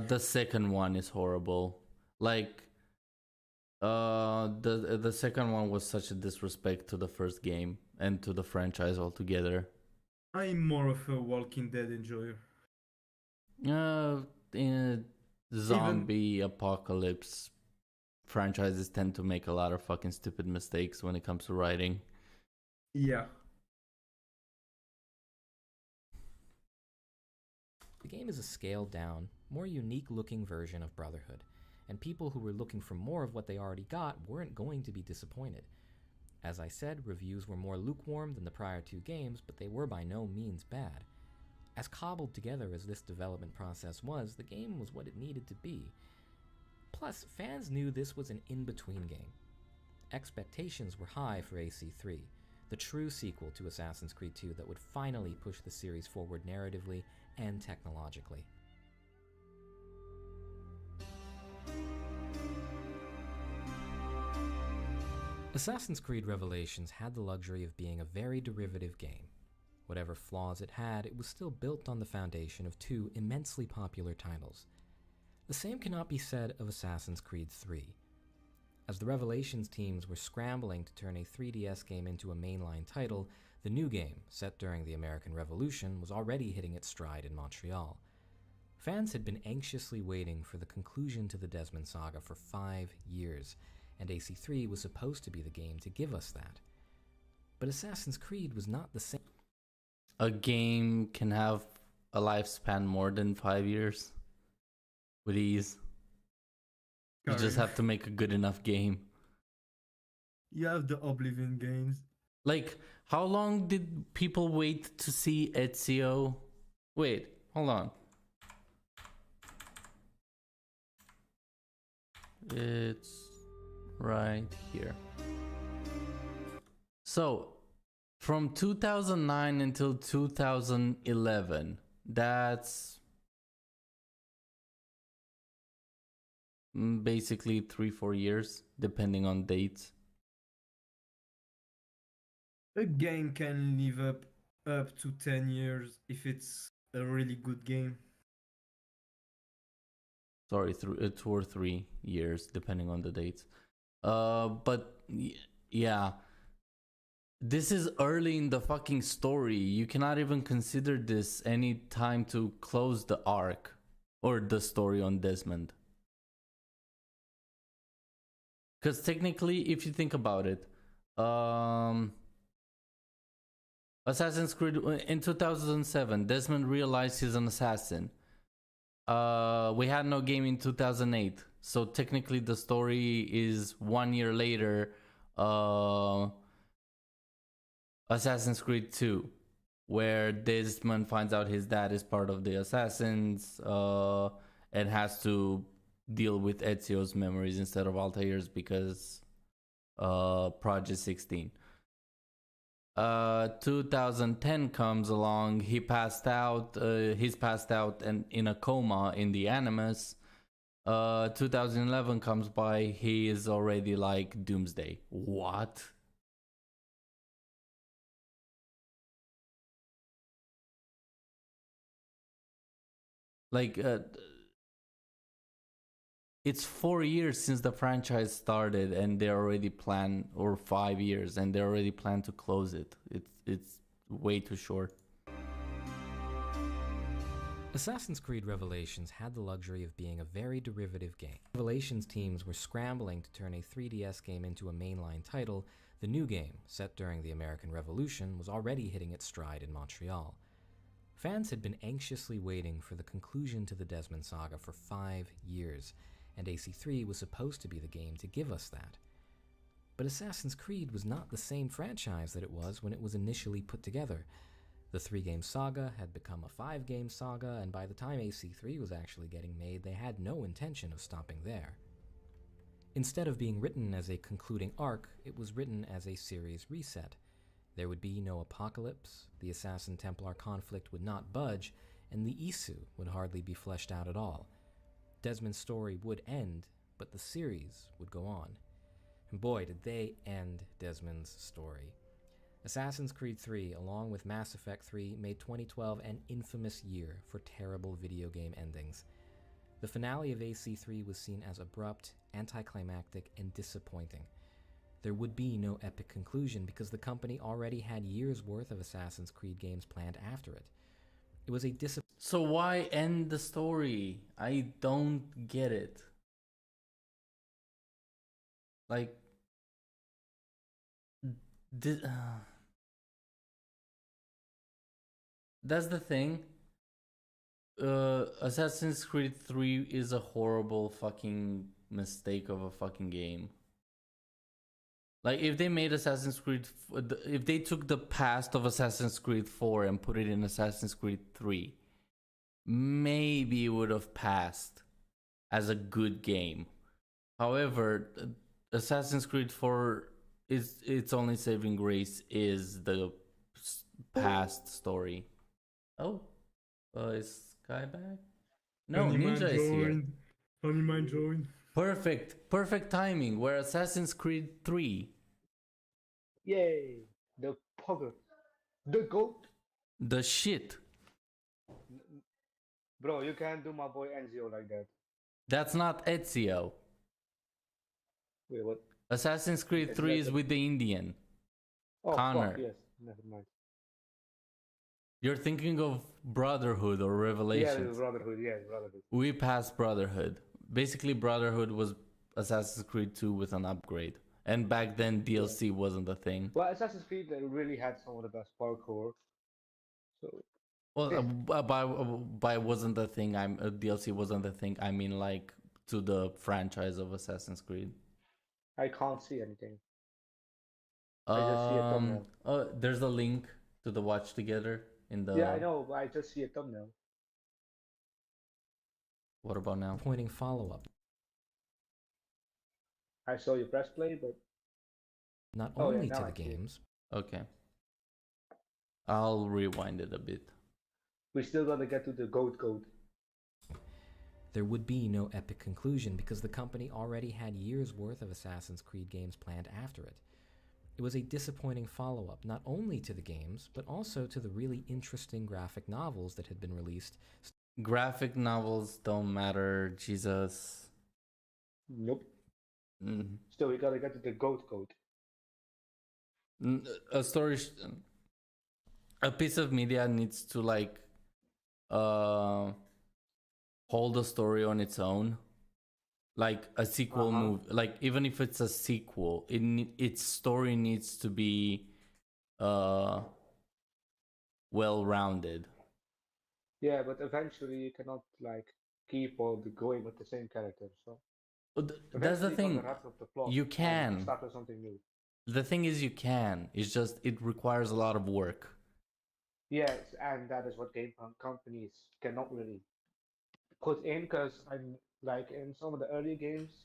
The second one is horrible. Like the second one was such a disrespect to the first game and to the franchise altogether. I'm more of a Walking Dead enjoyer. In zombie apocalypse franchises tend to make a lot of fucking stupid mistakes when it comes to writing. Yeah. The game is a scaled down, more unique looking version of Brotherhood, and people who were looking for more of what they already got weren't going to be disappointed. As I said, reviews were more lukewarm than the prior two games, but they were by no means bad. As cobbled together as this development process was, the game was what it needed to be. Plus, fans knew this was an in-between game. Expectations were high for AC3, the true sequel to Assassin's Creed 2 that would finally push the series forward narratively and technologically. Assassin's Creed Revelations had the luxury of being a very derivative game. Whatever flaws it had, it was still built on the foundation of two immensely popular titles. The same cannot be said of Assassin's Creed 3. As the Revelations teams were scrambling to turn a 3DS game into a mainline title, the new game, set during the American Revolution, was already hitting its stride in Montreal. Fans had been anxiously waiting for the conclusion to the Desmond saga for 5 years, and AC3 was supposed to be the game to give us that. But Assassin's Creed was not the same. A game can have a lifespan more than 5 years with ease. You just have to make a good enough game. You have the Oblivion games. Like, how long did people wait to see Ezio? Wait, hold on. It's right here. So, from 2009 until 2011, that's basically 3-4 years, depending on dates. A game can live up to 10 years if it's a really good game. Sorry, 2 or 3 years, depending on the dates. But yeah, this is early in the fucking story. You cannot even consider this any time to close the arc or the story on Desmond. Because technically, if you think about it, Assassin's Creed in 2007, Desmond realized he's an assassin. We had no game in 2008, so technically the story is 1 year later. Assassin's Creed 2, where Desmond finds out his dad is part of the assassins, and has to deal with Ezio's memories instead of Altair's because Project 16. 2010 comes along. He's passed out and in a coma in the Animus. 2011 comes by. He is already like Doomsday. What? Like, it's 4 years since the franchise started, and they already plan, or 5 years, and they already plan to close it. It's way too short. Assassin's Creed Revelations had the luxury of being a very derivative game. Revelations teams were scrambling to turn a 3DS game into a mainline title. The new game, set during the American Revolution, was already hitting its stride in Montreal. Fans had been anxiously waiting for the conclusion to the Desmond saga for 5 years, and AC3 was supposed to be the game to give us that. But Assassin's Creed was not the same franchise that it was when it was initially put together. The 3-game saga had become a 5-game saga, and by the time AC3 was actually getting made, they had no intention of stopping there. Instead of being written as a concluding arc, it was written as a series reset. There would be no apocalypse, the Assassin-Templar conflict would not budge, and the Isu would hardly be fleshed out at all. Desmond's story would end, but the series would go on. And boy, did they end Desmond's story. Assassin's Creed 3, along with Mass Effect 3, made 2012 an infamous year for terrible video game endings. The finale of AC3 was seen as abrupt, anticlimactic, and disappointing. There would be no epic conclusion because the company already had years' worth of Assassin's Creed games planned after it. It was a So why end the story? I don't get it. Like, that's the thing. Assassin's Creed 3 is a horrible fucking mistake of a fucking game. Like, if they made Assassin's Creed, if they took the past of Assassin's Creed 4 and put it in Assassin's Creed 3, maybe it would have passed as a good game. However, Assassin's Creed 4 is its only saving grace is the past story. Oh, is Sky back? No, Ninja is here. Honeyman joined. Perfect timing. We're Assassin's Creed 3. Yay! The pugger. The goat. The shit. Bro, you can't do my boy Enzio like that. That's not Ezio. Wait, what? Assassin's Creed It's 3 like is a- with the Indian. Oh, Connor. fuck, yes. Never mind. You're thinking of Brotherhood or Yeah, Revelations. Brotherhood. Yeah, Brotherhood. We passed Brotherhood. Basically, Brotherhood was Assassin's Creed 2 with an upgrade. And back then, DLC wasn't a thing. Well, Assassin's Creed they really had some of the best parkour. So Well, by wasn't a thing. DLC wasn't a thing. I mean, like to the franchise of Assassin's Creed. I can't see anything. I just see a thumbnail. There's a link to the Watch Together in the. Yeah, I know, but I just see a thumbnail. What about now? disappointing follow-up. I saw you press play, but Not Oh, yeah, only now to I the see it. games, Okay. I'll rewind it a bit. we still gotta get to the goat code. there would be no epic conclusion because the company already had years' worth of Assassin's Creed games planned after it. It was a disappointing follow-up, not only to the games, but also to the really interesting graphic novels that had been released. Graphic novels don't matter, Jesus. Nope. Mm. Still, we gotta get to the goat code. A story, a piece of media needs to like, hold a story on its own. Like a sequel movie, like even if it's a sequel, its story needs to be, well-rounded. Yeah, but eventually you cannot like keep all the going with the same characters. So That's the eventually you're thing. gonna wrap up the plot You and can. start with something new. The thing is, you can. It's just it requires a lot of work. Yes, and that is what game companies cannot really put in because I'm like in some of the early games.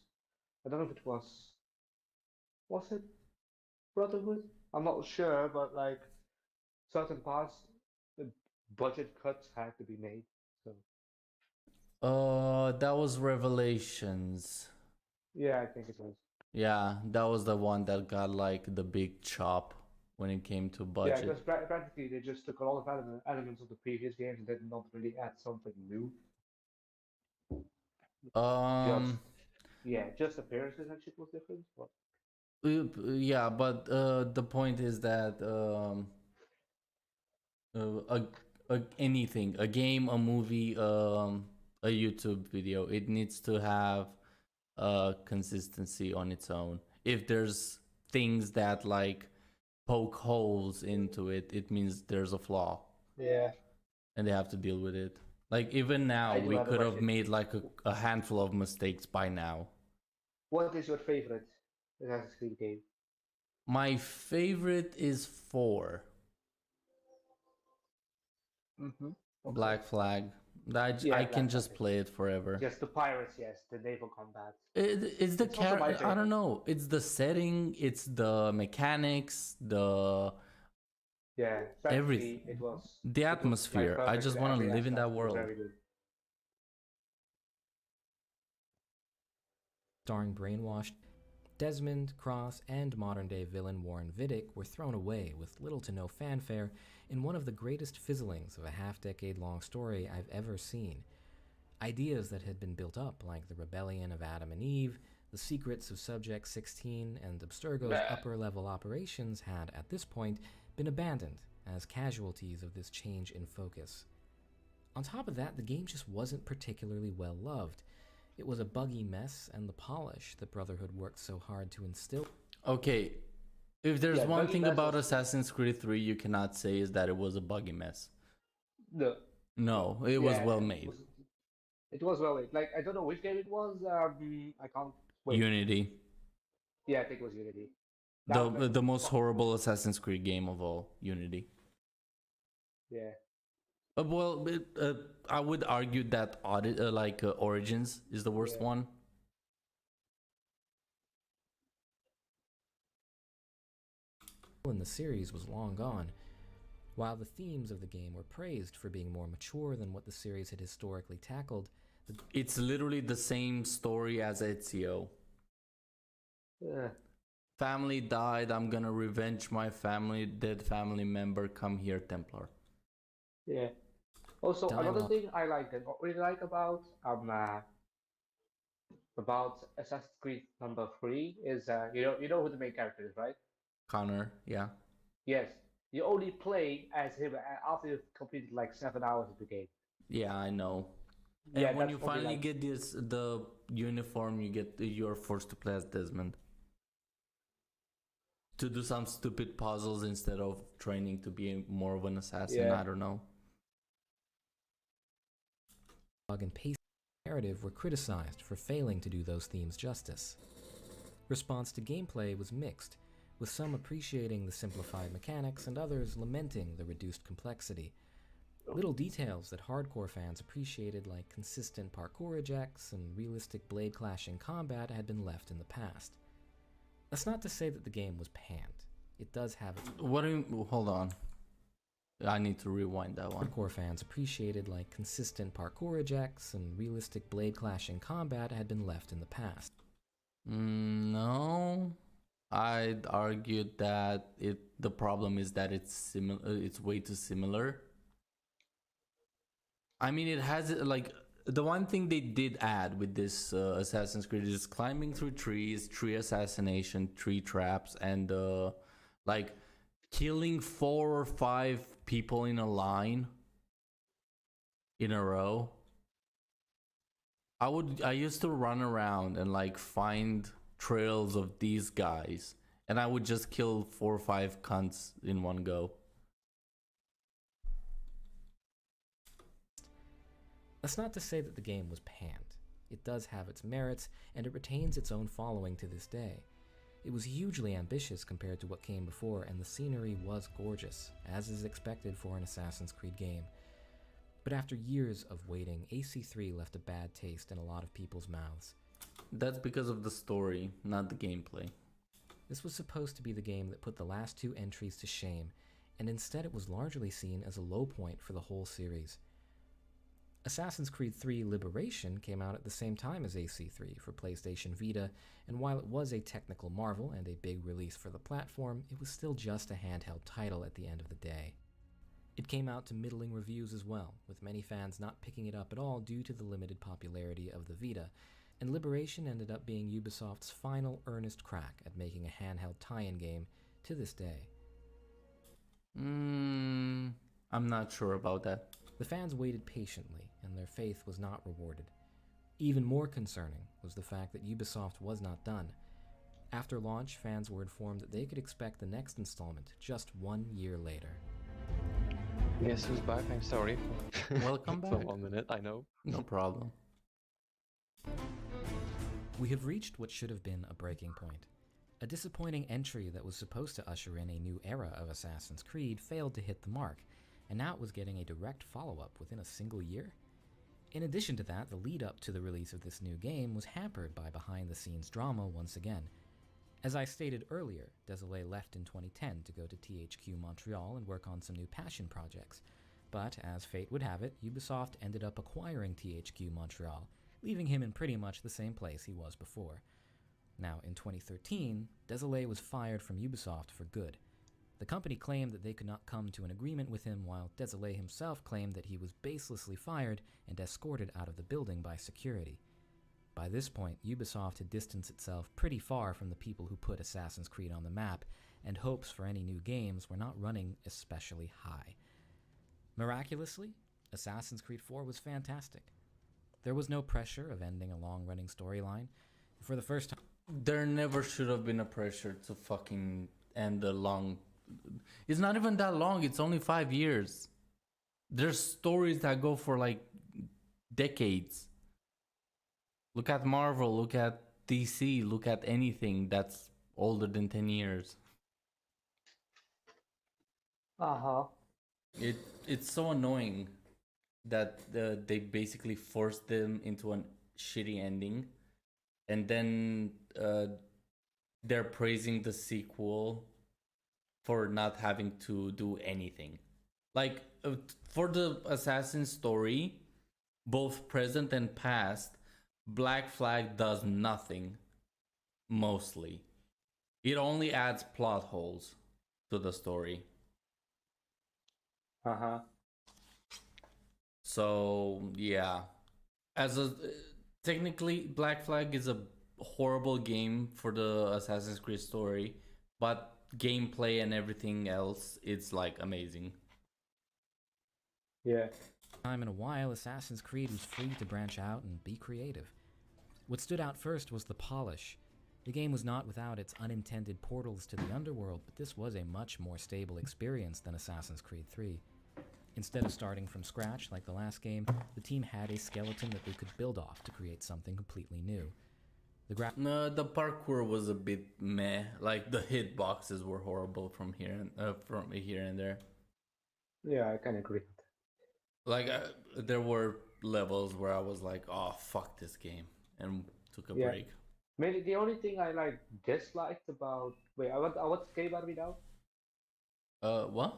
I don't know if it was it Brotherhood? I'm not sure, but like certain parts, the budget cuts had to be made. So That was Revelations. yeah, I think it was. Yeah, that was the one that got like the big chop when it came to Yeah, budget. because practically they just took a lot of elements of the previous games and did not really add something new. Just appearances and shit was different. But Yeah, but the point is that anything, a game, a movie, a YouTube video, it needs to have consistency on its own. If there's things that like poke holes into it, it means there's a flaw, yeah, and they have to deal with it. Like even now, I do we have a could have question. made like a handful of mistakes by now. what is your favorite Assassin's Creed game? My favorite is 4. Mm-hmm. Black Flag. Mm-hmm. I Yeah, can Black just Ops. play it forever. Just the pirates, yes, the naval combat. It's the It's also my I don't favorite. know. It's the setting. It's the mechanics. Yeah, Everything. strategy. The It was like atmosphere. I perfect just in want to every live in aspect. that It was world. very good. Starring brainwashed, Desmond, Cross, and modern-day villain Warren Vidic were thrown away with little to no fanfare in one of the greatest fizzlings of a half-decade-long story I've ever seen. Ideas that had been built up, like the rebellion of Adam and Eve, the secrets of Subject 16, and Abstergo's upper-level operations had, at this point, been abandoned as casualties of this change in focus. On top of that, the game just wasn't particularly well loved. It was a buggy mess, and the polish that Brotherhood worked so hard to instill. Okay, if there's Yeah, one buggy thing mess about was- Assassin's Creed 3 you cannot say is that it was a buggy mess. No, No, it was yeah, well made. It was well made. Like I don't know which game it was. I can't wait. Unity. Yeah, I think it was Unity. That was The most horrible Assassin's Creed game of all, Unity. Yeah. I would argue that Origins is the worst Yeah. one. In the series was long gone. While the themes of the game were praised for being more mature than what the series had historically tackled, It's literally the same story as Ezio. Yeah. Family died, I'm gonna revenge my dead family member, come here, Templar. Yeah. Also, another Dialogue. thing I really like about Assassin's Creed number 3 is you know who the main character is, right? Connor, yeah. Yes. You only play as him after you've completed like 7 hours of the game. Yeah, I know. Yeah, And when that's you probably, finally like- get the uniform, you're forced to play as Desmond. To do some stupid puzzles instead of training to be more of an assassin, Yeah. I don't know. and pacing narrative were criticized for failing to do those themes justice. Response to gameplay was mixed, with some appreciating the simplified mechanics and others lamenting the reduced complexity. Little details that hardcore fans appreciated, like consistent parkour ejects and realistic blade clashing combat, had been left in the past. That's not to say that the game was panned. It does have its What do you... Hold on. I need to rewind that one. hardcore fans appreciated, like consistent parkour ejects and realistic blade clashing combat, had been left in the past. No. I'd argue that the problem is that it's way too similar. I mean, it has like the one thing they did add with this Assassin's Creed is climbing through trees, tree assassination, tree traps, and like killing 4 or 5 people in a line in a row. I used to run around and like find trails of these guys, and I would just kill 4 or 5 cunts in one go. That's not to say that the game was panned. It does have its merits, and it retains its own following to this day. It was hugely ambitious compared to what came before, and the scenery was gorgeous, as is expected for an Assassin's Creed game. But after years of waiting, AC3 left a bad taste in a lot of people's mouths. That's because of the story, not the gameplay. This was supposed to be the game that put the last 2 entries to shame, and instead it was largely seen as a low point for the whole series. Assassin's Creed 3 Liberation came out at the same time as AC3 for PlayStation Vita, and while it was a technical marvel and a big release for the platform, it was still just a handheld title at the end of the day. It came out to middling reviews as well, with many fans not picking it up at all due to the limited popularity of the Vita, and Liberation ended up being Ubisoft's final earnest crack at making a handheld tie-in game to this day. I'm not sure about that. The fans waited patiently, and their faith was not rewarded. Even more concerning was the fact that Ubisoft was not done. After launch, fans were informed that they could expect the next installment just 1 year later. Guess who's back? I'm sorry. Welcome For back. 1 minute, I know. No problem. We have reached what should have been a breaking point. A disappointing entry that was supposed to usher in a new era of Assassin's Creed failed to hit the mark, and now it was getting a direct follow-up within a single year. In addition to that, the lead up to the release of this new game was hampered by behind the scenes drama once again. As I stated earlier, Désolé left in 2010 to go to THQ Montreal and work on some new passion projects. But as fate would have it, Ubisoft ended up acquiring THQ Montreal, leaving him in pretty much the same place he was before. Now, in 2013, Désolé was fired from Ubisoft for good. The company claimed that they could not come to an agreement with him, while Désolé himself claimed that he was baselessly fired and escorted out of the building by security. By this point, Ubisoft had distanced itself pretty far from the people who put Assassin's Creed on the map, and hopes for any new games were not running especially high. Miraculously, Assassin's Creed 4 was fantastic. There was no pressure of ending a long-running storyline. For the first time, There never should have been a pressure to fucking end a long. It's not even that long. It's only 5 years. There's stories that go for like decades. Look at Marvel. Look at DC. Look at anything that's older than 10 years. Uh-huh. It's so annoying that they basically forced them into a shitty ending, and then they're praising the sequel for not having to do anything. Like for the Assassin story, both present and past, Black Flag does nothing. Mostly, it only adds plot holes to the story. Uh-huh. So yeah, as a technically, Black Flag is a horrible game for the Assassin's Creed story, but gameplay and everything else, it's like amazing. Yeah. time in a while, Assassin's Creed was free to branch out and be creative. What stood out first was the polish. The game was not without its unintended portals to the underworld, but this was a much more stable experience than Assassin's Creed 3. Instead of starting from scratch like the last game, the team had a skeleton that they could build off to create something completely new. No, the parkour was a bit meh. Like the hitboxes were horrible from here and there. Yeah, I can agree. Like there were levels where I was like, "Oh fuck this game," and took a Yeah. break. Maybe the only thing I like disliked about what game are we now? What?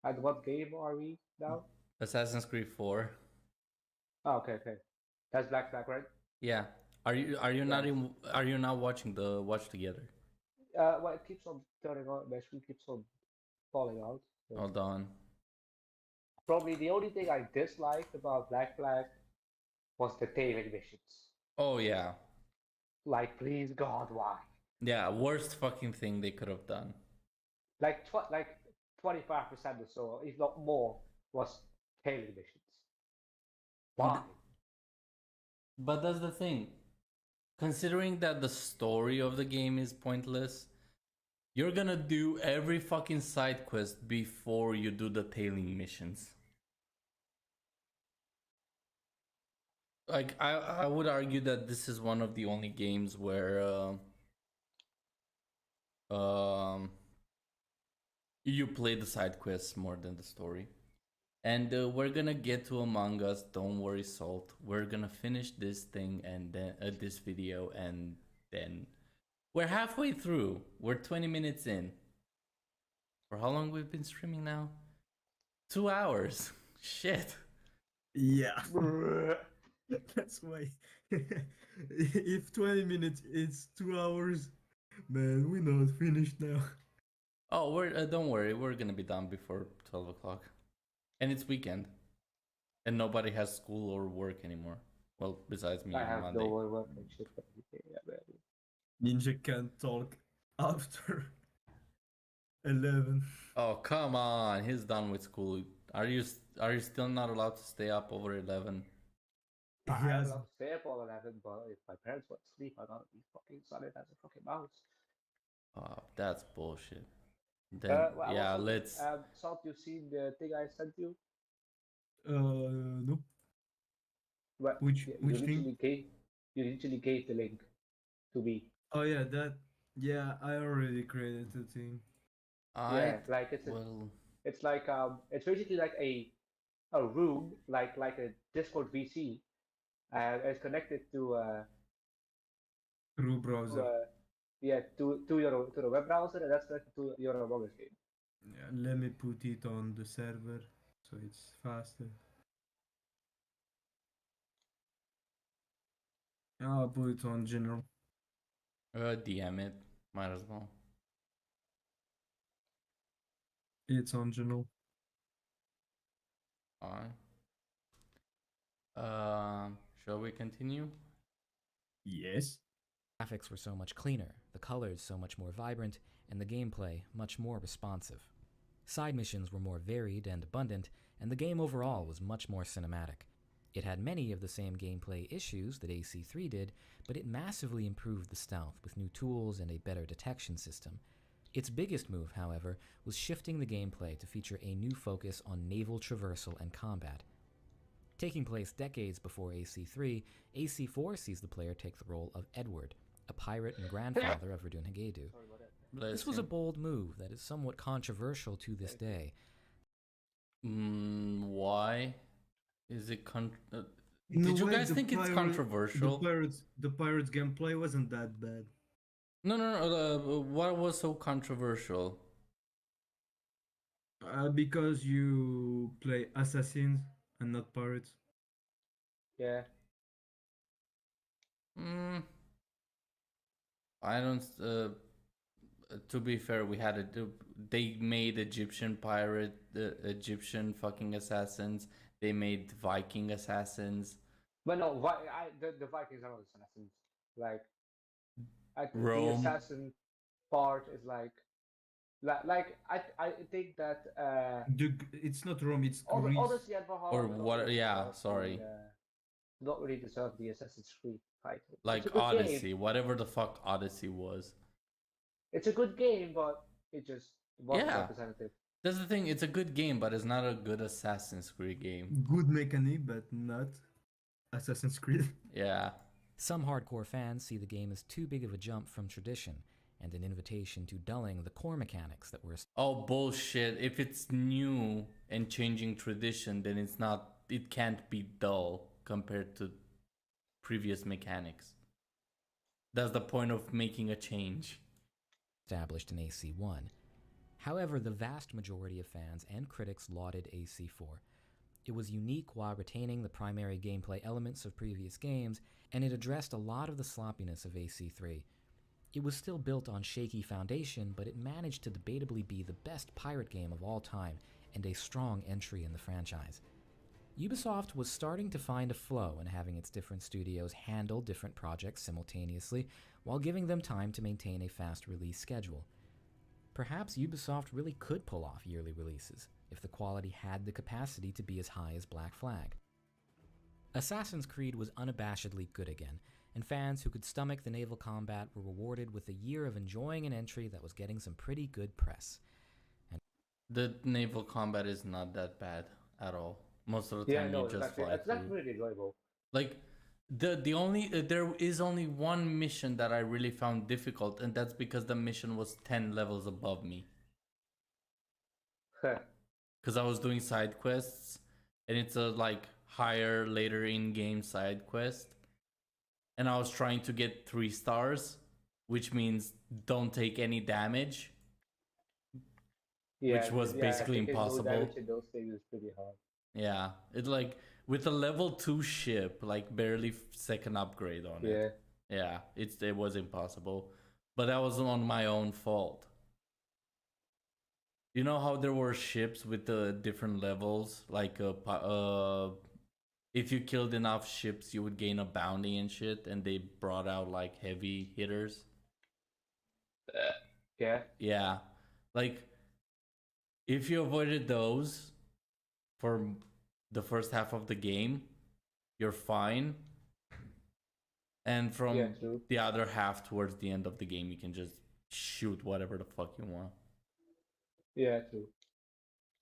At what game are we now? Assassin's Creed 4. Oh, okay. That's Black Flag, right? Yeah. Are you not watching the watch together? Well, it keeps on turning on. My screen keeps on falling out. So. Hold on. Probably the only thing I disliked about Black Flag was the tailing missions. Oh yeah. Like, please God, why? Yeah, worst fucking thing they could have done. Like 25% or so, if not more, was tailing missions. Why? But that's the thing. Considering that the story of the game is pointless, you're gonna do every fucking side quest before you do the tailing missions. Like I would argue that this is one of the only games where you play the side quests more than the story. And we're gonna get to Among Us. Don't worry, Salt. We're gonna finish this thing and then this video, and then we're halfway through. We're 20 minutes in. For how long we've been streaming now? 2 hours. Shit. Yeah. That's why. If 20 minutes is 2 hours, man, we're not finished now. Oh, we're don't worry. We're gonna be done before 12 o'clock. And it's weekend. And nobody has school or work anymore. Well, besides me I on have Monday. no work and shit. Yeah, man. Ninja can't talk after 11. Oh, come on. He's done with school. Are you still not allowed to stay up over 11? He I'm has allowed to stay up all 11, but if my parents want to sleep, I'm gonna be fucking solid as a fucking mouse. Oh, that's bullshit. Then Well, yeah, also, let's Salt, you seen the thing I sent you? no. Well, Which you thing? literally gave the link to me. Oh yeah, that. Yeah, I already created the thing. Yeah, like well it's like it's basically like a a room like a Discord VC, and it's connected Through to browser. yeah to the web browser, and that's connected to your Among Us game. Yeah, let me put it on the server so it's faster. I'll put it on general. DM it. Might as well. It's on general. Alright. Shall we continue? Yes. Graphics were so much cleaner, the colors so much more vibrant, and the gameplay much more responsive. Side missions were more varied and abundant, and the game overall was much more cinematic. It had many of the same gameplay issues that AC3 did, but it massively improved the stealth with new tools and a better detection system. Its biggest move, however, was shifting the gameplay to feature a new focus on naval traversal and combat. Taking place decades before AC3, AC4 sees the player take the role of Edward, a pirate and grandfather of Verdun Hagedu. Sorry about that. Bless This was a him. bold move that is somewhat controversial to this day. Why? Is it In a Did you way, guys the think it's pirate- controversial? The pirates gameplay wasn't that bad. No. What was so controversial? Because you play assassins and not pirates. Yeah. I don't. To be fair, we had they made Egyptian pirate, Egyptian fucking assassins. They made Viking assassins. But no, the Vikings are not assassins. Like, the Rome. assassin part is I think that It's not Rome, it's all Greece. Odyssey and Valhalla Or don't what- really yeah, deserve sorry. don't really deserve the Assassin's Creed title. Like It's a good Odyssey, game. whatever the fuck Odyssey was. It's a good game, but it just wasn't Yeah. representative. That's the thing. It's a good game, but it's not a good Assassin's Creed game. Good mechanic, but not Assassin's Creed. Yeah. Some hardcore fans see the game as too big of a jump from tradition and an invitation to dulling the core mechanics that were Oh bullshit! If it's new and changing tradition, then it's not. It can't be dull compared to previous mechanics. That's the point of making a change. established in AC1. However, the vast majority of fans and critics lauded AC4. It was unique while retaining the primary gameplay elements of previous games, and it addressed a lot of the sloppiness of AC3. It was still built on shaky foundation, but it managed to debatably be the best pirate game of all time and a strong entry in the franchise. Ubisoft was starting to find a flow in having its different studios handle different projects simultaneously while giving them time to maintain a fast release schedule. Perhaps Ubisoft really could pull off yearly releases if the quality had the capacity to be as high as Black Flag. Assassin's Creed was unabashedly good again, and fans who could stomach the naval combat were rewarded with a year of enjoying an entry that was getting some pretty good press. The naval combat is not that bad at all. Most of the Yeah, time no, you it's just actually, fly it's actually through. really enjoyable. Like the only there is only one mission that I really found difficult, and that's because the mission was 10 levels above me. Because I was doing side quests, and it's a like higher later in game side quest, and I was trying to get 3 stars, which means don't take any damage. Yeah, Which was yeah, basically taking no impossible. damage in those things is pretty hard. Yeah, it like with a level 2 ship, like barely second upgrade on it. Yeah, it was impossible, but that was on my own fault. You know how there were ships with the different levels, like if you killed enough ships, you would gain a bounty and shit, and they brought out like heavy hitters. Yeah. Yeah, like if you avoided those for the first half of the game, you're fine. And from Yeah, true. the other half towards the end of the game, you can just shoot whatever the fuck you want. Yeah, true.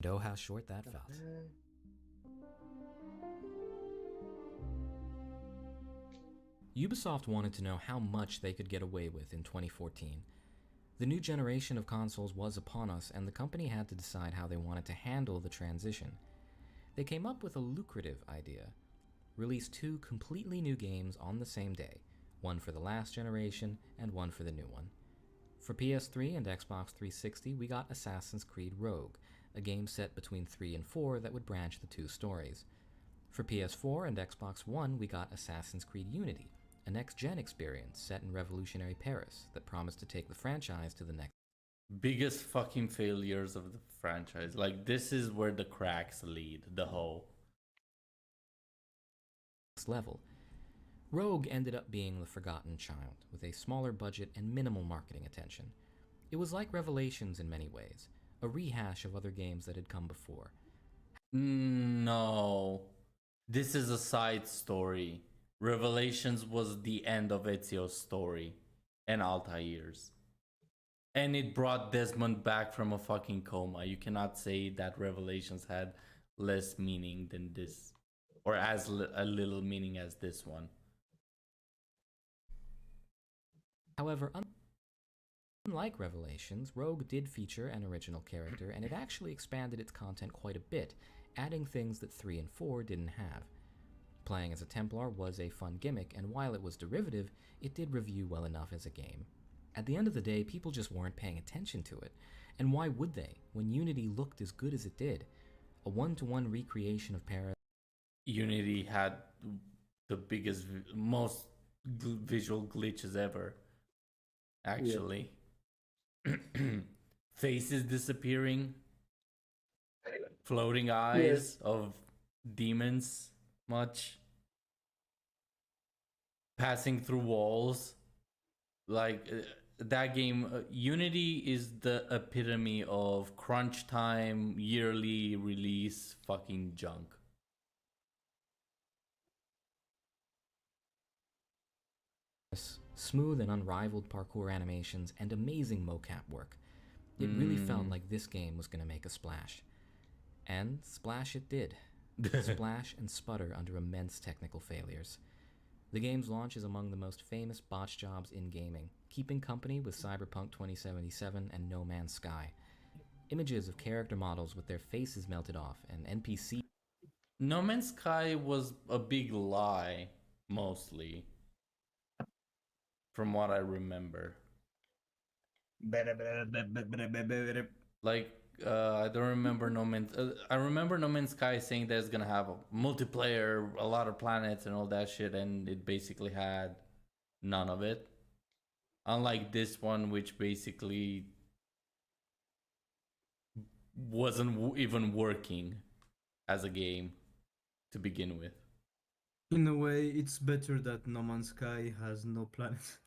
Oh, how short that felt. Ubisoft wanted to know how much they could get away with in 2014. The new generation of consoles was upon us, and the company had to decide how they wanted to handle the transition. They came up with a lucrative idea. Release 2 completely new games on the same day, one for the last generation and one for the new one. For PS3 and Xbox 360, we got Assassin's Creed Rogue, a game set between 3 and 4 that would branch the two stories. For PS4 and Xbox One, we got Assassin's Creed Unity, a next-gen experience set in revolutionary Paris that promised to take the franchise to the next Biggest fucking failures of the franchise. Like, this is where the cracks lead the whole. level. Rogue ended up being the forgotten child, with a smaller budget and minimal marketing attention. It was like Revelations in many ways, a rehash of other games that had come before. No. This is a side story. Revelations was the end of Ezio's story and Altair's. And it brought Desmond back from a fucking coma. You cannot say that Revelations had less meaning than this, or as a little meaning as this one. However, unlike Revelations, Rogue did feature an original character, and it actually expanded its content quite a bit, adding things that 3 and 4 didn't have. Playing as a Templar was a fun gimmick, and while it was derivative, it did review well enough as a game. At the end of the day, people just weren't paying attention to it. And why would they, when Unity looked as good as it did? A one-to-one recreation of Paris. Unity had the biggest, most visual glitches ever. Actually. Faces disappearing. Floating eyes of demons. Much. Passing through walls. Like, that game, Unity is the epitome of crunch time, yearly release fucking junk. Smooth and unrivaled parkour animations, and amazing mocap work. It really felt like this game was going to make a splash. And splash it did. Splash and sputter under immense technical failures. The game's launch is among the most famous botch jobs in gaming, keeping company with Cyberpunk 2077 and No Man's Sky. Images of character models with their faces melted off, and NPCs. No Man's Sky was a big lie, mostly. From what I remember. Like, I don't remember No Man's... I remember No Man's Sky saying that it's gonna have a multiplayer, a lot of planets and all that shit, and it basically had none of it. Unlike this one, which basically wasn't even working as a game to begin with. In a way, it's better that No Man's Sky has no planet.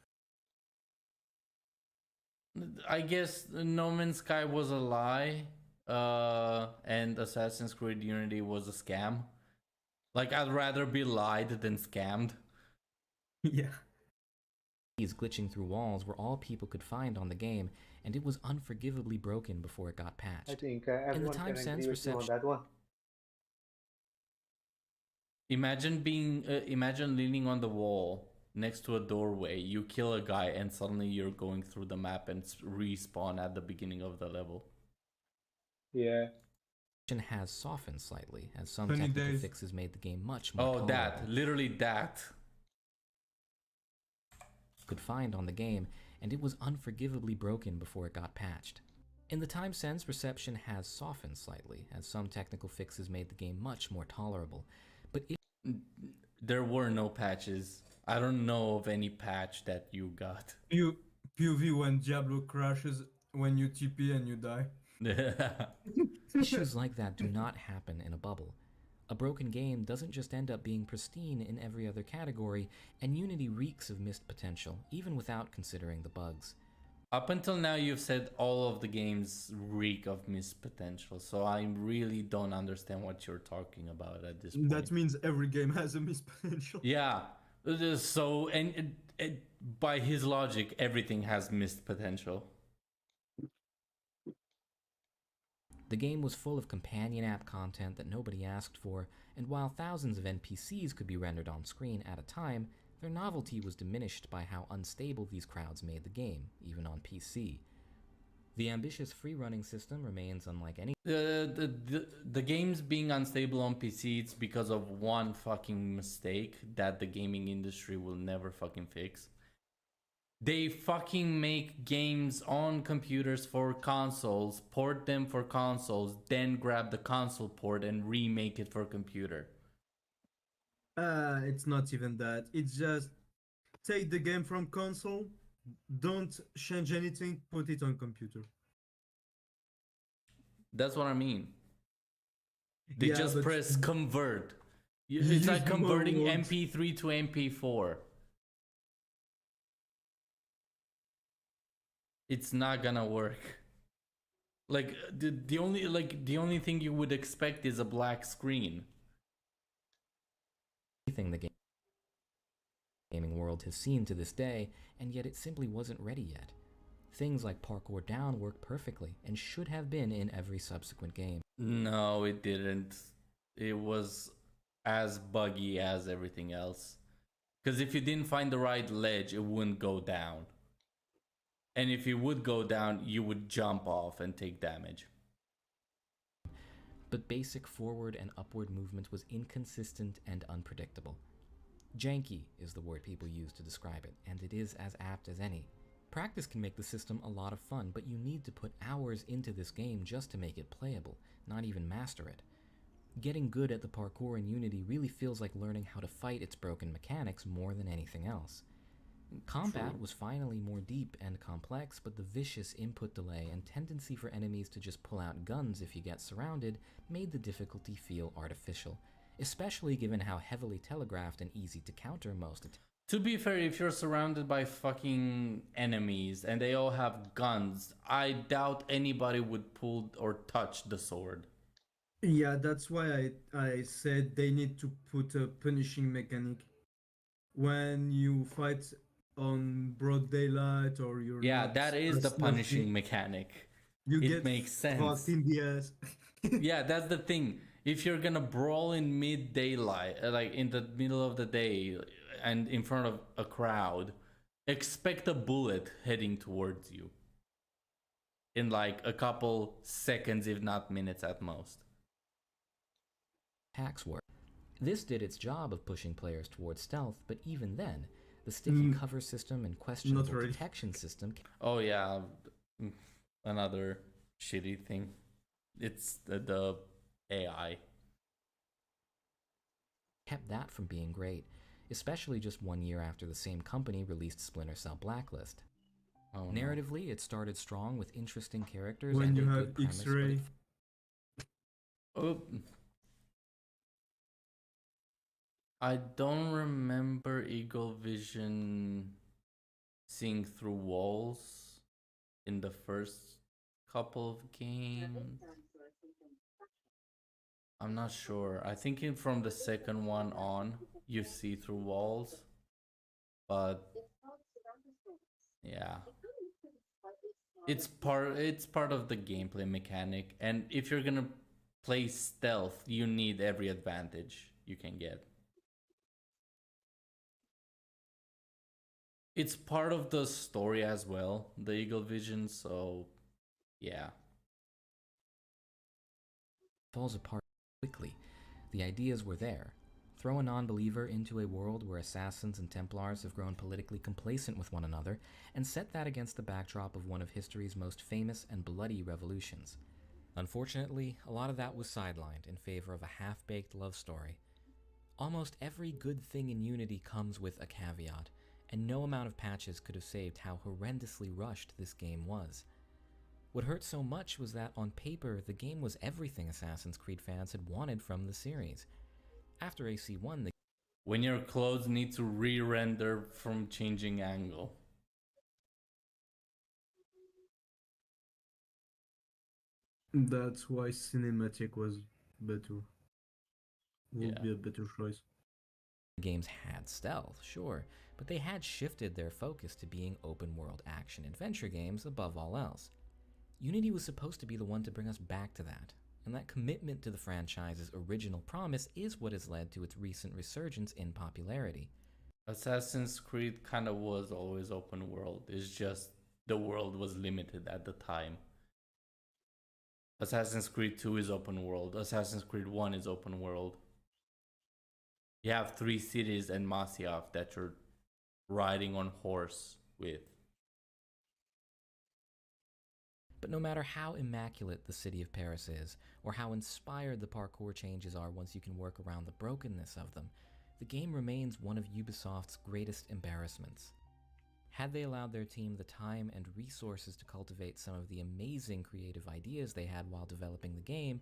I guess No Man's Sky was a lie, and Assassin's Creed Unity was a scam. Like, I'd rather be lied than scammed. Yeah. glitching through walls were all people could find on the game, and it was unforgivably broken before it got patched. I think everyone time can sense agree with you on reception- that one. Imagine leaning on the wall next to a doorway, you kill a guy, and suddenly you're going through the map and respawn at the beginning of the level. Yeah. Has softened slightly, as some Funny technical days. fixes made the game much more Oh, tolerable. that. Literally that. Could find on the game, and it was unforgivably broken before it got patched. In the time sense, reception has softened slightly, as some technical fixes made the game much more tolerable. But There were no patches. I don't know of any patch that you got. POV when Diablo crashes when you TP and you die. issues like that do not happen in a bubble. A broken game doesn't just end up being pristine in every other category, and Unity reeks of missed potential, even without considering the bugs. Up until now, you've said all of the games reek of missed potential, so I really don't understand what you're talking about at this point. That means every game has a missed potential. Yeah. So, and by his logic, everything has missed potential. The game was full of companion app content that nobody asked for, and while thousands of NPCs could be rendered on screen at a time, their novelty was diminished by how unstable these crowds made the game, even on PC. The ambitious free-running system remains unlike any The game's being unstable on PC, it's because of one fucking mistake that the gaming industry will never fucking fix. They fucking make games on computers for consoles, port them for consoles, then grab the console port and remake it for computer. It's not even that. It's just take the game from console, don't change anything, put it on computer. That's what I mean. They Yeah, just but press convert. you It's like use more converting words. MP3 to MP4. It's not gonna work. Like the only thing you would expect is a black screen. anything the gaming world has seen to this day, and yet it simply wasn't ready yet. Things like Parkour Down worked perfectly and should have been in every subsequent game. No, it didn't. It was as buggy as everything else. Because if you didn't find the right ledge, it wouldn't go down. And if you would go down, you would jump off and take damage. But basic forward and upward movement was inconsistent and unpredictable. Janky is the word people use to describe it, and it is as apt as any. Practice can make the system a lot of fun, but you need to put hours into this game just to make it playable, not even master it. Getting good at the parkour in Unity really feels like learning how to fight its broken mechanics more than anything else. Combat was finally more deep and complex, but the vicious input delay and tendency for enemies to just pull out guns if you get surrounded made the difficulty feel artificial, especially given how heavily telegraphed and easy to counter most attacks. To be fair, if you're surrounded by fucking enemies and they all have guns, I doubt anybody would pull or touch the sword. Yeah, that's why I said they need to put a punishing mechanic. When you fight on broad daylight or you're Yeah, not that is the as punishing nothing, mechanic. you it get makes sense. fucked in the ass. Yeah, that's the thing. If you're gonna brawl in mid daylight, like in the middle of the day and in front of a crowd, expect a bullet heading towards you in like a couple seconds, if not minutes at most. Attacks were. This did its job of pushing players towards stealth, but even then, the sticky cover system and questionable really. detection system Oh yeah, another shitty thing. It's the AI. kept that from being great, especially just 1 year after the same company released Splinter Cell Blacklist. Oh, no. Narratively, it started strong with interesting characters When and you a have good premise, but X-ray. it Oh. I don't remember Eagle Vision seeing through walls in the first couple of games. I'm not sure. I think from the second one on, you see through walls. But yeah. It's part of the gameplay mechanic, and if you're gonna play stealth, you need every advantage you can get. It's part of the story as well, the Eagle Vision, so yeah. falls apart quickly. The ideas were there. Throw a non-believer into a world where assassins and Templars have grown politically complacent with one another, and set that against the backdrop of one of history's most famous and bloody revolutions. Unfortunately, a lot of that was sidelined in favor of a half-baked love story. Almost every good thing in Unity comes with a caveat, and no amount of patches could have saved how horrendously rushed this game was. What hurt so much was that on paper, the game was everything Assassin's Creed fans had wanted from the series. After AC1, the When your clothes need to re-render from changing angle. That's why cinematic was better. Would Yeah. be a better choice. games had stealth, sure, but they had shifted their focus to being open-world action-adventure games above all else. Unity was supposed to be the one to bring us back to that, and that commitment to the franchise's original promise is what has led to its recent resurgence in popularity. Assassin's Creed kind of was always open world. It's just the world was limited at the time. Assassin's Creed 2 is open world. Assassin's Creed 1 is open world. You have 3 cities and Masyaf that you're riding on horse with. But no matter how immaculate the city of Paris is, or how inspired the parkour changes are once you can work around the brokenness of them, the game remains one of Ubisoft's greatest embarrassments. Had they allowed their team the time and resources to cultivate some of the amazing creative ideas they had while developing the game,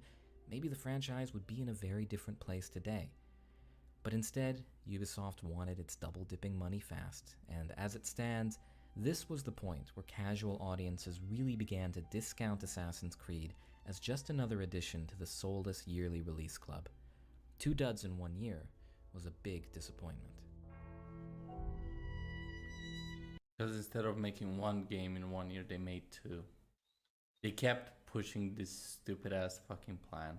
maybe the franchise would be in a very different place today. But instead, Ubisoft wanted its double-dipping money fast, and as it stands, this was the point where casual audiences really began to discount Assassin's Creed as just another addition to the soulless yearly release club. 2 duds in 1 year was a big disappointment. Because instead of making 1 game in 1 year, they made 2. They kept pushing this stupid ass fucking plan.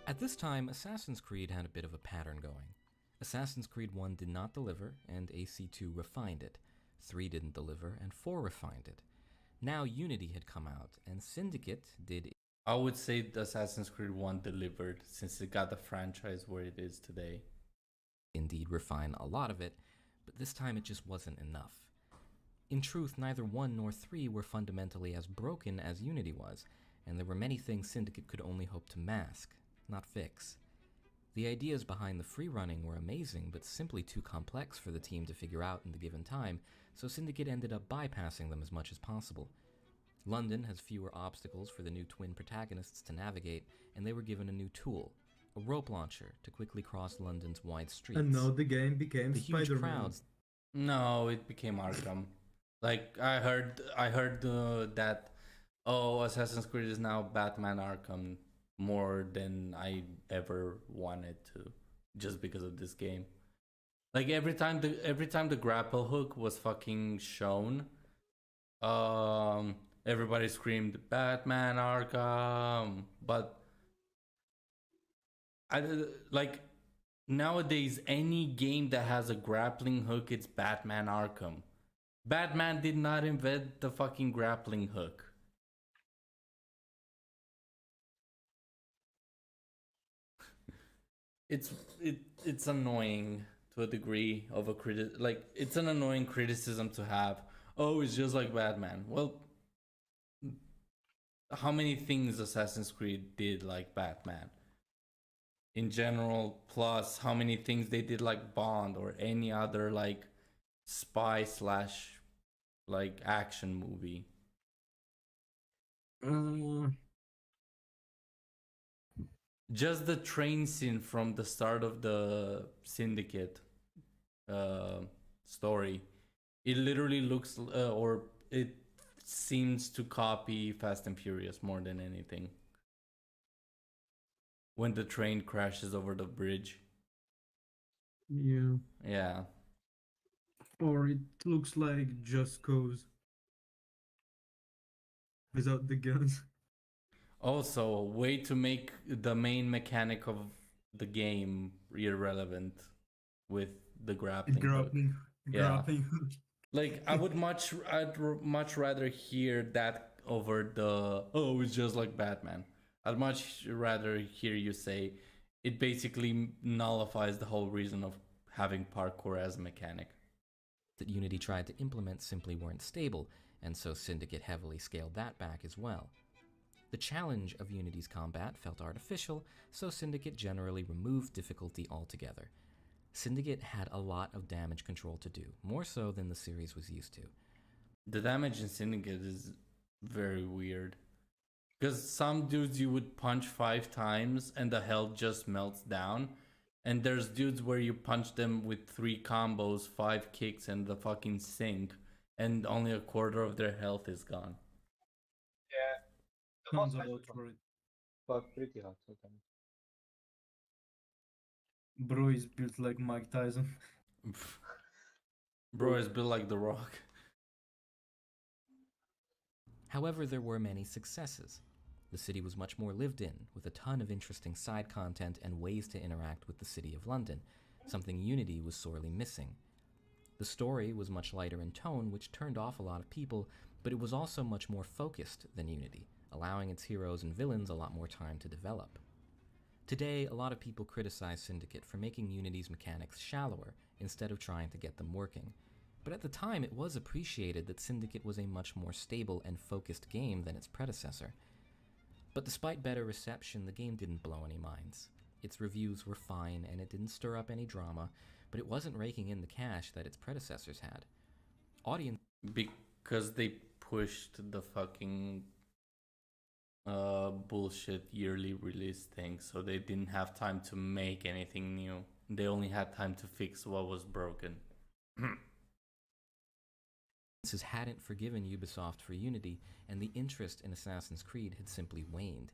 At this time, Assassin's Creed had a bit of a pattern going. Assassin's Creed 1 did not deliver, and AC2 refined it. 3 didn't deliver, and 4 refined it. Now Unity had come out, and Syndicate did... I would say Assassin's Creed 1 delivered, since it got the franchise where it is today. indeed refine a lot of it, but this time it just wasn't enough. In truth, neither 1 nor 3 were fundamentally as broken as Unity was, and there were many things Syndicate could only hope to mask, not fix. The ideas behind the free running were amazing, but simply too complex for the team to figure out in the given time, so Syndicate ended up bypassing them as much as possible. London has fewer obstacles for the new twin protagonists to navigate, and they were given a new tool, a rope launcher, to quickly cross London's wide streets. And now the game became The huge Spider-Man. crowds No, it became Arkham. Like I heard that Assassin's Creed is now Batman Arkham more than I ever wanted to, just because of this game. Like every time the grapple hook was fucking shown, everybody screamed Batman Arkham, but nowadays any game that has a grappling hook, it's Batman Arkham. Batman did not invent the fucking grappling hook. It's annoying to a degree of it's an annoying criticism to have. Oh, it's just like Batman. Well, how many things Assassin's Creed did like Batman in general, plus how many things they did like Bond or any other like spy slash like action movie. Just the train scene from the start of the Syndicate story, it literally looks or it seems to copy Fast and Furious more than anything. When the train crashes over the bridge. Yeah. Or it looks like Just Cause. Without the guns. Also, a way to make the main mechanic of the game irrelevant with the grappling hook. Grappling. Like I'd much rather hear that over the it's just like Batman. I'd much rather hear you say it basically nullifies the whole reason of having parkour as a mechanic. that Unity tried to implement simply weren't stable, and so Syndicate heavily scaled that back as well. The challenge of Unity's combat felt artificial, so Syndicate generally removed difficulty altogether. Syndicate had a lot of damage control to do, more so than the series was used to. The damage in Syndicate is very weird. Because some dudes you would punch 5 times and the health just melts down. And there's dudes where you punch them with 3 combos, 5 kicks, and the fucking sink. And only a quarter of their health is gone. Yeah. Sounds a lot for it. But pretty hard sometimes. Bro is built like Mike Tyson. Bro is built like The Rock. However, there were many successes. The city was much more lived in, with a ton of interesting side content and ways to interact with the City of London, something Unity was sorely missing. The story was much lighter in tone, which turned off a lot of people, but it was also much more focused than Unity, allowing its heroes and villains a lot more time to develop. Today, a lot of people criticize Syndicate for making Unity's mechanics shallower instead of trying to get them working. But at the time, it was appreciated that Syndicate was a much more stable and focused game than its predecessor. But despite better reception, the game didn't blow any minds. Its reviews were fine, and it didn't stir up any drama, but it wasn't raking in the cash that its predecessors had. Audience Because they pushed the fucking bullshit yearly release thing, so they didn't have time to make anything new. They only had time to fix what was broken. hadn't forgiven Ubisoft for Unity, and the interest in Assassin's Creed had simply waned.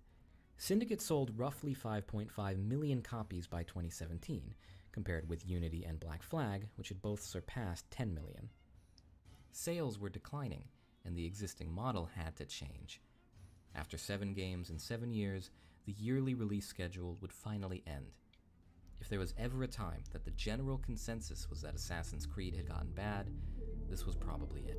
Syndicate sold roughly 5.5 million copies by 2017, compared with Unity and Black Flag, which had both surpassed 10 million. Sales were declining, and the existing model had to change. After 7 games in 7 years, the yearly release schedule would finally end. If there was ever a time that the general consensus was that Assassin's Creed had gotten bad, this was probably it.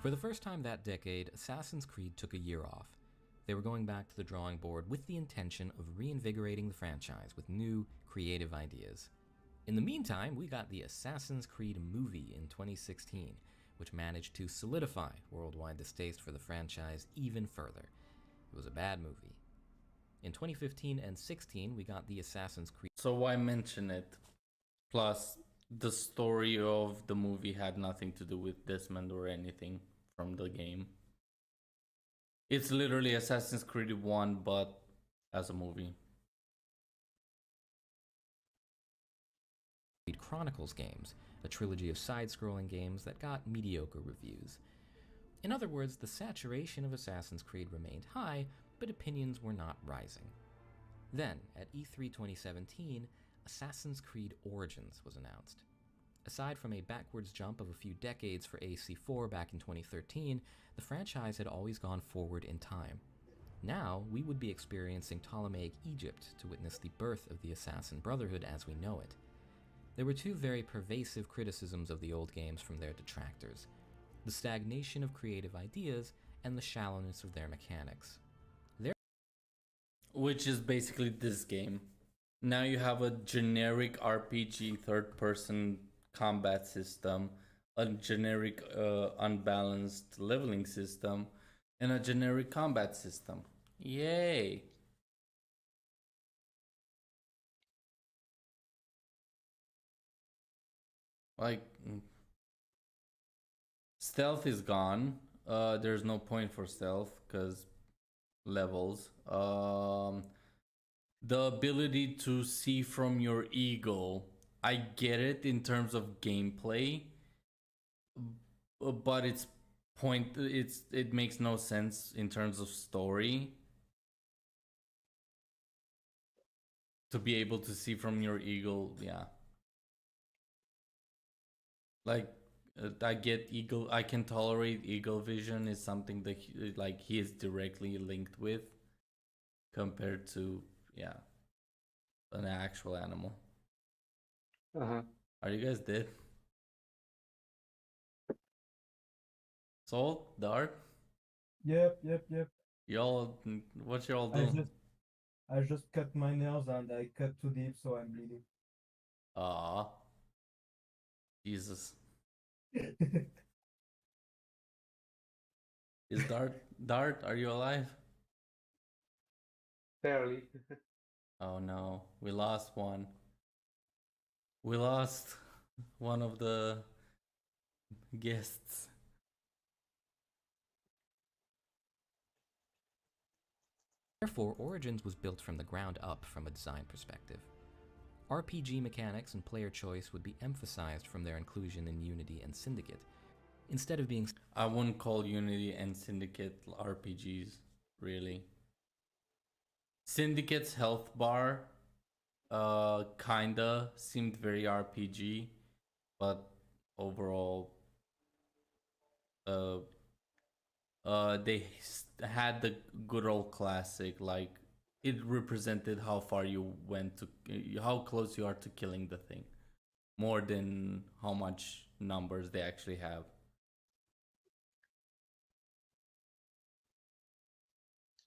For the first time that decade, Assassin's Creed took a year off. They were going back to the drawing board with the intention of reinvigorating the franchise with new, creative ideas. In the meantime, we got the Assassin's Creed movie in 2016, which managed to solidify worldwide distaste for the franchise even further. It was a bad movie. In 2015 and 16, we got the Assassin's Creed. So why mention it? Plus, the story of the movie had nothing to do with Desmond or anything from the game. It's literally Assassin's Creed 1, but as a movie. Chronicles games, a trilogy of side-scrolling games that got mediocre reviews. In other words, the saturation of Assassin's Creed remained high, but opinions were not rising. Then, at E3 2017, Assassin's Creed Origins was announced. Aside from a backwards jump of a few decades for AC4 back in 2013, the franchise had always gone forward in time. Now, we would be experiencing Ptolemaic Egypt to witness the birth of the Assassin Brotherhood as we know it. There were two very pervasive criticisms of the old games from their detractors: the stagnation of creative ideas and the shallowness of their mechanics. Which is basically this game. Now you have a generic RPG third-person combat system, a generic unbalanced leveling system, and a generic combat system. Yay! Like, stealth is gone. There's no point for stealth because levels. The ability to see from your eagle, I get it in terms of gameplay, but it makes no sense in terms of story. To be able to see from your eagle, yeah. Like, I get eagle. I can tolerate eagle vision. Is something that he is directly linked with, compared to an actual animal. Are you guys dead? Salt, Dart. Yep. Y'all, what y'all doing? I just cut my nails and I cut too deep, so I'm bleeding. Ah, Jesus. Is Dart, are you alive? Barely. Oh no, we lost one. We lost one of the guests. Therefore, Origins was built from the ground up from a design perspective. RPG mechanics and player choice would be emphasized from their inclusion in Unity and Syndicate, instead of being... I wouldn't call Unity and Syndicate RPGs, really. Syndicate's health bar kinda seemed very RPG, but overall they had the good old classic, like it represented how far you went to, how close you are to killing the thing, more than how much numbers they actually have.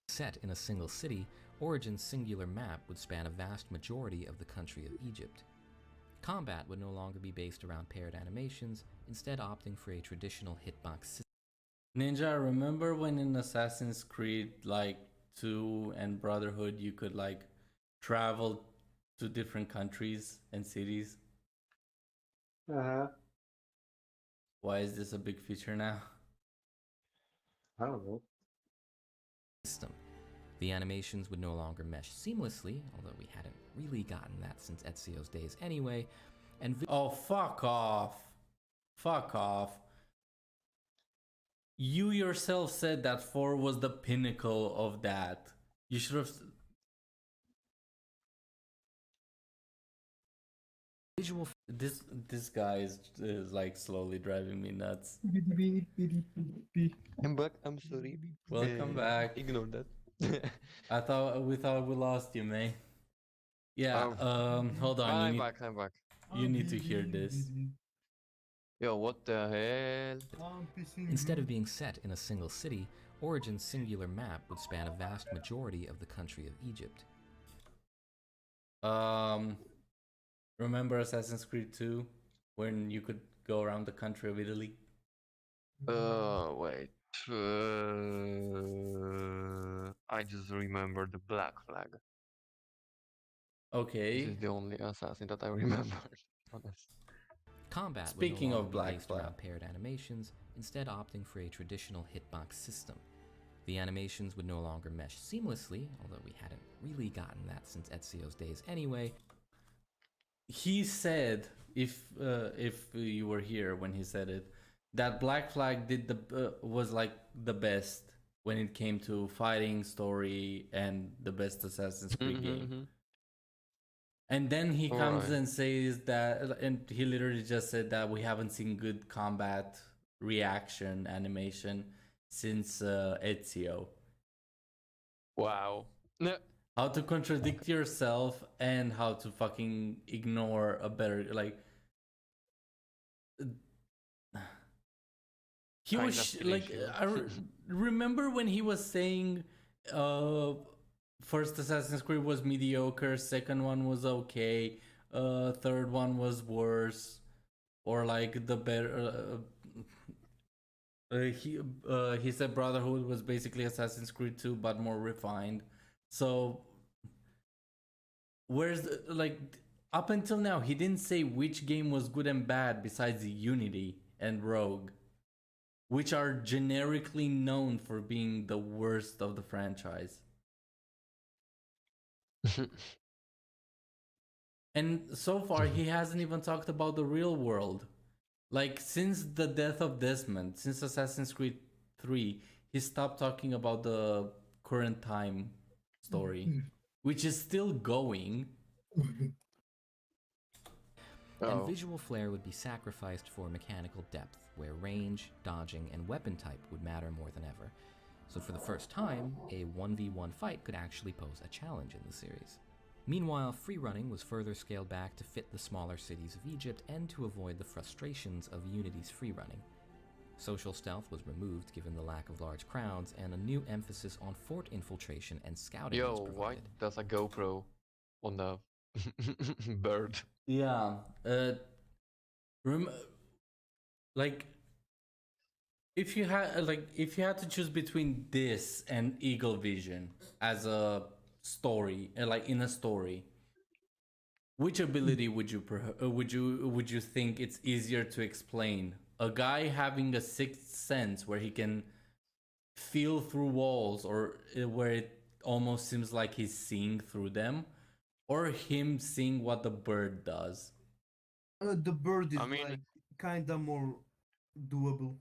Set in a single city, Origin's singular map would span a vast majority of the country of Egypt. Combat would no longer be based around paired animations, instead opting for a traditional hitbox system. Ninja, remember when in Assassin's Creed like 2 and Brotherhood you could like travel to different countries and cities? Uh-huh. Why is this a big feature now? I don't know. The animations would no longer mesh seamlessly, although we hadn't really gotten that since Ezio's days anyway, and Oh, fuck off. Fuck off. You yourself said that 4 was the pinnacle of that. You should have. visual This guy is like slowly driving me nuts. I'm back. I'm sorry. Welcome back. Ignore that. We thought we lost you, man. Yeah. Hold on. I'm back. I'm back. You need to hear this. Yo, what the hell? Instead of being set in a single city, Origin's singular map would span a vast majority of the country of Egypt. Remember Assassin's Creed 2 when you could go around the country of Italy? Wait. I just remember the Black Flag. Okay. This is the only assassin that I remember. Honest. Combat Speaking would no of longer Black be based Flag. around paired animations, instead opting for a traditional hitbox system. The animations would no longer mesh seamlessly, although we hadn't really gotten that since Ezio's days anyway. He said, if you were here when he said it, that Black Flag did was like the best when it came to fighting, story, and the best Assassin's Creed game. And then he comes and says that, and he literally just said that we haven't seen good combat reaction animation since Ezio. Wow. No. How to contradict yourself and how to fucking ignore a better, like, he Kind was of like, delicious. remember when he was saying first Assassin's Creed was mediocre, second one was okay, third one was worse, or like the better he said Brotherhood was basically Assassin's Creed 2 but more refined. So where's like up until now he didn't say which game was good and bad besides Unity and Rogue, which are generically known for being the worst of the franchise. And so far he hasn't even talked about the real world. Like since the death of Desmond, since Assassin's Creed 3, he stopped talking about the current time story, which is still going. And visual flair would be sacrificed for mechanical depth, where range, dodging, and weapon type would matter more than ever. So for the first time, a 1v1 fight could actually pose a challenge in the series. Meanwhile, free running was further scaled back to fit the smaller cities of Egypt and to avoid the frustrations of Unity's free running. Social stealth was removed given the lack of large crowds, and a new emphasis on fort infiltration and scouting was Yo, provided. why does a GoPro on the bird? Yeah, like if you had to choose between this and Eagle Vision as a story, like in a story, which ability would you think it's easier to explain? A guy having a sixth sense where he can feel through walls, or where it almost seems like he's seeing through them, or him seeing what the bird does? The bird is I mean- like kinda more doable.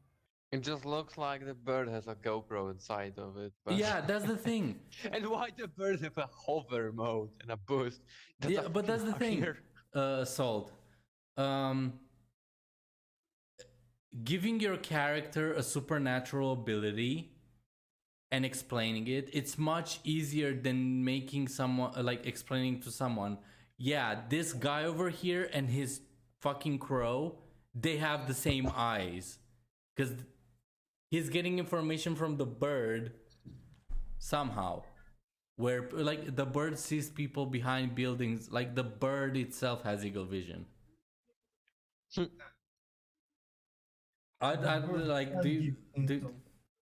It just looks like the bird has a GoPro inside of it. But... Yeah, that's the thing. And why the bird have a hover mode and a boost? Yeah, but that's the thing. Here. Salt. Giving your character a supernatural ability and explaining it. It's much easier than making someone like explaining to someone, yeah, this guy over here and his fucking crow, they have the same eyes. Because he's getting information from the bird somehow. Where like the bird sees people behind buildings, like the bird itself has eagle vision. I'd like do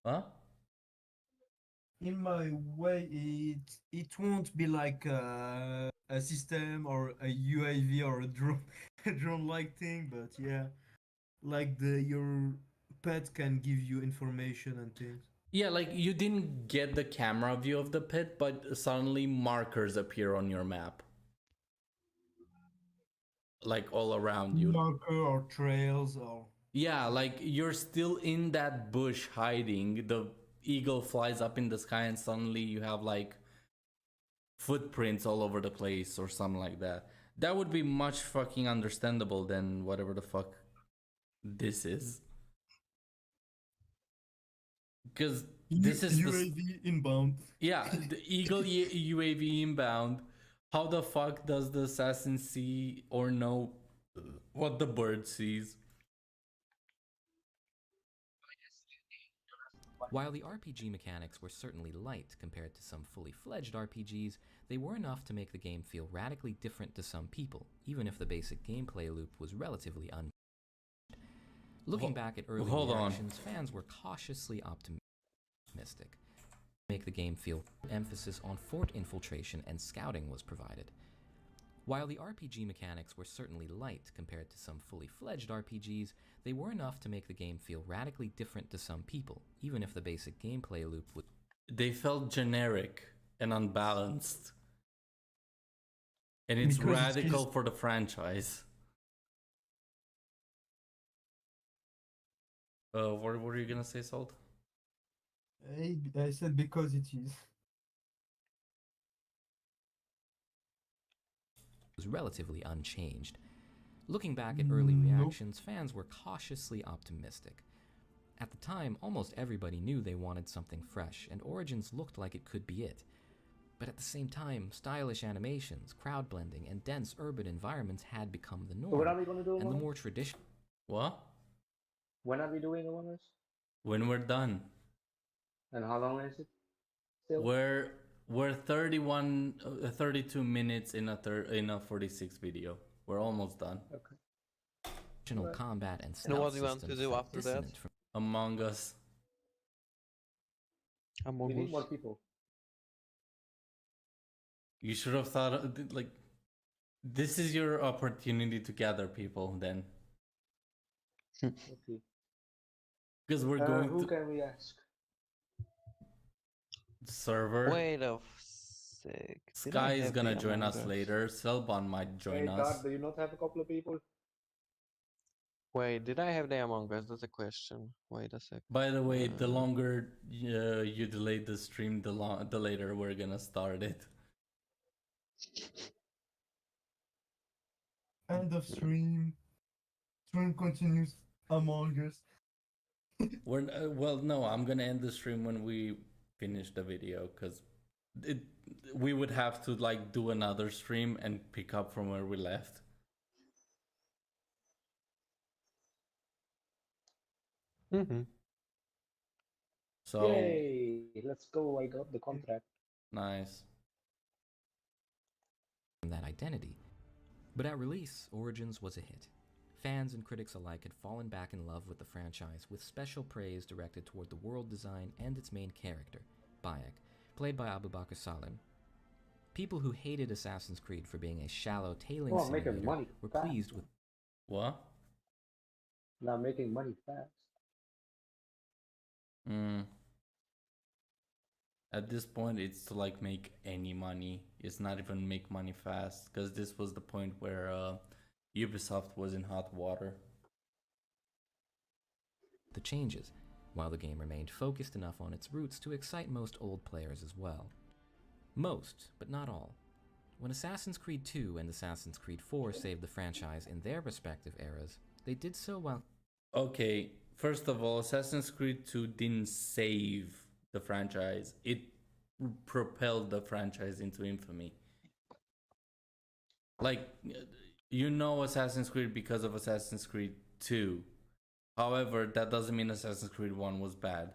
huh? In my way, it won't be like a system or a UAV or a drone a drone like thing, but yeah, like your pet can give you information and things. Yeah, like you didn't get the camera view of the pit, but suddenly markers appear on your map. Like all around you. Marker or trails or Yeah, like you're still in that bush hiding. The eagle flies up in the sky and suddenly you have like footprints all over the place or something like that. That would be much fucking understandable than whatever the fuck this is. Because this is the UAV inbound. yeah, the eagle UAV inbound. How the fuck does the assassin see or know what the bird sees? While the RPG mechanics were certainly light compared to some fully fledged RPGs, they were enough to make the game feel radically different to some people, even if the basic gameplay loop was relatively Looking back at early hold on. reactions, fans were cautiously optimistic. Make the game feel emphasis on fort infiltration and scouting was provided. While the RPG mechanics were certainly light compared to some fully fledged RPGs, they were enough to make the game feel radically different to some people, even if the basic gameplay loop was... They felt generic and unbalanced. And it's Because radical for the franchise. What were you gonna say, Salt? I said because it is. was relatively unchanged. Looking back at early Nope. reactions, fans were cautiously optimistic. At the time, almost everybody knew they wanted something fresh, and Origins looked like it could be it. But at the same time, stylish animations, crowd blending, and dense urban environments had become the So when are norm, we gonna do and the Among Us? more traditional What? When are we doing Among Us? When we're done. And how long is it? Still? We're 32 minutes in a 46 video. We're almost done. Okay. Right. combat and And stealth what do you want to systems do felt after that? dissonant from Among Us. We need more people. You should have thought like this is your opportunity to gather people then. Okay. Because we're Who going to can we ask? server. Wait a sec. Did I Sky is have gonna the join Among us Us? later. Selbon might join Hey, us. God, do you not have a couple of people? Wait, did I have the Among Us? That's a question. Wait a sec. By the way, the Uh, longer you delay the stream, the later we're gonna start it. End of stream. Stream continues Among Us. We're well, no, I'm gonna end the stream when we finish the video because we would have to like do another stream and pick up from where we left. mhm. So Yay! Let's go. I got the contract. nice. that identity. But at release, Origins was a hit. Fans and critics alike had fallen back in love with the franchise, with special praise directed toward the world design and its main character, Bayek, played by Abubakar Salim. People who hated Assassin's Creed for being a shallow tailing Oh, making simulator money were fast. pleased with What? Now making money fast. At this point, it's to like make any money. It's not even make money fast because this was the point where Ubisoft was in hot water. the changes, while the game remained focused enough on its roots to excite most old players as well. Most, but not all. When Assassin's Creed 2 and Assassin's Creed 4 saved the franchise in their respective eras, they did so while Okay, first of all, Assassin's Creed 2 didn't save the franchise. It propelled the franchise into infamy. Like, you know Assassin's Creed because of Assassin's Creed 2. However, that doesn't mean Assassin's Creed 1 was bad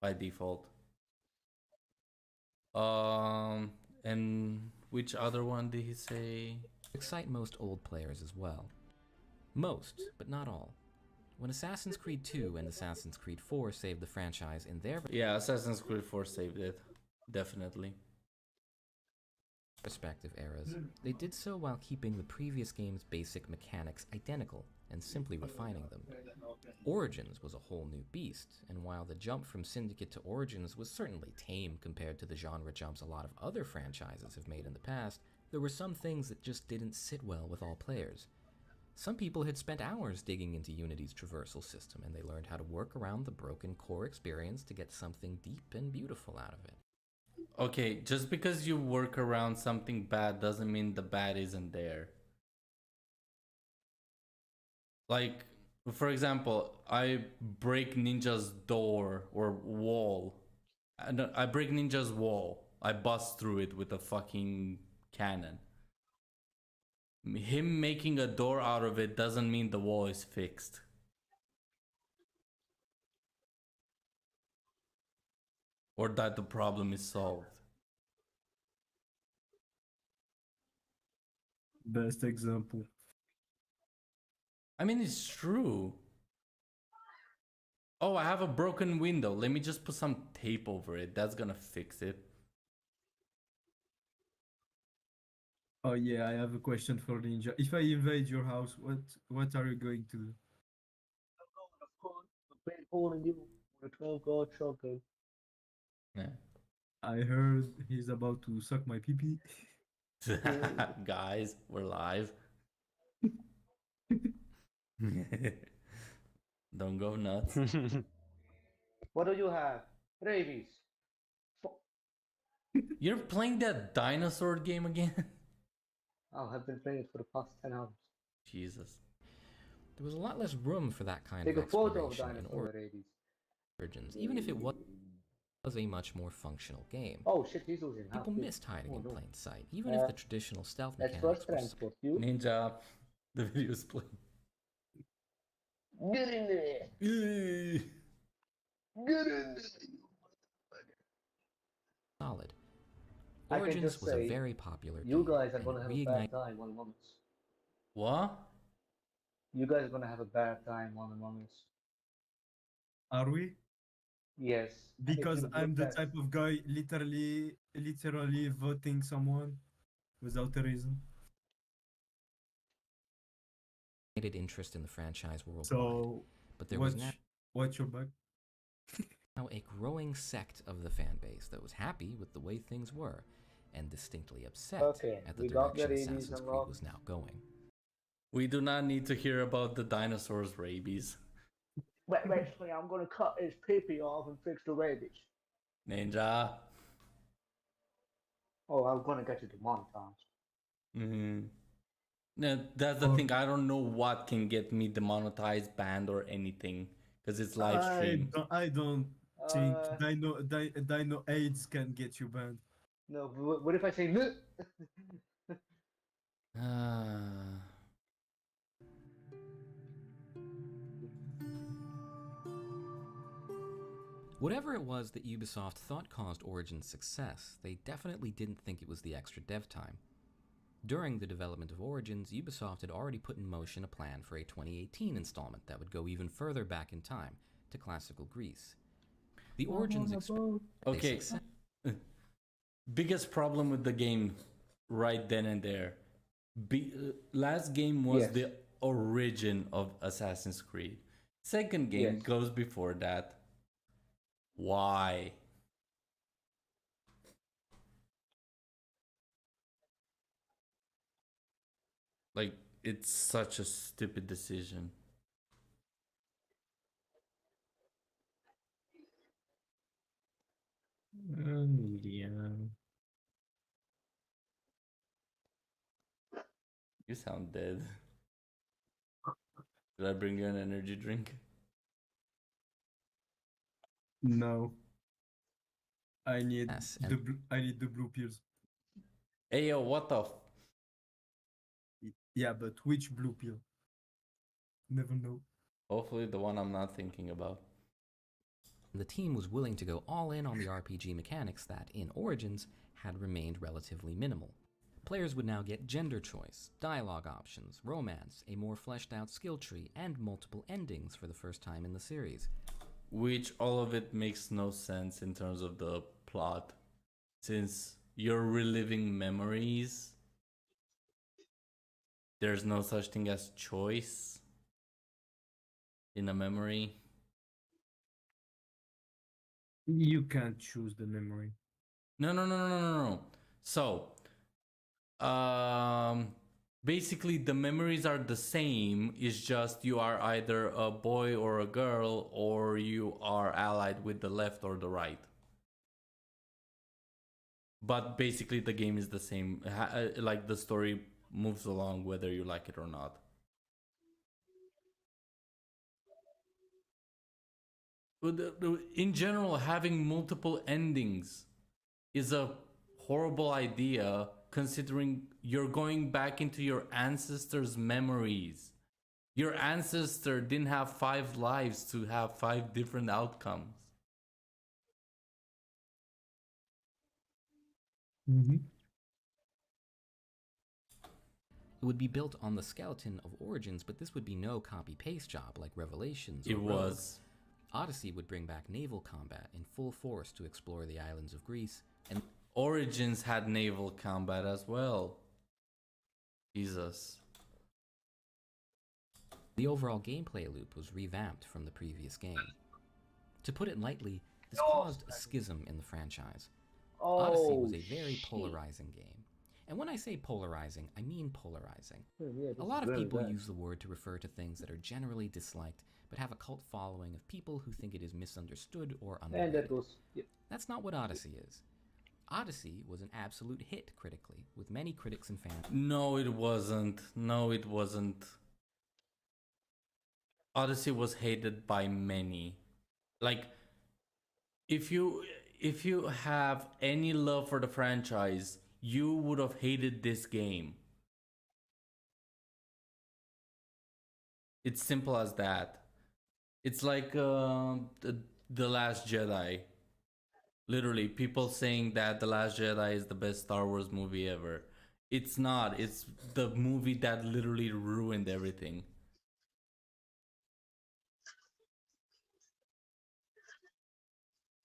by default. And which other one did he say? Excite most old players as well. Most, but not all. When Assassin's Creed 2 and Assassin's Creed 4 saved the franchise in their Yeah, Assassin's Creed 4 saved it. Definitely. respective eras, they did so while keeping the previous game's basic mechanics identical and simply refining them. Origins was a whole new beast, and while the jump from Syndicate to Origins was certainly tame compared to the genre jumps a lot of other franchises have made in the past, there were some things that just didn't sit well with all players. Some people had spent hours digging into Unity's traversal system, and they learned how to work around the broken core experience to get something deep and beautiful out of it. Okay, just because you work around something bad doesn't mean the bad isn't there. Like, for example, I break Ninja's door or wall. I break Ninja's wall. I bust through it with a fucking cannon. Him making a door out of it doesn't mean the wall is fixed. Or that the problem is solved. Best example. I mean, it's true. Oh, I have a broken window. Let me just put some tape over it. That's gonna fix it. Oh yeah, I have a question for Ninja. If I invade your house, what are you going to do? Big hole in you with a 12 gauge shotgun. Yeah. I heard he's about to suck my pee-pee. Guys, we're live. Don't go nuts. What do you have? Rabies. You're playing that dinosaur game again? Oh, I've been playing it for the past 10 hours. Jesus. There was a lot less room for that kind Take of a photo of exploration in dinosaur with rabies. Origins, even if it was a much more functional game. Oh shit, he's losing half. People his- missed hiding oh, in no. plain sight, even if the traditional stealth Let's mechanics first were transport you. Ninja, the video's playing. Get in there. Get in there. solid. I can Origins just was a say, very popular You game, guys are and gonna it have a reignited bad time on Among Us. What? You guys are gonna have a bad time on Among Us. Are we? Yes. Because If you I'm the look at- type of guy literally voting someone without a reason. interest in the franchise worldwide. So But there was watch your back. now a growing sect of the fan base that was happy with the way things were, and distinctly upset Okay, at the we got the direction rabies Assassin's Creed unlocked. was now going. We do not need to hear about the dinosaurs' rabies. Basically, I'm gonna cut his pee off and fix the rabies. Ninja. Oh, I'm gonna get you demonetized. Mm-hmm. No, that's the thing. I don't know what can get me demonetized, banned, or anything because it's live stream. I don't think Uh, Dino AIDS can get you banned. No, but what if I say no? Ah. Whatever it was that Ubisoft thought caused Origin's success, they definitely didn't think it was the extra dev time. During the development of Origins, Ubisoft had already put in motion a plan for a 2018 installment that would go even further back in time, to classical Greece. The Origins Okay. Biggest problem with the game right then and there. Last game was Yes. the origin of Assassin's Creed. Second game Yes. goes before that. Why? Like, it's such a stupid decision. Yeah. You sound dead. Did I bring you an energy drink? No. I need Yes, the and I need the blue pills. Hey yo, what the? Yeah, but which blue pill? Never know. Hopefully the one I'm not thinking about. the team was willing to go all in on the RPG mechanics that, in Origins, had remained relatively minimal. Players would now get gender choice, dialogue options, romance, a more fleshed out skill tree, and multiple endings for the first time in the series. Which all of it makes no sense in terms of the plot. Since you're reliving memories, there's no such thing as choice in a memory. You can't choose the memory. No. So, basically the memories are the same. It's just you are either a boy or a girl, or you are allied with the left or the right. But basically the game is the same. Like the story moves along whether you like it or not. In general, having multiple endings is a horrible idea, considering you're going back into your ancestors' memories. Your ancestor didn't have 5 lives to have 5 different outcomes. It would be built on the skeleton of Origins, but this would be no copy-paste job like Revelations or It Rogue. was. Odyssey would bring back naval combat in full force to explore the islands of Greece, and Origins had naval combat as well. Jesus. the overall gameplay loop was revamped from the previous game. To put it lightly, this caused a schism in the franchise. Odyssey was a very polarizing game. And when I say polarizing, I mean polarizing. A lot of people use the word to refer to things that are generally disliked, but have a cult following of people who think it is misunderstood or And underrated. that goes. Yeah. That's not what Odyssey is. Odyssey was an absolute hit critically, with many critics and fans. No, it wasn't. No, it wasn't. Odyssey was hated by many. Like, if you have any love for the franchise, you would have hated this game. It's simple as that. It's like the Last Jedi. Literally, people saying that The Last Jedi is the best Star Wars movie ever. It's not. It's the movie that literally ruined everything.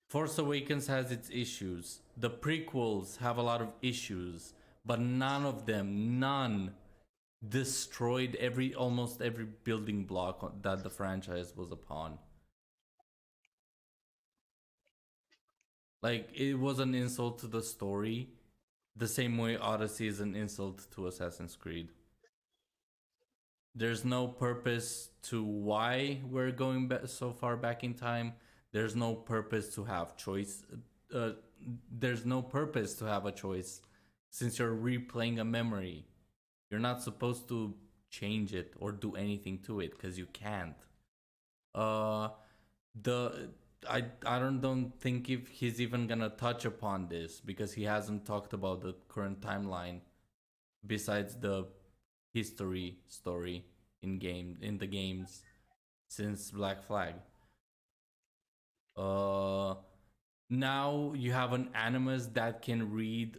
Force Awakens has its issues. The prequels have a lot of issues, but none destroyed almost every building block that the franchise was upon. Like, it was an insult to the story, the same way Odyssey is an insult to Assassin's Creed. There's no purpose to why we're going so far back in time. There's no purpose to have choice. There's no purpose to have a choice, since you're replaying a memory. You're not supposed to change it or do anything to it because you can't. I don't think if he's even gonna touch upon this, because he hasn't talked about the current timeline besides the history story in the games since Black Flag. Now you have an Animus that can read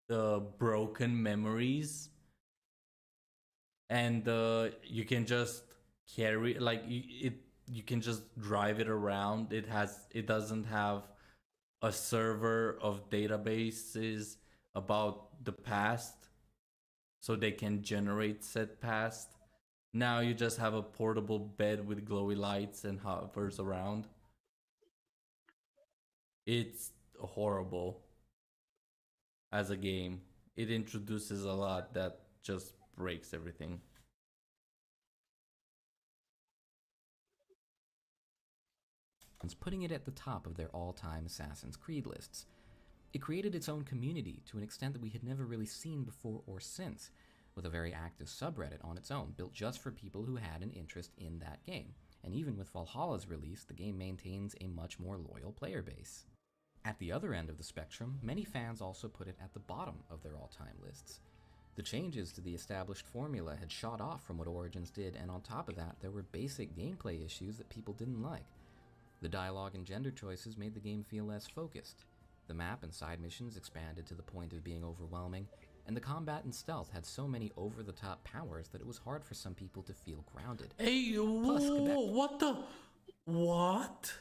the broken memories, and you can just carry, like, you can just drive it around. It doesn't have a server of databases about the past, so they can generate said past. Now you just have a portable bed with glowy lights and hovers around. It's horrible as a game. It introduces a lot that just breaks everything. Putting it at the top of their all-time Assassin's Creed lists. It created its own community to an extent that we had never really seen before or since, with a very active subreddit on its own, built just for people who had an interest in that game. And even with Valhalla's release, the game maintains a much more loyal player base. At the other end of the spectrum, many fans also put it at the bottom of their all-time lists. The changes to the established formula had shot off from what Origins did, and on top of that, there were basic gameplay issues that people didn't like. The dialogue and gender choices made the game feel less focused. The map and side missions expanded to the point of being overwhelming, and the combat and stealth had so many over-the-top powers that it was hard for some people to feel grounded. Hey, Plus, Quebec- what the? What?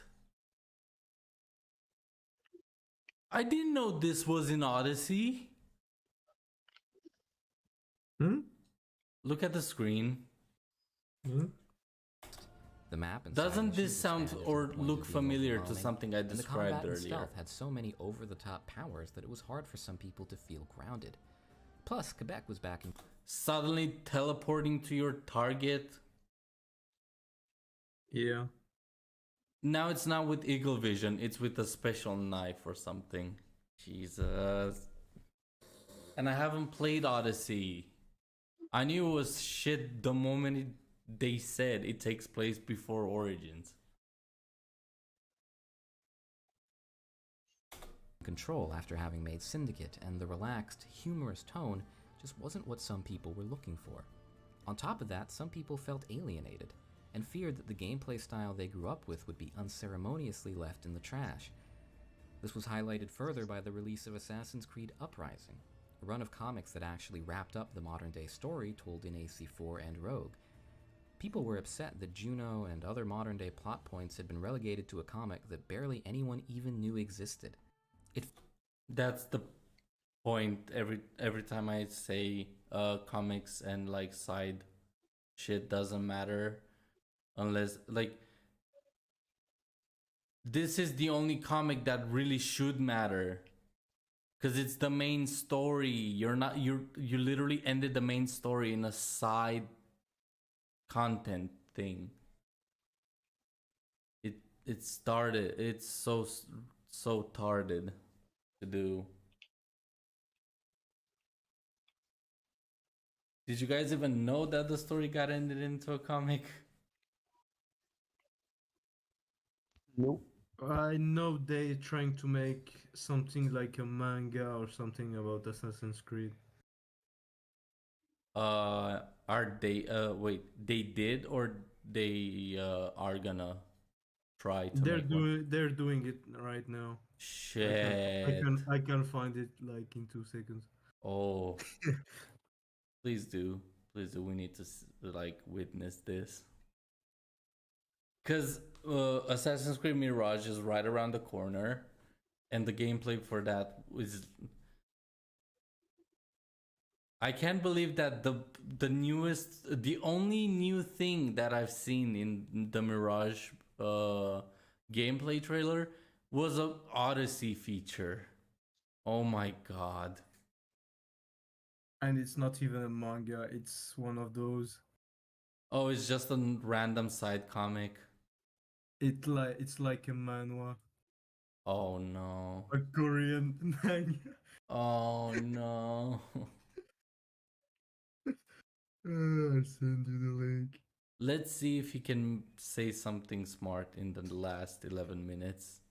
I didn't know this was in Odyssey. Hmm? Look at the screen. Hmm? The map and side Doesn't this missions sound expanded to or the point look of being familiar to overwhelming, something I and the described combat and earlier? stealth had so many over-the-top powers that it was hard for some people to feel grounded. Plus, Quebec was back in Suddenly teleporting to your target. Yeah. Now it's not with Eagle Vision, it's with a special knife or something. Jesus. And I haven't played Odyssey. I knew it was shit the moment they said it takes place before Origins. control after having made Syndicate, and the relaxed, humorous tone just wasn't what some people were looking for. On top of that, some people felt alienated, and feared that the gameplay style they grew up with would be unceremoniously left in the trash. This was highlighted further by the release of Assassin's Creed Uprising, a run of comics that actually wrapped up the modern-day story told in AC4 and Rogue. People were upset that Juno and other modern-day plot points had been relegated to a comic that barely anyone even knew existed. That's the point every time I say comics and like side shit doesn't matter unless like this is the only comic that really should matter because it's the main story. You literally ended the main story in a side content thing. It started. It's so tarded to do. Did you guys even know that the story got ended into a comic? Nope. I know they're trying to make something like a manga or something about Assassin's Creed. Are they wait, they did or they are gonna try to make one? They're doing it right now. Shit. I can find it like in 2 seconds. Oh. Please do. Please do. We need to like witness this. Cuz Assassin's Creed Mirage is right around the corner and the gameplay for that is I can't believe that the only new thing that I've seen in the Mirage gameplay trailer was a Odyssey feature. Oh my god. And it's not even a manga, it's one of those. Oh, it's just a random side comic. It's like a manhwa, Oh no. a Korean manga. Oh no. I'll send you the link. Let's see if he can say something smart in the last 11 minutes.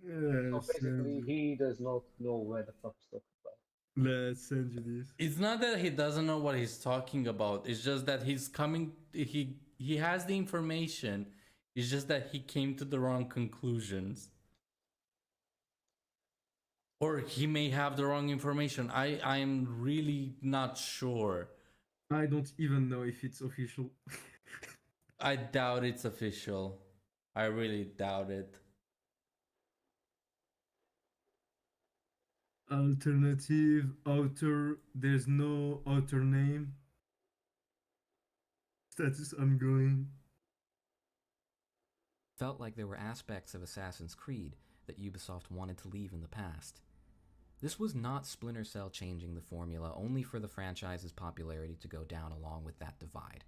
Yeah, So basically, he does not know where the fuck he's talking about. let's send you this. It's not that he doesn't know what he's talking about. It's just that he has the information. It's just that he came to the wrong conclusions. Or he may have the wrong information. I'm really not sure. I don't even know if it's official. I doubt it's official. I really doubt it. Alternative author, there's no author name. Status ongoing. Felt like there were aspects of Assassin's Creed that Ubisoft wanted to leave in the past. This was not Splinter Cell changing the formula only for the franchise's popularity to go down along with that divide.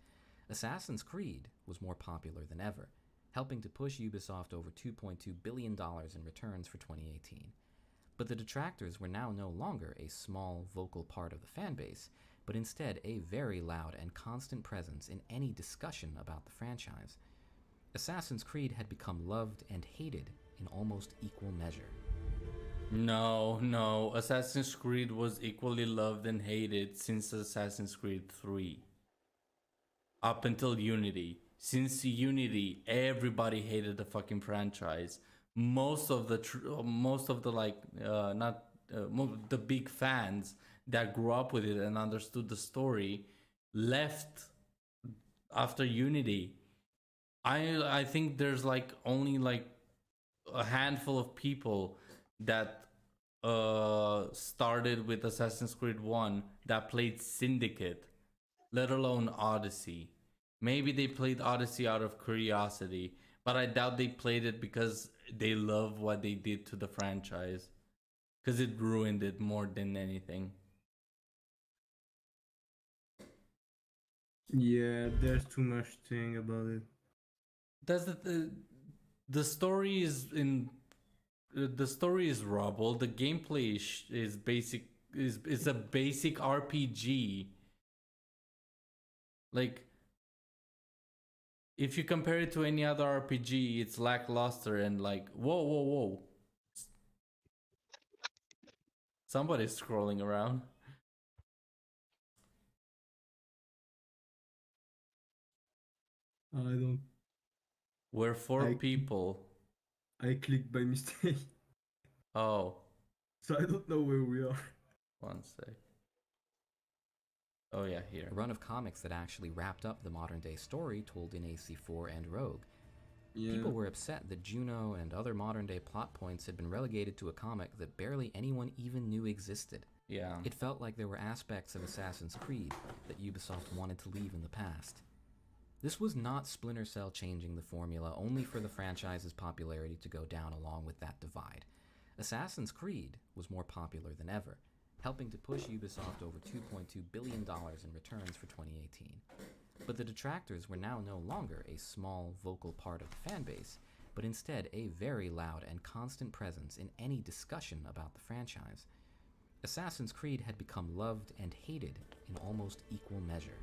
Assassin's Creed was more popular than ever, helping to push Ubisoft over $2.2 billion in returns for 2018. But the detractors were now no longer a small, vocal part of the fanbase, but instead a very loud and constant presence in any discussion about the franchise. Assassin's Creed had become loved and hated in almost equal measure. No. Assassin's Creed was equally loved and hated since Assassin's Creed 3. Up until Unity. Since Unity, everybody hated the fucking franchise. Most of the the big fans that grew up with it and understood the story left after Unity. I think there's like only like a handful of people that started with Assassin's Creed 1 that played Syndicate, let alone Odyssey. Maybe they played Odyssey out of curiosity, but I doubt they played it because they love what they did to the franchise, because it ruined it more than anything. Yeah, there's too much thing about it. That's the story is in the story is rubble. The gameplay is basic is a basic RPG. Like, if you compare it to any other RPG, it's lackluster and like whoa. Somebody's scrolling around. I don't. We're four I- people. I clicked by mistake, Oh, so I don't know where we are. one sec. Oh yeah, here. A run of comics that actually wrapped up the modern day story told in AC4 and Rogue. Yeah. People were upset that Juno and other modern day plot points had been relegated to a comic that barely anyone even knew existed. Yeah. It felt like there were aspects of Assassin's Creed that Ubisoft wanted to leave in the past. This was not Splinter Cell changing the formula only for the franchise's popularity to go down along with that divide. Assassin's Creed was more popular than ever, helping to push Ubisoft over $2.2 billion in returns for 2018. But the detractors were now no longer a small, vocal part of the fanbase, but instead a very loud and constant presence in any discussion about the franchise. Assassin's Creed had become loved and hated in almost equal measure.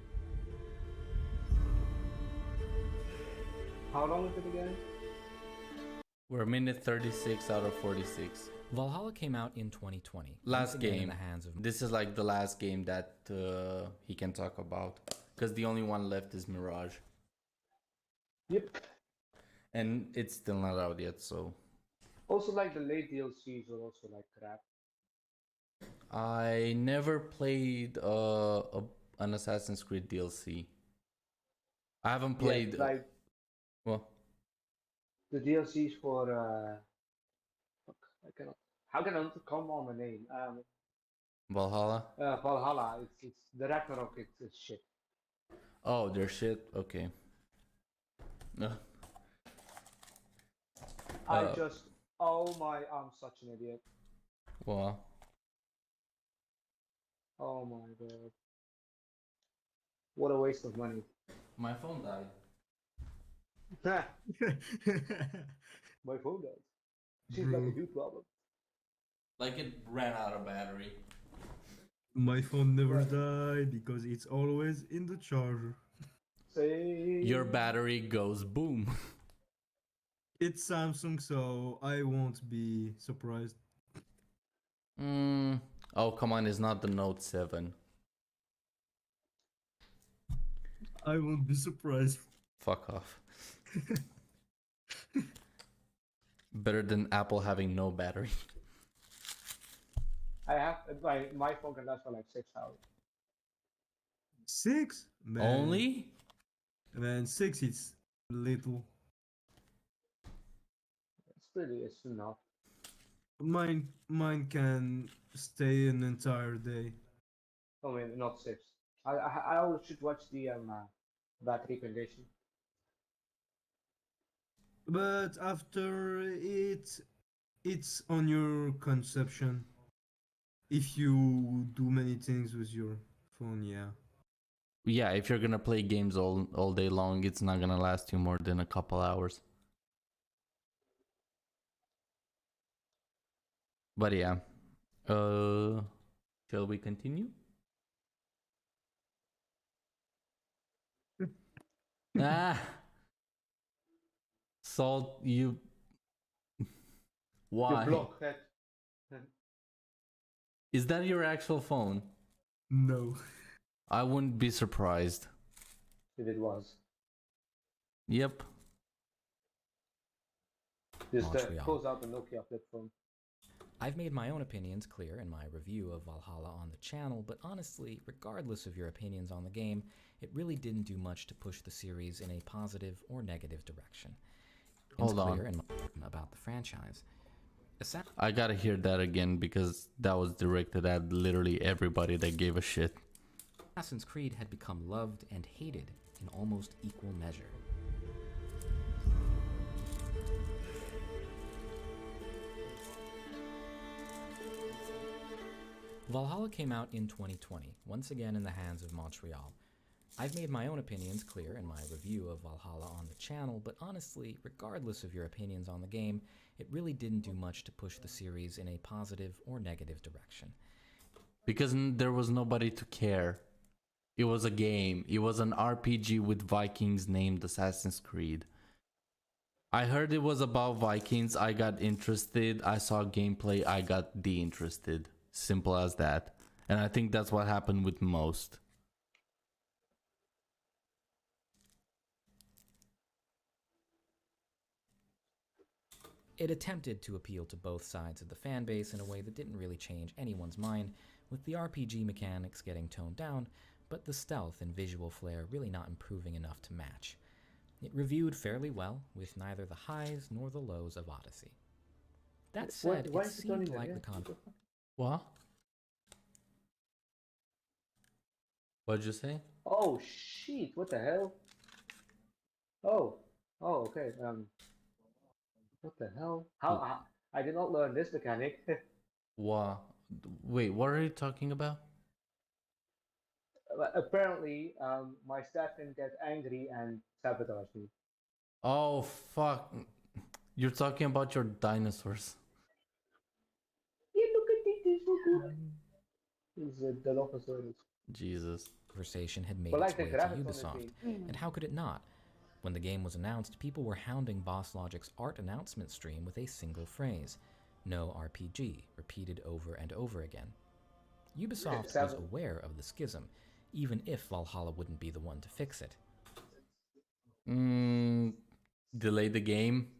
How long is it again? We're minute 36 out of 46. Valhalla came out in 2020. Last once again in game. the hands of This is like the last game that he can talk about, because the only one left is Mirage, Yep. and it's still not out yet. So Also, like the late DLCs were also like crap. I never played an Assassin's Creed DLC. I haven't played. Yeah, like Well, the DLCs for fuck, I cannot. How can I not come on the name? Valhalla. Valhalla. It's the Ragnarok. It's shit. Oh, they're shit. Okay. No. I just. Oh my! I'm such an idiot. Well, Oh my god. What a waste of money. my phone died. My phone does. Seems like a huge problem. Like it ran out of battery. My phone never died because it's always in the charger. Say Your battery goes boom. It's Samsung, so I won't be surprised. Oh, come on, it's not the Note 7. I won't be surprised. Fuck off. Better than Apple having no battery. I have my phone can last for like 6 hours. 6? Man. Only? Man, 6 is little. It's enough. Mine can stay an entire day. I mean, not 6. I always should watch the battery condition. But after it's on your conception. If you do many things with your phone, yeah. Yeah, if you're gonna play games all day long, it's not gonna last you more than a couple hours. But yeah. Shall we continue? Ah! Salt, you... Why? blockhead. Is that your actual phone? No. I wouldn't be surprised. If it was. Yep. Just Montreal. pulls out the Nokia flip phone. I've made my own opinions clear in my review of Valhalla on the channel, but honestly, regardless of your opinions on the game, it really didn't do much to push the series in a positive or negative direction. It's Hold on. clear in my about the franchise. I gotta hear that again because that was directed at literally everybody that gave a shit. Assassin's Creed had become loved and hated in almost equal measure. Valhalla came out in 2020, once again in the hands of Montreal. I've made my own opinions clear in my review of Valhalla on the channel, but honestly, regardless of your opinions on the game, it really didn't do much to push the series in a positive or negative direction. Because there was nobody to care. It was a game. It was an RPG with Vikings named Assassin's Creed. I heard it was about Vikings. I got interested. I saw gameplay. I got de-interested. Simple as that. And I think that's what happened with most. It attempted to appeal to both sides of the fanbase in a way that didn't really change anyone's mind, with the RPG mechanics getting toned down, but the stealth and visual flair really not improving enough to match. It reviewed fairly well, with neither the highs nor the lows of Odyssey. That said, Why it is it turning seemed like red? the conflict. What? What'd you say? Oh shit! What the hell? Oh, okay. What the hell? How? I did not learn this mechanic. What? Wait, what are you talking about? But apparently, my staff can get angry and sabotage me. Oh, fuck. You're talking about your dinosaurs. Yeah, look at it, it's so good. It's the Dilophosaurus. Jesus. Conversation had made But its like the way to graphics on the Ubisoft, game. and how could it not? When the game was announced, people were hounding Boss Logic's art announcement stream with a single phrase, "No RPG," repeated over and over again. Ubisoft was aware of the schism, even if Valhalla wouldn't be the one to fix it. Delay the game.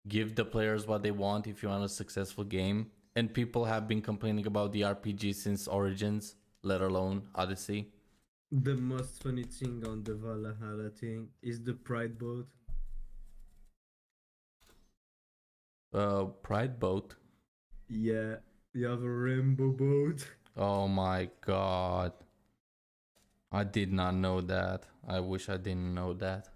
Give the players what they want if you want a successful game. And people have been complaining about the RPG since Origins, let alone Odyssey. The most funny thing on the Valhalla thing is the Pride boat. Pride Boat. Yeah, you have a rainbow boat. Oh my god. I did not know that. I wish I didn't know that.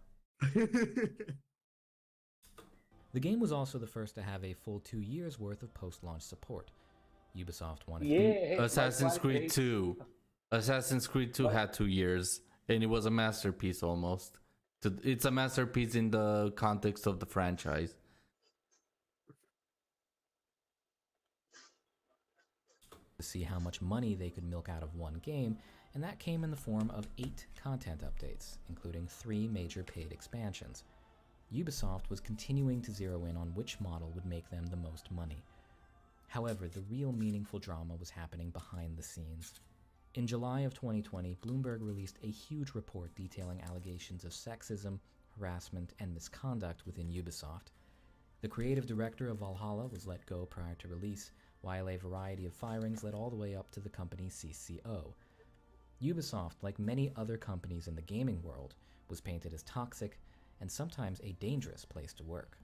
The game was also the first to have a full 2 years worth of post-launch support. Ubisoft wanted Yeah, Assassin's Creed 2. Assassin's Creed 2 had 2 years, and it was a masterpiece almost. It's a masterpiece in the context of the franchise. to see how much money they could milk out of one game, and that came in the form of 8 content updates, including 3 major paid expansions. Ubisoft was continuing to zero in on which model would make them the most money. However, the real meaningful drama was happening behind the scenes. In July of 2020, Bloomberg released a huge report detailing allegations of sexism, harassment, and misconduct within Ubisoft. The creative director of Valhalla was let go prior to release, while a variety of firings led all the way up to the company's CCO. Ubisoft, like many other companies in the gaming world, was painted as toxic and sometimes a dangerous place to work.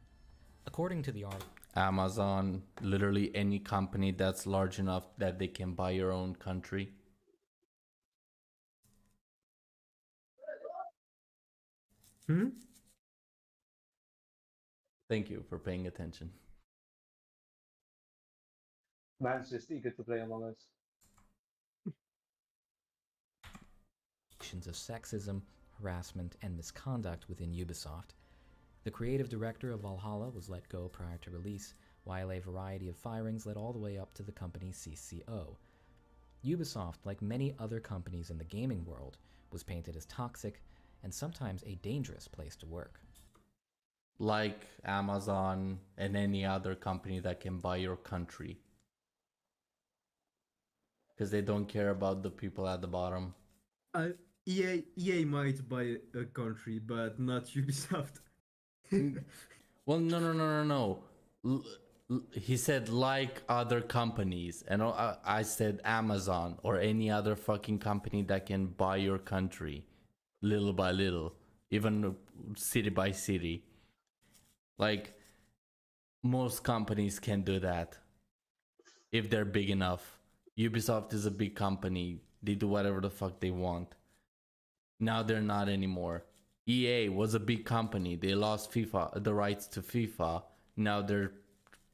According to the article, Amazon, literally any company that's large enough that they can buy your own country. Thank you for paying attention. Man's just eager to play Among Us. of sexism, harassment, and misconduct within Ubisoft. The creative director of Valhalla was let go prior to release, while a variety of firings led all the way up to the company's CCO. Ubisoft, like many other companies in the gaming world, was painted as toxic and sometimes a dangerous place to work. like Amazon and any other company that can buy your country. Because they don't care about the people at the bottom. EA might buy a country, but not Ubisoft. Well, no. He said like other companies, and I said Amazon or any other fucking company that can buy your country, little by little, even city by city. Like most companies can do that if they're big enough. Ubisoft is a big company; they do whatever the fuck they want. Now they're not anymore. EA was a big company. They lost FIFA, the rights to FIFA. Now they're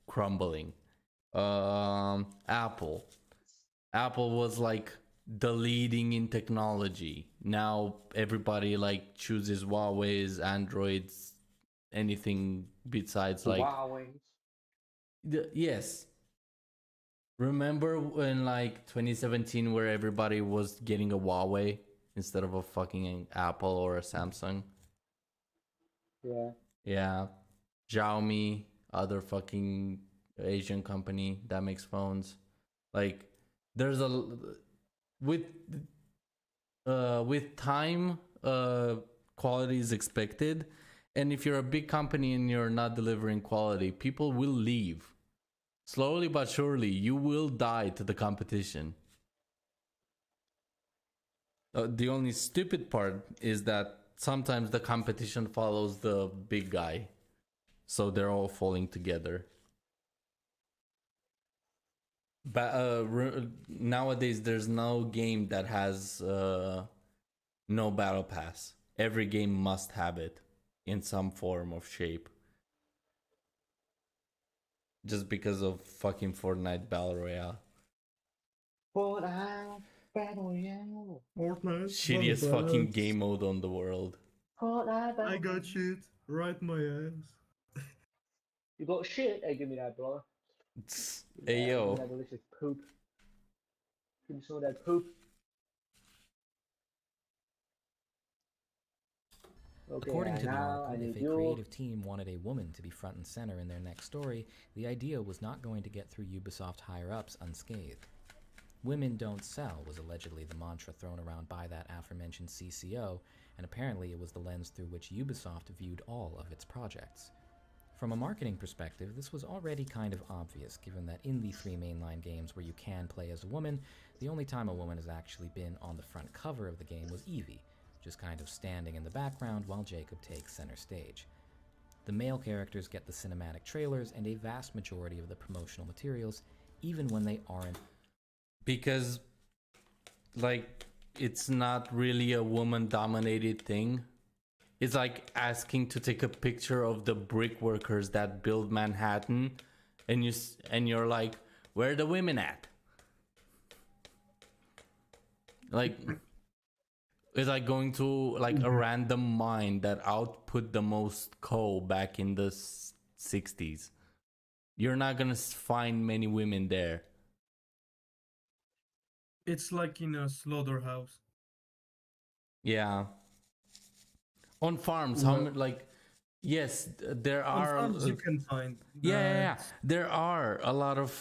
crumbling. Apple was like the leading in technology. Now everybody like chooses Huawei's, Androids, anything besides like Huawei. yes. Remember when like 2017 where everybody was getting a Huawei instead of a fucking Apple or a Samsung? Yeah. Yeah. Xiaomi, other fucking Asian company that makes phones. Like there's a with time quality is expected, and if you're a big company and you're not delivering quality, people will leave. Slowly but surely, you will die to the competition. The only stupid part is that sometimes the competition follows the big guy. So they're all falling together. But nowadays, there's no game that has no battle pass. Every game must have it in some form of shape. Just because of fucking Fortnite Battle Royale. Fortnite Battle Royale. Fortnite. Shittiest fucking game mode on the world. Fortnite Battle I got shit right my ass. You got shit? Hey, give me that, bro. Hey Give me yo. that delicious poop. Give me some of that poop. Okay, According to the now I article, if need a you. creative team wanted a woman to be front and center in their next story, the idea was not going to get through Ubisoft higher-ups unscathed. Women don't sell was allegedly the mantra thrown around by that aforementioned CCO, and apparently it was the lens through which Ubisoft viewed all of its projects. From a marketing perspective, this was already kind of obvious, given that in the 3 mainline games where you can play as a woman, the only time a woman has actually been on the front cover of the game was Evie, just kind of standing in the background while Jacob takes center stage. The male characters get the cinematic trailers and a vast majority of the promotional materials, even when they aren't. Because, like, it's not really a woman-dominated thing. It's like asking to take a picture of the brick workers that build Manhattan, and you're like, where are the women at? Like, it's like going to like a random mine that output the most coal back in the 60s. You're not gonna find many women there. It's like in a slaughterhouse. Yeah. On farms, yes, there On are. farms you can find. Yeah. but- There are a lot of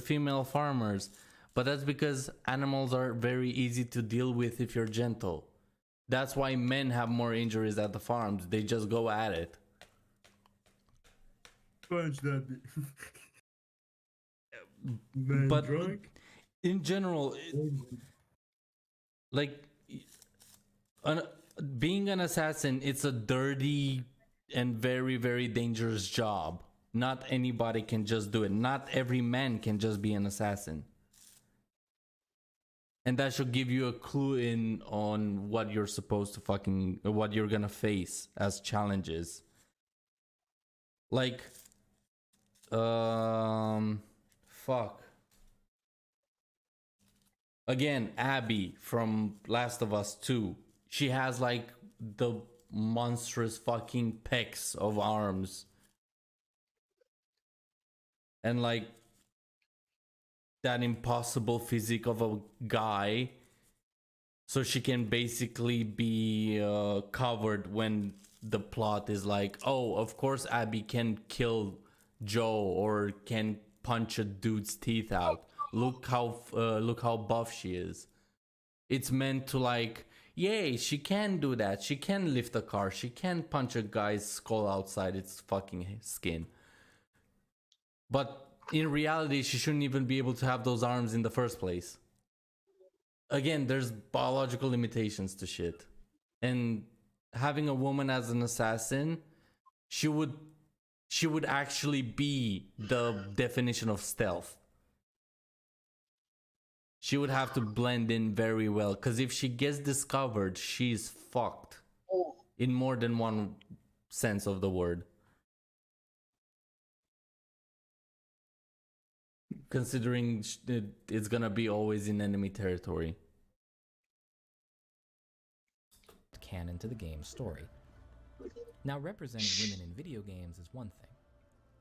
female farmers, but that's because animals are very easy to deal with if you're gentle. That's why men have more injuries at the farms. They just go at it. Punch that. Man But drunk. in general, like, being an assassin, it's a dirty and very, very dangerous job. Not anybody can just do it. Not every man can just be an assassin. And that should give you a clue in on what you're supposed to what you're gonna face as challenges. Like, fuck. Again, Abby from Last of Us 2. She has like the monstrous fucking pecs of arms. And like that impossible physique of a guy. so she can basically be covered when the plot is like, oh, of course Abby can kill Joe or can punch a dude's teeth out. Look how buff she is. It's meant to like, yay, she can do that. She can lift a car. She can punch a guy's skull outside its fucking skin. But in reality, she shouldn't even be able to have those arms in the first place. Again, there's biological limitations to shit. And having a woman as an assassin, she would actually be the definition of stealth. She would have to blend in very well, because if she gets discovered, she's fucked. In more than one sense of the word. Considering it's gonna be always in enemy territory. Canon to the game's story. Now, representing women in video games is one thing.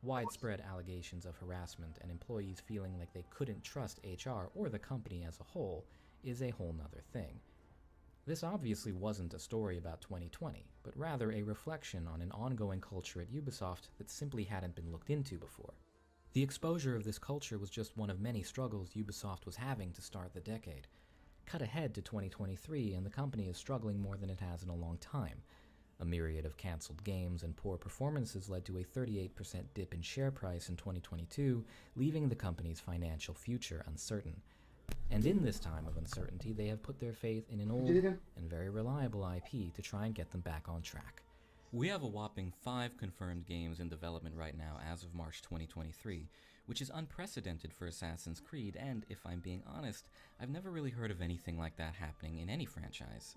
Widespread allegations of harassment and employees feeling like they couldn't trust HR or the company as a whole is a whole nother thing. This obviously wasn't a story about 2020, but rather a reflection on an ongoing culture at Ubisoft that simply hadn't been looked into before. The exposure of this culture was just one of many struggles Ubisoft was having to start the decade. Cut ahead to 2023 and the company is struggling more than it has in a long time. A myriad of cancelled games and poor performances led to a 38% dip in share price in 2022, leaving the company's financial future uncertain. And in this time of uncertainty, they have put their faith in an old and very reliable IP to try and get them back on track. We have a whopping 5 confirmed games in development right now as of March 2023, which is unprecedented for Assassin's Creed, and if I'm being honest, I've never really heard of anything like that happening in any franchise.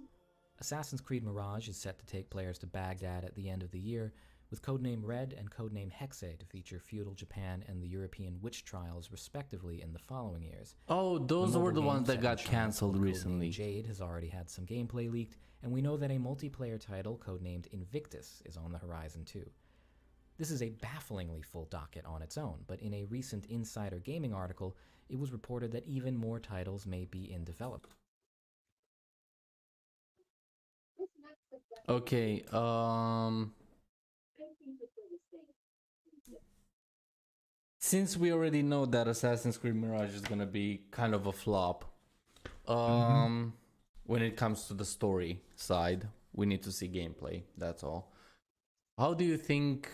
Assassin's Creed Mirage is set to take players to Baghdad at the end of the year, with codename Red and codename Hexe to feature feudal Japan and the European witch trials respectively in the following years. Oh, those were the mobile ones game that got set in China cancelled called recently. codenamed Jade has already had some gameplay leaked, and we know that a multiplayer title codenamed Invictus is on the horizon too. This is a bafflingly full docket on its own, but in a recent Insider Gaming article, it was reported that even more titles may be in development. Okay, since we already know that Assassin's Creed Mirage is gonna be kind of a flop, when it comes to the story side, we need to see gameplay, that's all. How do you think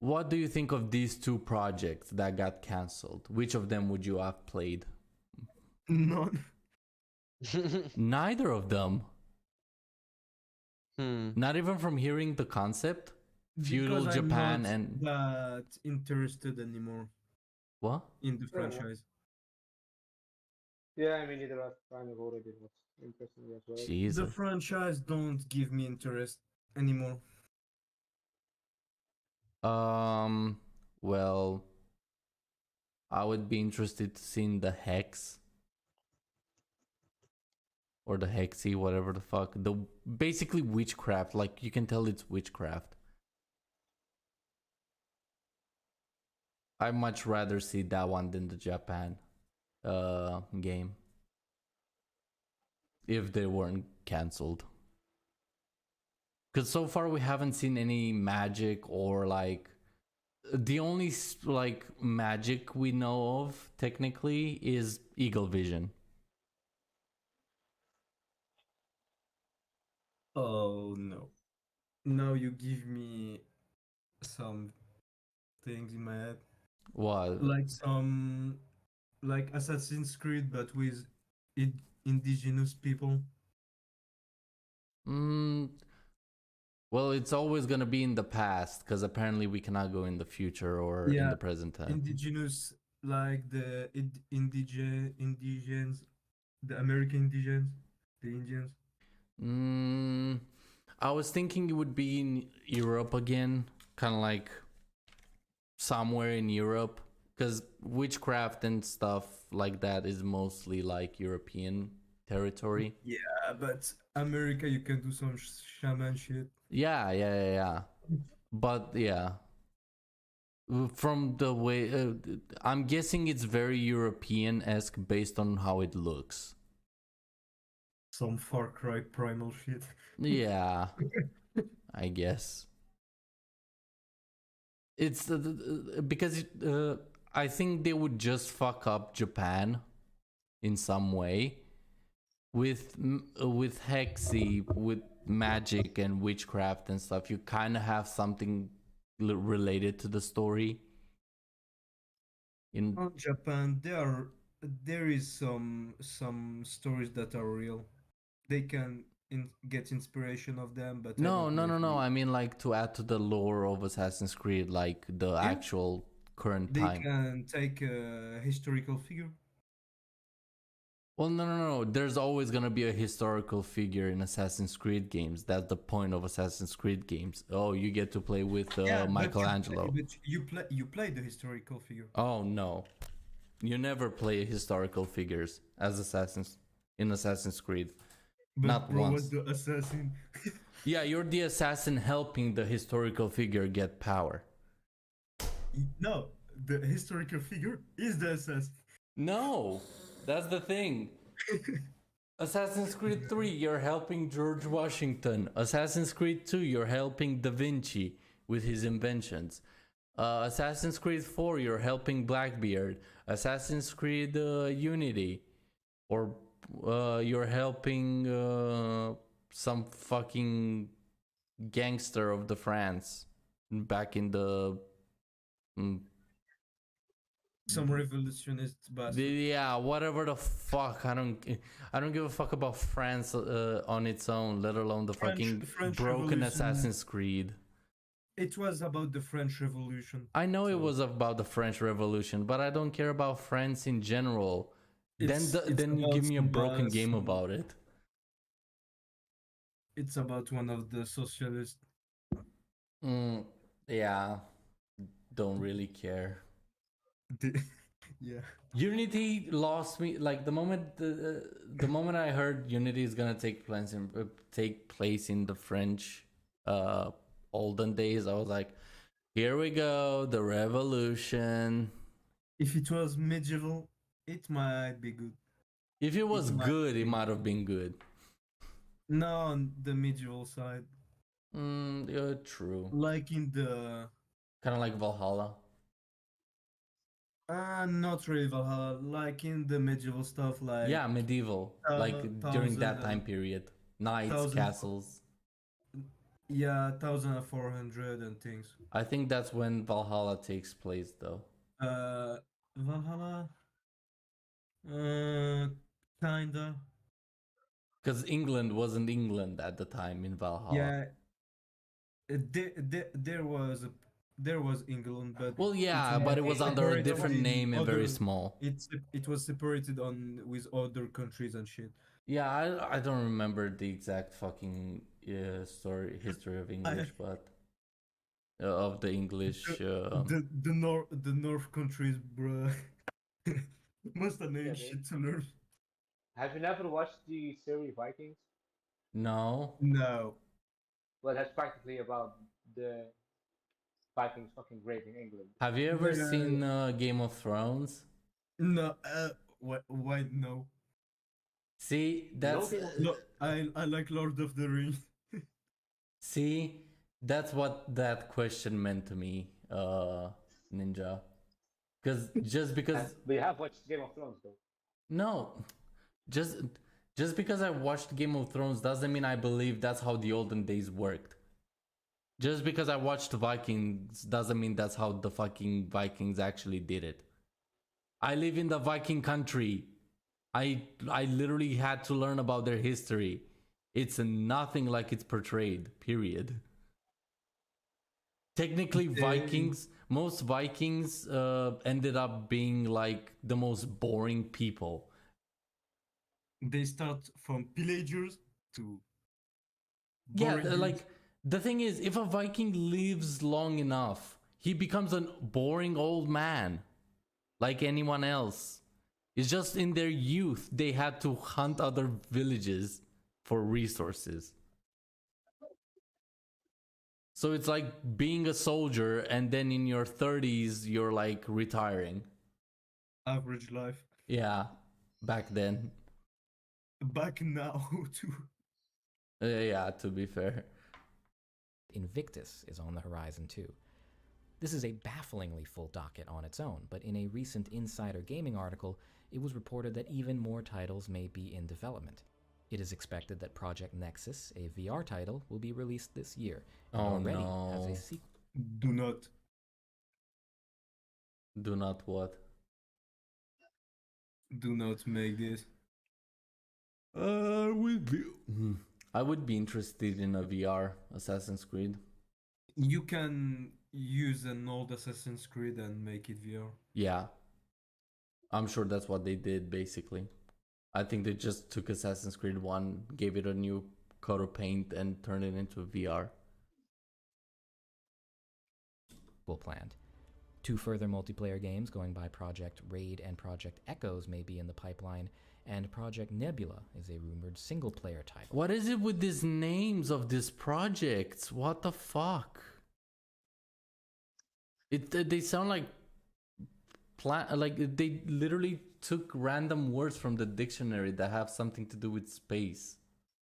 what do you think of these two projects that got cancelled? Which of them would you have played? None. Neither of them. Not even from hearing the concept? Feudal Because Japan I'm not and... that interested anymore What? in the Fair enough. franchise. Yeah, I mean, either I've kind of already was interesting as well. The Jesus. franchise don't give me interest anymore. Well, I would be interested to see the Hex. Or the Hexy, whatever the fuck. Basically witchcraft, like you can tell it's witchcraft. I'd much rather see that one than the Japan game. If they weren't cancelled. Because so far we haven't seen any magic or like... The only like magic we know of, technically, is Eagle Vision. Oh no. Now you give me some things in my head. What? Like Assassin's Creed but with indigenous people. Well, it's always gonna be in the past, because apparently we cannot go in the future or in Yeah, the present time. Indigenous, like the indigens, the American indigens, the Indians. I was thinking it would be in Europe again, kind of like somewhere in Europe, because witchcraft and stuff like that is mostly like European territory. Yeah, but America, you can do some shaman shit. Yeah. But yeah, from the way I'm guessing it's very European-esque based on how it looks. Some Far Cry primal shit. Yeah, I guess it's because I think they would just fuck up Japan in some way with Hexy, with magic and witchcraft and stuff. You kind of have something related to the story. In Japan, there is some stories that are real. They can get inspiration of them, but I no, don't no, know no, if no. I mean, like to add to the lore of Assassin's Creed, like the actual current they time. can take a historical figure. Well, no. There's always gonna be a historical figure in Assassin's Creed games. That's the point of Assassin's Creed games. Oh, you get to play with Michelangelo. But you play the historical figure. Oh no, you never play historical figures as in Assassin's Creed. But Not bro once. was the assassin. Yeah, you're the assassin helping the historical figure get power. No, the historical figure is the assassin. No, that's the thing. Assassin's Creed 3, you're helping George Washington. Assassin's Creed 2, you're helping Da Vinci with his inventions. Assassin's Creed 4, you're helping Blackbeard. Assassin's Creed Unity, or you're helping some fucking gangster of the France back in the Some revolutionist bastard. yeah, whatever the fuck. I don't give a fuck about France on its own, let alone the fucking French broken Revolution. Assassin's Creed. It was about the French Revolution. I know it was about the French Revolution, but I don't care about France in general. It's Then you about give me a broken some- game about it. It's about one of the socialists. Yeah, don't really care. Yeah. Unity lost me. Like the moment I heard Unity is gonna take place in the French olden days, I was like, here we go, the revolution. If it was medieval, it might be good. If it was might good, it might have been good. No, on the medieval side, Yeah, true. like in the Kind of like Valhalla. not really Valhalla, like in the medieval stuff, like Yeah, medieval. Like during that time period. Knights, 1000 castles. yeah, 1400 and things. I think that's when Valhalla takes place, though. Valhalla, kinda. Because England wasn't England at the time in Valhalla. Yeah, there was England, but Well, yeah, it's but it was under a separated different in name and very other- small. it was separated on with other countries and shit. Yeah, I don't remember the exact fucking history of English, but of the English. The North countries, bruh. Must have named Yeah, shit to learn. Have you never watched the series Vikings? No. No. Well, that's practically about the Vikings fucking raping England. Have you ever Yeah. seen Game of Thrones? No, why no? See, that's No, I like Lord of the Rings. see, that's what that question meant to me, Ninja. Because But you have watched Game of Thrones, though. no, just because I watched Game of Thrones doesn't mean I believe that's how the olden days worked. Just because I watched Vikings doesn't mean that's how the fucking Vikings actually did it. I live in the Viking country. I literally had to learn about their history. It's nothing like it's portrayed, period. Technically, most Vikings ended up being like the most boring people. They start from pillagers to Yeah, boring dudes. like the thing is, if a Viking lives long enough, he becomes a boring old man, like anyone else. It's just in their youth they had to hunt other villages for resources. So it's like being a soldier, and then in your 30s, you're like retiring. Average life. Yeah, back then. Back now too. Yeah, to be fair. Invictus is on the horizon too. This is a bafflingly full docket on its own, but in a recent Insider Gaming article, it was reported that even more titles may be in development. It is expected that Project Nexus, a VR title, will be released this year, and Oh already no. has a sequel. Do not. Do not what? Do not make this. I would be interested in a VR Assassin's Creed. You can use an old Assassin's Creed and make it VR. Yeah. I'm sure that's what they did, basically. I think they just took Assassin's Creed 1, gave it a new coat of paint, and turned it into VR. Planned. 2 further multiplayer games going by Project Raid and Project Echoes may be in the pipeline, and Project Nebula is a rumored single-player title. What is it with these names of these projects? What the fuck? They sound like like they literally took random words from the dictionary that have something to do with space.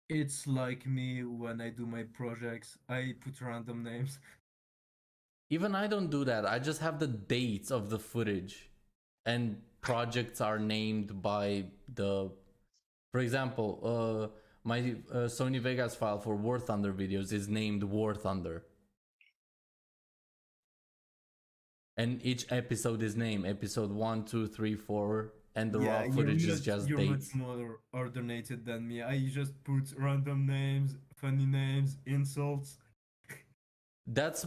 It's like me when I do my projects. I put random names. Even I don't do that. I just have the dates of the footage, and projects are named by the. For example, my Sony Vegas file for War Thunder videos is named War Thunder, and each episode is named episode 1, 2, 3, 4, and the raw footage is just you're dates. much more ordinated than me. I just put random names, funny names, insults. That's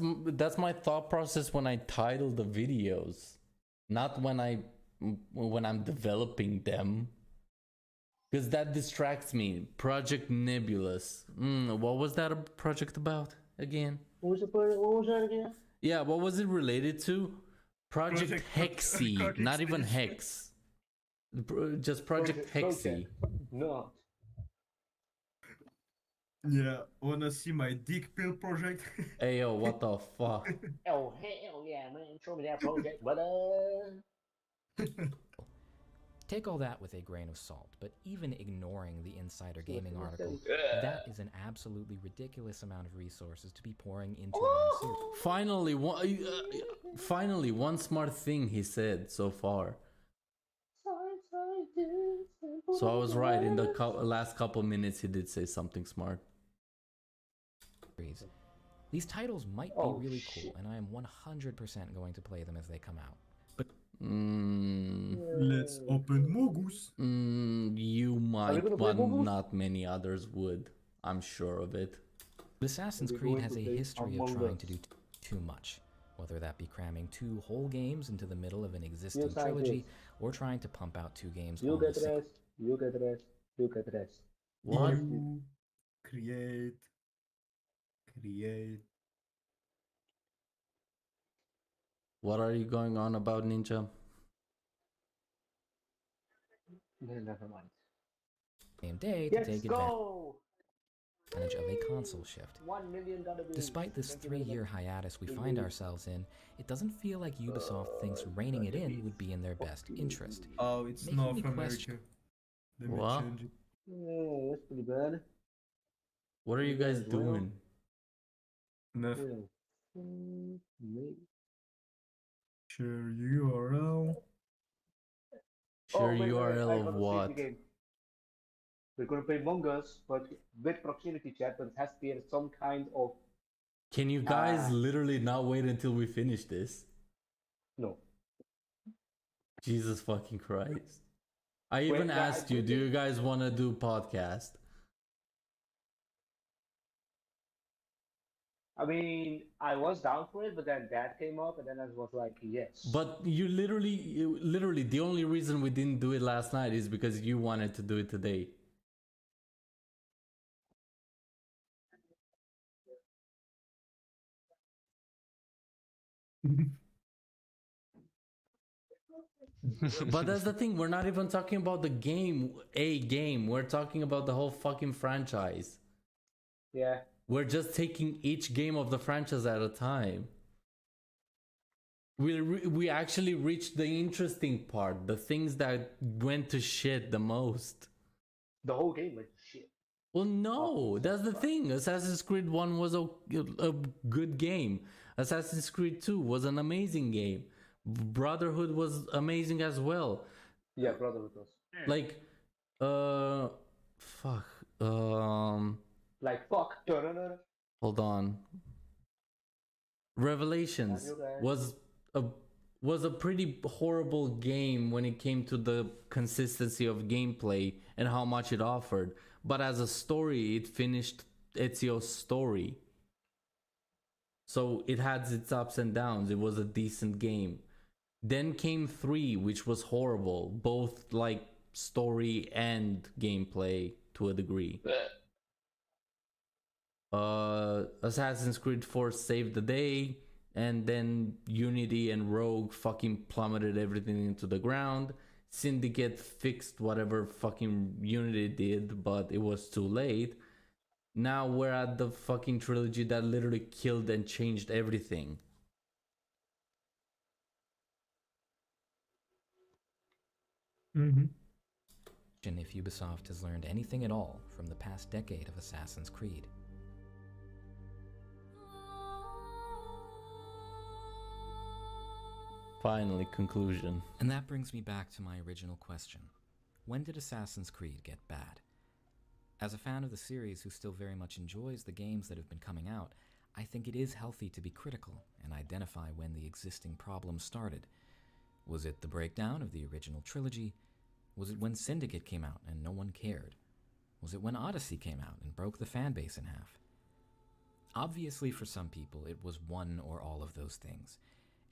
my thought process when I title the videos, not when I'm developing them, because that distracts me. Project Nebulous. What was that a project about again? What was that again? Yeah, what was it related to? Project Hexy, not even Hex. Just Project Hexy. No. Yeah, wanna see my dick pill project? Hey yo, what the fuck? Oh hell yeah, man! Show me that project, brother. Take all that with a grain of salt, but even ignoring the Insider Gaming article, that is an absolutely ridiculous amount of resources to be pouring into one series. Finally, one smart thing he said so far. So I was right. In the last couple minutes, he did say something smart. These titles might be really cool, and I am 100% going to play them as they come out. But Let's open Mogus. You might, but not many others would. I'm sure of it. Assassin's Creed has a history of trying to do too much, whether that be cramming 2 whole games into the middle of an existing trilogy, or trying to pump out 2 games. You get rest. You get rest. You get rest. What? Create. What are you going on about, Ninja? Never mind. Same day to take go! advantage of a console shift. 1 million Despite this 3-year hiatus we find ourselves in, it doesn't feel like Ubisoft thinks reining it in would be in their best interest. Oh, it's Making North me America. question- Let me What? change it. Yeah, that's pretty bad. What are you guys doing? Neuf. Maybe. Share URL. Share wait, URL I of got to what? save the game. We're gonna play Among Us, but with proximity chat, but it has to be in some kind of Can you guys literally not wait until we finish this? no. Jesus fucking Christ. I even yeah, asked I you, put do it- you guys want to do podcast? I mean, I was down for it, but then that came up, and then I was like, yes. But you literally, the only reason we didn't do it last night is because you wanted to do it today. But that's the thing, we're not even talking about the game, a game. We're talking about the whole fucking franchise. yeah. We're just taking each game of the franchise at a time. We actually reached the interesting part, the things that went to shit the most. The whole game went to shit. Well, no, that's the thing. Assassin's Creed 1 was a good game. Assassin's Creed 2 was an amazing game. Brotherhood was amazing as well. Yeah, Brotherhood was. Like, fuck. Like, fuck. Da-da-da-da. Hold on. Revelations was a pretty horrible game when it came to the consistency of gameplay and how much it offered. But as a story, it finished Ezio's story. So it had its ups and downs. It was a decent game. Then came 3, which was horrible, both like story and gameplay to a degree. Assassin's Creed 4 saved the day, and then Unity and Rogue fucking plummeted everything into the ground. Syndicate fixed whatever fucking Unity did, but it was too late. Now we're at the fucking trilogy that literally killed and changed everything. Mm-hmm. If Ubisoft has learned anything at all from the past decade of Assassin's Creed. Finally, conclusion. And that brings me back to my original question. When did Assassin's Creed get bad? As a fan of the series who still very much enjoys the games that have been coming out, I think it is healthy to be critical and identify when the existing problems started. Was it the breakdown of the original trilogy? Was it when Syndicate came out and no one cared? Was it when Odyssey came out and broke the fanbase in half? Obviously, for some people, it was one or all of those things.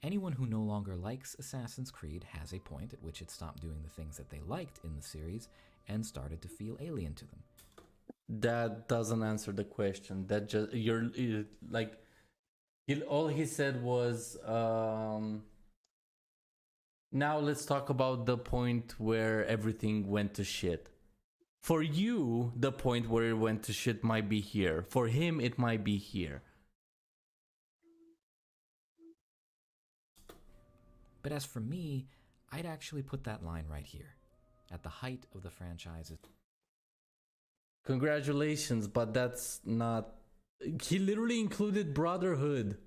Anyone who no longer likes Assassin's Creed has a point at which it stopped doing the things that they liked in the series and started to feel alien to them. That doesn't answer the question. That just all he said was now let's talk about the point where everything went to shit. For you, the point where it went to shit might be here. For him, it might be here. But as for me, I'd actually put that line right here, at the height of the franchise. Congratulations, but that's not... He literally included Brotherhood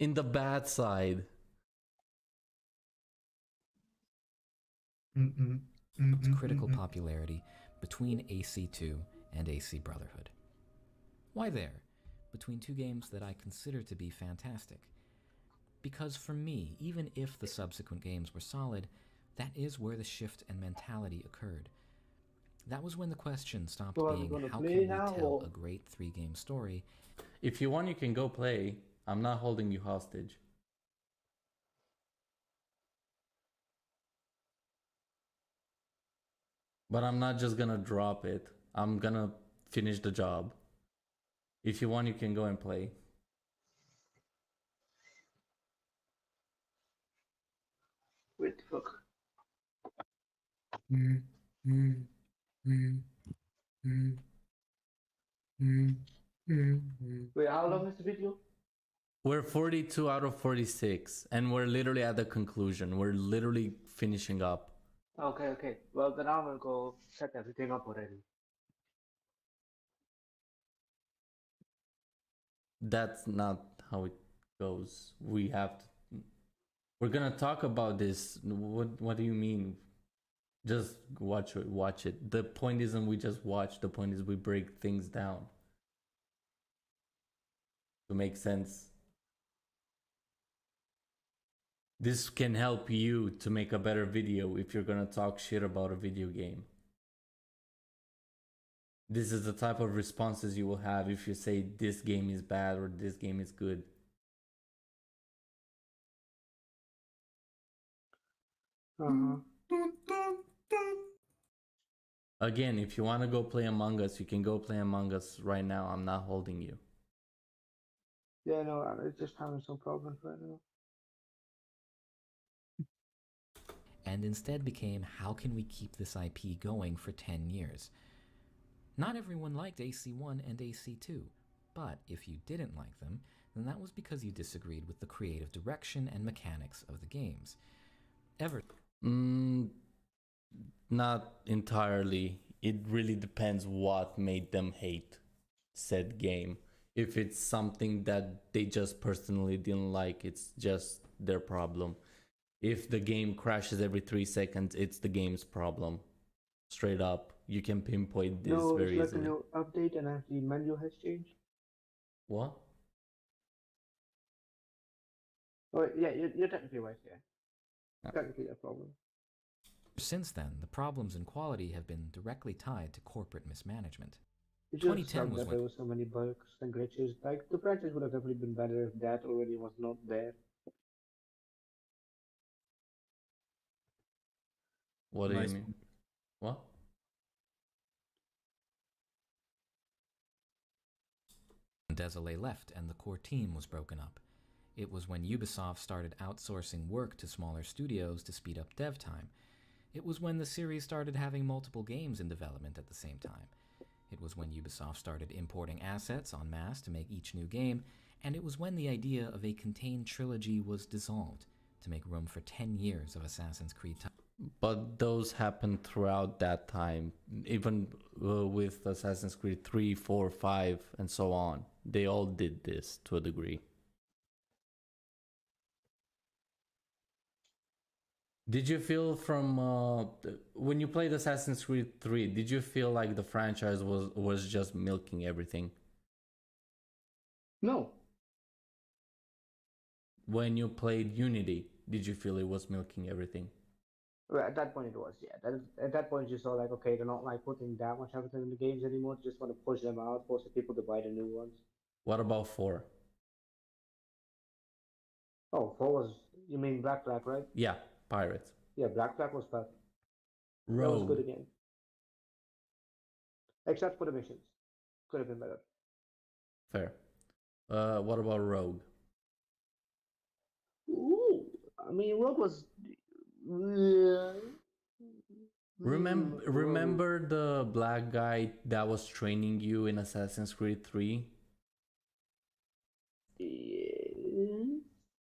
in the bad side. Its critical popularity between AC2 and AC Brotherhood. Why there, between two games that I consider to be fantastic? Because for me, even if the subsequent games were solid, that is where the shift in mentality occurred. That was when the question stopped being how can we tell a great 3-game story. If you want, you can go play. I'm not holding you hostage. But I'm not just gonna drop it. I'm gonna finish the job. If you want, you can go and play. Wait, fuck. Wait, how long is the video? We're 42 out of 46, and we're literally at the conclusion. We're literally finishing up. Okay. Well, then I'm gonna go set everything up already. That's not how it goes. We're gonna talk about this. What do you mean? Just watch it. The point isn't we just watch. The point is we break things down to make sense. This can help you to make a better video if you're gonna talk shit about a video game. This is the type of responses you will have if you say this game is bad or this game is good. Again, if you want to go play Among Us, you can go play Among Us right now. I'm not holding you. Yeah, no, I'm just having some problems right now. And instead became, how can we keep this IP going for 10 years? Not everyone liked AC1 and AC2. But if you didn't like them, then that was because you disagreed with the creative direction and mechanics of the games. Not entirely. It really depends what made them hate said game. If it's something that they just personally didn't like, it's just their problem. If the game crashes every 3 seconds, it's the game's problem. Straight up, you can pinpoint this No, very it's like easily. a new update and the menu has changed. What? Oh, yeah, you're technically right, yeah. Yeah. Technically a problem. Since then, the problems in quality have been directly tied to corporate mismanagement. It just 2010 sucked was that when there were so many bugs and glitches. Like, the franchise would have definitely been better if that already was not there. What do you Nice. mean? What? Desolé left and the core team was broken up. It was when Ubisoft started outsourcing work to smaller studios to speed up dev time. It was when the series started having multiple games in development at the same time. It was when Ubisoft started importing assets en masse to make each new game, and it was when the idea of a contained trilogy was dissolved to make room for 10 years of Assassin's Creed time. But those happened throughout that time, even with Assassin's Creed 3, 4, 5, and so on. They all did this to a degree. Did you feel from when you played Assassin's Creed 3, did you feel like the franchise was just milking everything? No. When you played Unity, did you feel it was milking everything? Well, at that point it was, yeah. At that point you saw like, okay, they're not like putting that much effort in the games anymore. They just want to push them out, force the people to buy the new ones. What about 4? Oh, 4 was, you mean Black Flag, right? Yeah, Pirates. Yeah, Black Flag was perfect. That was good Rogue. again. Except for the missions. Could have been better. Fair. What about Rogue? Ooh, I mean, Rogue was. Remember the black guy that was training you in Assassin's Creed 3?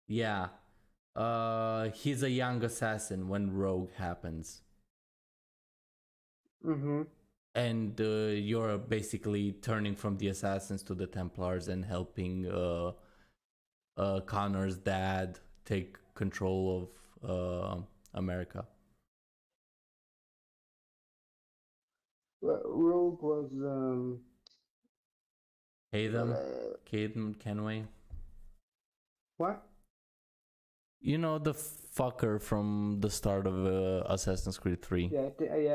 Yeah. He's a young assassin when Rogue happens. Mm-hmm. And you're basically turning from the assassins to the Templars and helping Connor's dad take control of America. Rogue was Caden Kenway. what? You know, the fucker from the start of Assassin's Creed 3. Yeah,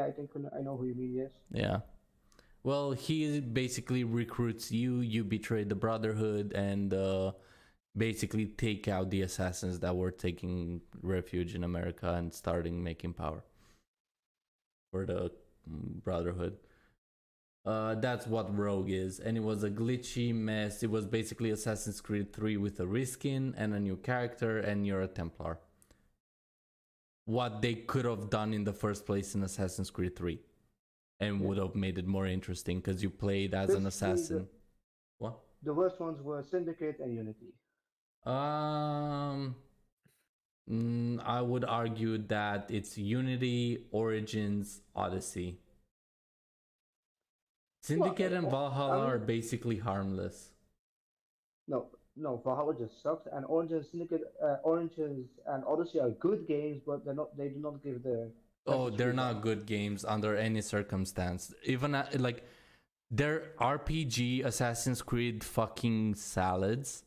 I think I know who you mean. Yes. Yeah. Well, he basically recruits you, you betray the Brotherhood, and basically take out the assassins that were taking refuge in America and starting making power for the Brotherhood. That's what Rogue is, and it was a glitchy mess. It was basically Assassin's Creed 3 with a reskin and a new character, and you're a Templar. What they could have done in the first place in Assassin's Creed 3, and would have made it more interesting because you played as an assassin. What? The worst ones were Syndicate and Unity. I would argue that it's Unity, Origins, Odyssey. Syndicate and Valhalla are basically harmless. No, Valhalla just sucks, and Oranges, Syndicate, Oranges and Odyssey are good games, but they do not give the. Oh, they're not good games under any circumstance. Even like, they're RPG Assassin's Creed fucking salads.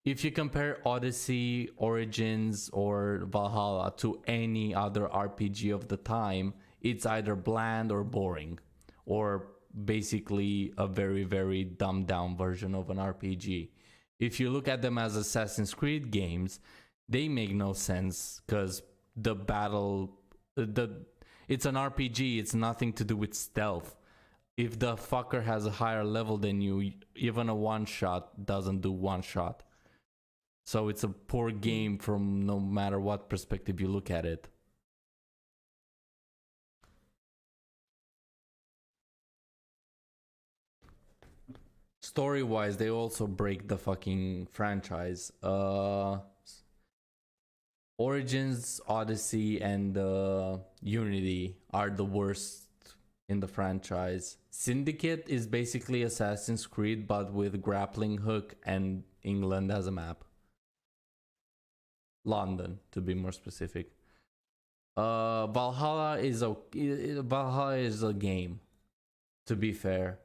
If you compare Odyssey, Origins, or Valhalla to any other RPG of the time, it's either bland or boring, or basically a very, very dumbed down version of an RPG. If you look at them as Assassin's Creed games, they make no sense because the battle, it's an RPG, it's nothing to do with stealth. If the fucker has a higher level than you, even a one shot doesn't do one shot. So it's a poor game from no matter what perspective you look at it. story-wise, they also break the fucking franchise. Origins, Odyssey, and Unity are the worst in the franchise. Syndicate is basically Assassin's Creed, but with grappling hook and England as a map. London, to be more specific. Valhalla is a game, to be fair.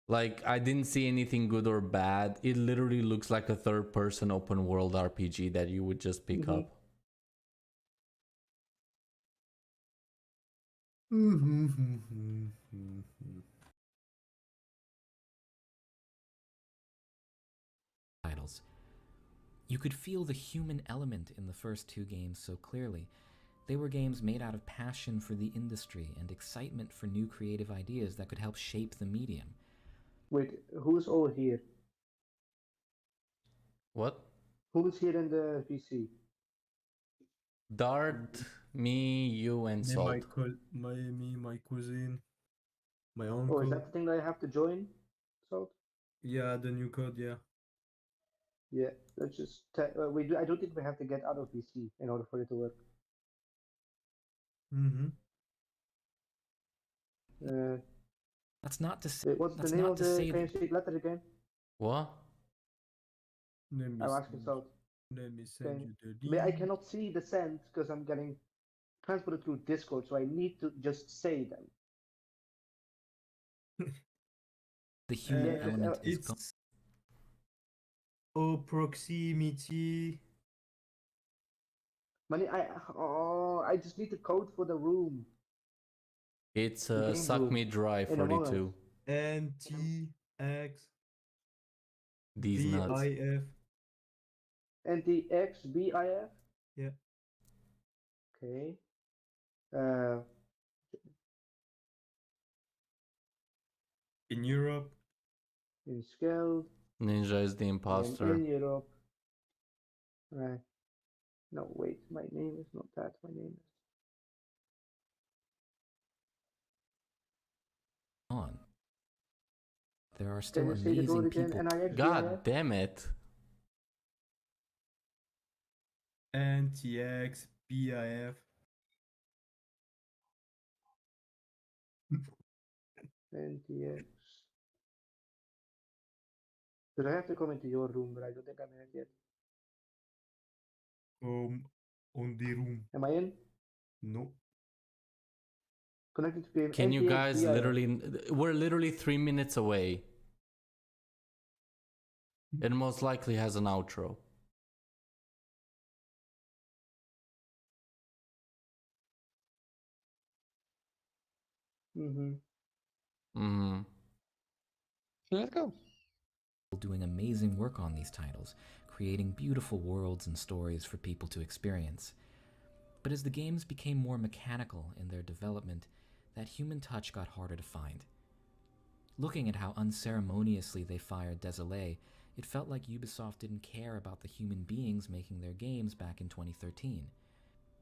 Like, I didn't see anything good or bad. It literally looks like a third-person open-world RPG that you would just pick up. Titles. You could feel the human element in the first two games so clearly. They were games made out of passion for the industry and excitement for new creative ideas that could help shape the medium. Wait, who's all here? What? Who's here in the VC? Dart, me, you, and Salt. Me, my cousin, my Oh, uncle. is that the thing that I have to join? Salt? Yeah, the new code, yeah. Yeah, let's just. I don't think we have to get out of VC in order for it to work. That's not to say. Wait, what's That's the name not of to the say that- Street letter again? What? Let me I'm send asking Salt. Let me send you the I link. cannot see the send because I'm getting transported through Discord, so I need to just say them. the human element is It's gone. proximity. I just need the code for the room. It's The game Suck room Me Dry in Among Us. 42. NTX These nuts. BIF. NTXBIF? Yeah. Okay. In Europe. In Skeld. Ninja is the imposter. In Europe. Right. No, wait, my name is not that. My name is. on. There are still Can you say the code amazing again? people. NIXBIF? God damn it. NTX BIF. NTX. Because I have to come into your room, but I don't think I'm in it yet. On the room. Am I in? No. Connected to game. Can you guys NTXBIF. literally... We're literally 3 minutes away. It most likely has an outro. Let's go. Doing amazing work on these titles, creating beautiful worlds and stories for people to experience. But as the games became more mechanical in their development, that human touch got harder to find. Looking at how unceremoniously they fired Désolé, it felt like Ubisoft didn't care about the human beings making their games back in 2013.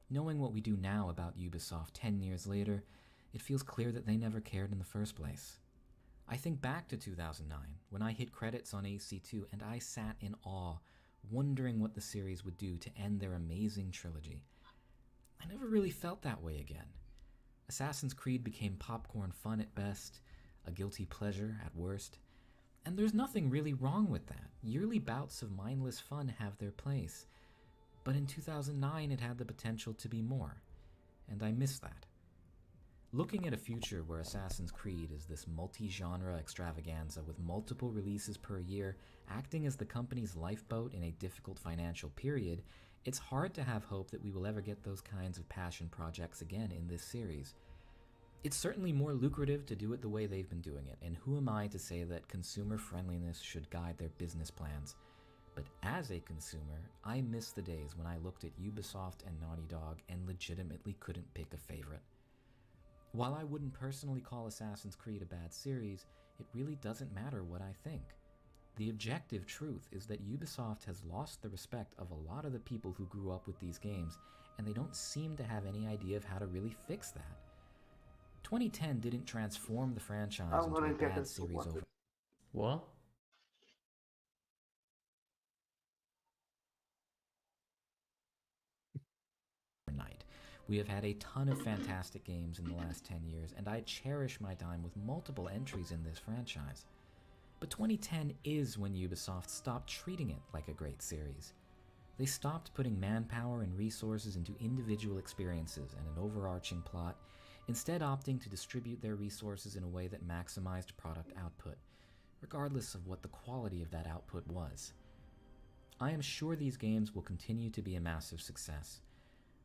Knowing what we do now about Ubisoft 10 years later, it feels clear that they never cared in the first place. I think back to 2009, when I hit credits on AC2 and I sat in awe, wondering what the series would do to end their amazing trilogy. I never really felt that way again. Assassin's Creed became popcorn fun at best, a guilty pleasure at worst, and there's nothing really wrong with that. Yearly bouts of mindless fun have their place, but in 2009 it had the potential to be more, and I miss that. Looking at a future where Assassin's Creed is this multi-genre extravaganza with multiple releases per year, acting as the company's lifeboat in a difficult financial period, it's hard to have hope that we will ever get those kinds of passion projects again in this series. It's certainly more lucrative to do it the way they've been doing it, and who am I to say that consumer friendliness should guide their business plans? But as a consumer, I miss the days when I looked at Ubisoft and Naughty Dog and legitimately couldn't pick a favorite. While I wouldn't personally call Assassin's Creed a bad series, it really doesn't matter what I think. The objective truth is that Ubisoft has lost the respect of a lot of the people who grew up with these games, and they don't seem to have any idea of how to really fix that. 2010 didn't transform the franchise I'm into gonna a get bad this to series work. over. What? Night. We have had a ton of fantastic games in the last 10 years, and I cherish my time with multiple entries in this franchise. But 2010 is when Ubisoft stopped treating it like a great series. They stopped putting manpower and resources into individual experiences and an overarching plot, instead opting to distribute their resources in a way that maximized product output, regardless of what the quality of that output was. I am sure these games will continue to be a massive success,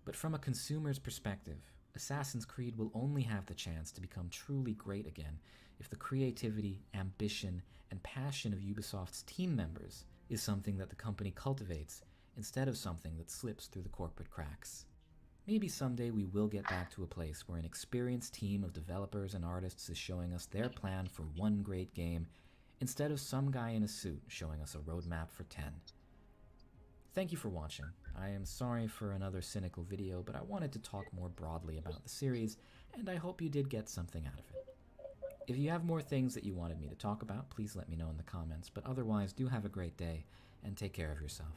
but from a consumer's perspective, Assassin's Creed will only have the chance to become truly great again if the creativity, ambition, and passion of Ubisoft's team members is something that the company cultivates instead of something that slips through the corporate cracks. Maybe someday we will get back to a place where an experienced team of developers and artists is showing us their plan for one great game instead of some guy in a suit showing us a roadmap for 10. Thank you for watching. I am sorry for another cynical video, but I wanted to talk more broadly about the series, and I hope you did get something out of it. If you have more things that you wanted me to talk about, please let me know in the comments, but otherwise, do have a great day, and take care of yourself.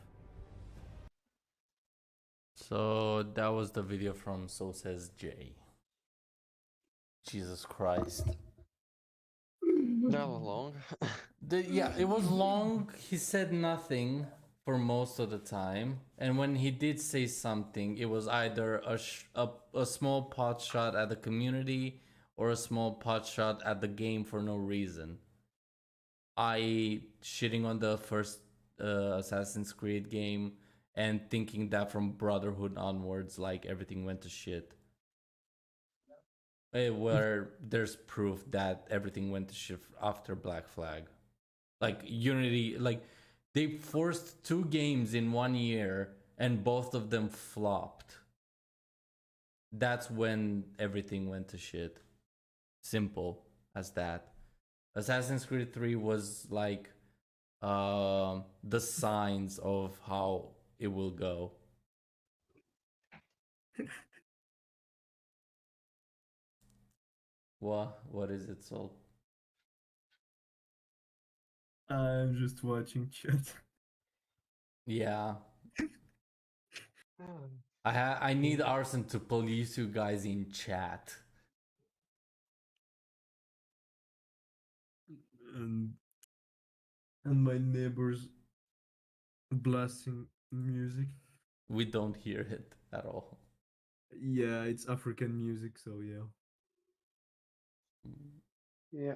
So that was the video from So Says Jay. Jesus Christ. That was long. Yeah, it was long. He said nothing for most of the time, and when he did say something, it was either a small pot shot at the community or a small pot shot at the game for no reason. I shitting on the first Assassin's Creed game and thinking that from Brotherhood onwards, like, everything went to shit. Where there's proof that everything went to shit after Black Flag. Like, Unity, like, they forced 2 games in 1 year and both of them flopped. That's when everything went to shit. Simple as that. Assassin's Creed 3 was like the signs of how it will go. What is it, Salt? I'm just watching chat. Yeah. I need Arson to police you guys in chat. And my neighbors blasting music. We don't hear it at all. Yeah, it's African music, so yeah. Yeah.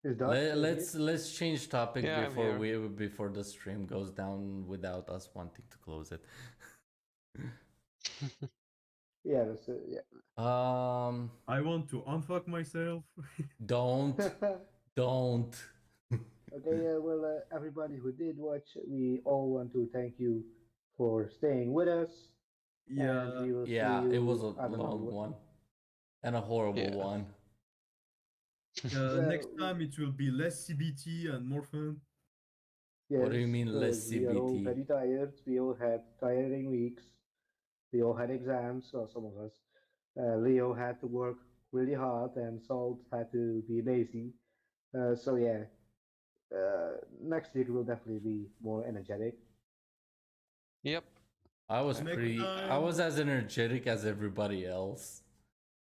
Is that Let's change topic Yeah, I'm here. before the stream goes down without us wanting to close it. Yeah, that's it. Yeah. I want to unfuck myself. Don't. Okay, well, everybody who did watch, we all want to thank you for staying with us. Yeah, And we will see Yeah, it you- was a I don't know, long what- one and a horrible Yeah. one. next time it will be less CBT and more fun. What do you Yes, mean less we are all CBT? very tired. We all had tiring weeks. We all had exams, or some of us. Leo had to work really hard, and Salt had to be lazy. So yeah, next week will definitely be more energetic. Yep. I was Next I time- was as energetic as everybody else.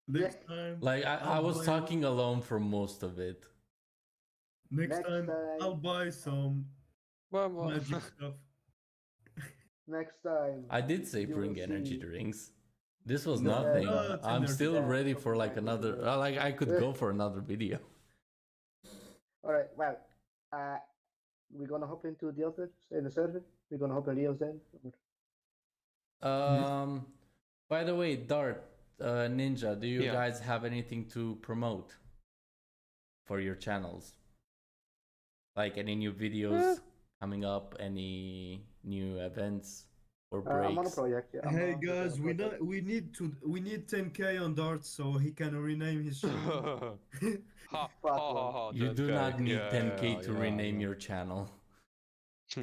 Next time, Like I I'll was buy- talking alone for most of it. Next time I'll buy some Well, magic stuff. Next time, I did say you bring will energy see- drinks. This was Yeah, nothing. no, it's I'm energy. still Yeah, ready something for like like another. that. Like I could go for another video. All right. Well, we're gonna hop into the other in the server. We're gonna hop in Leo's then. By the way, Dart, Ninja, do you Yeah. guys have anything to promote for your channels? Like any new videos coming up? Any new events or breaks? I'm on a project. Yeah, I'm Hey on a guys, project. we need 10k on Dart so he can rename his channel. You do not need 10k to rename your. your channel.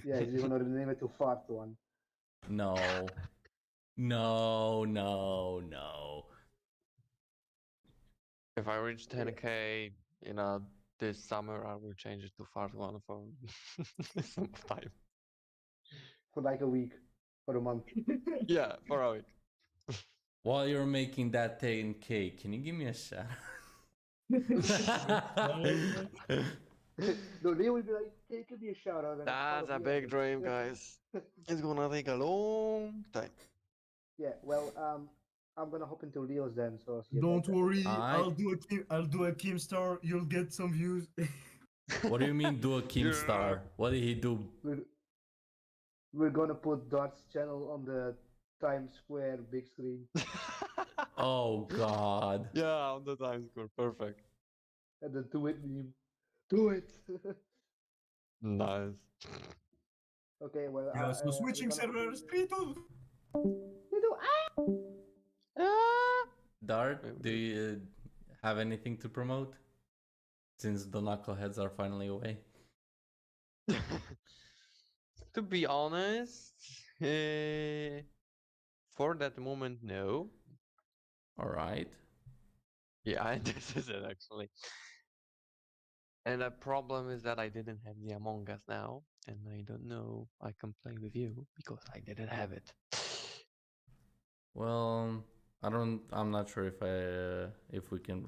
Yeah, you're gonna rename it to Fart One. No. No. If I reach 10k in a this summer I will change it to Fart One for some time. For like a week or a month. Yeah, for a week. While you're making that 10K, can you give me a shout? No, Leo will be like, hey, give me a shout out. and I'll That's a be big happy." dream, guys. It's gonna take a long time. Yeah, well, I'm gonna hop into Leo's then. So see you Don't later. worry, Alright. I'll do a Keemstar. You'll get some views. What do you mean do a Keemstar? What did he do? We're gonna put Dart's channel on the Times Square big screen. Oh god. Yeah, on the Times Square, perfect. And the do it meme. Do it. Nice. Okay, well. Yeah, so we're switching gonna hop servers, in- 3, 2. Dart, do you have anything to promote? Since the knuckleheads are finally away. To be honest, for that moment, no. Alright. Yeah, this is it actually. And the problem is that I didn't have the Among Us now, and I don't know I can play with you because I didn't have it. Well, I'm not sure if we can.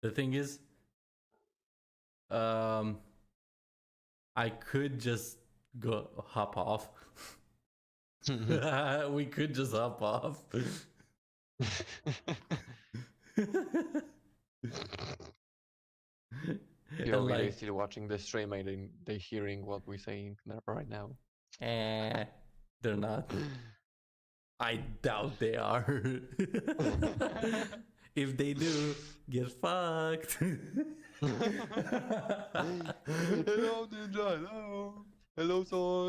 The thing is, I could just hop off. We could just hop off. You're And really like, still watching the stream and they hearing what we're saying right now. they're not. I doubt they are. If they do, get fucked. Hello, Ninja. Hello. Hello, Sol.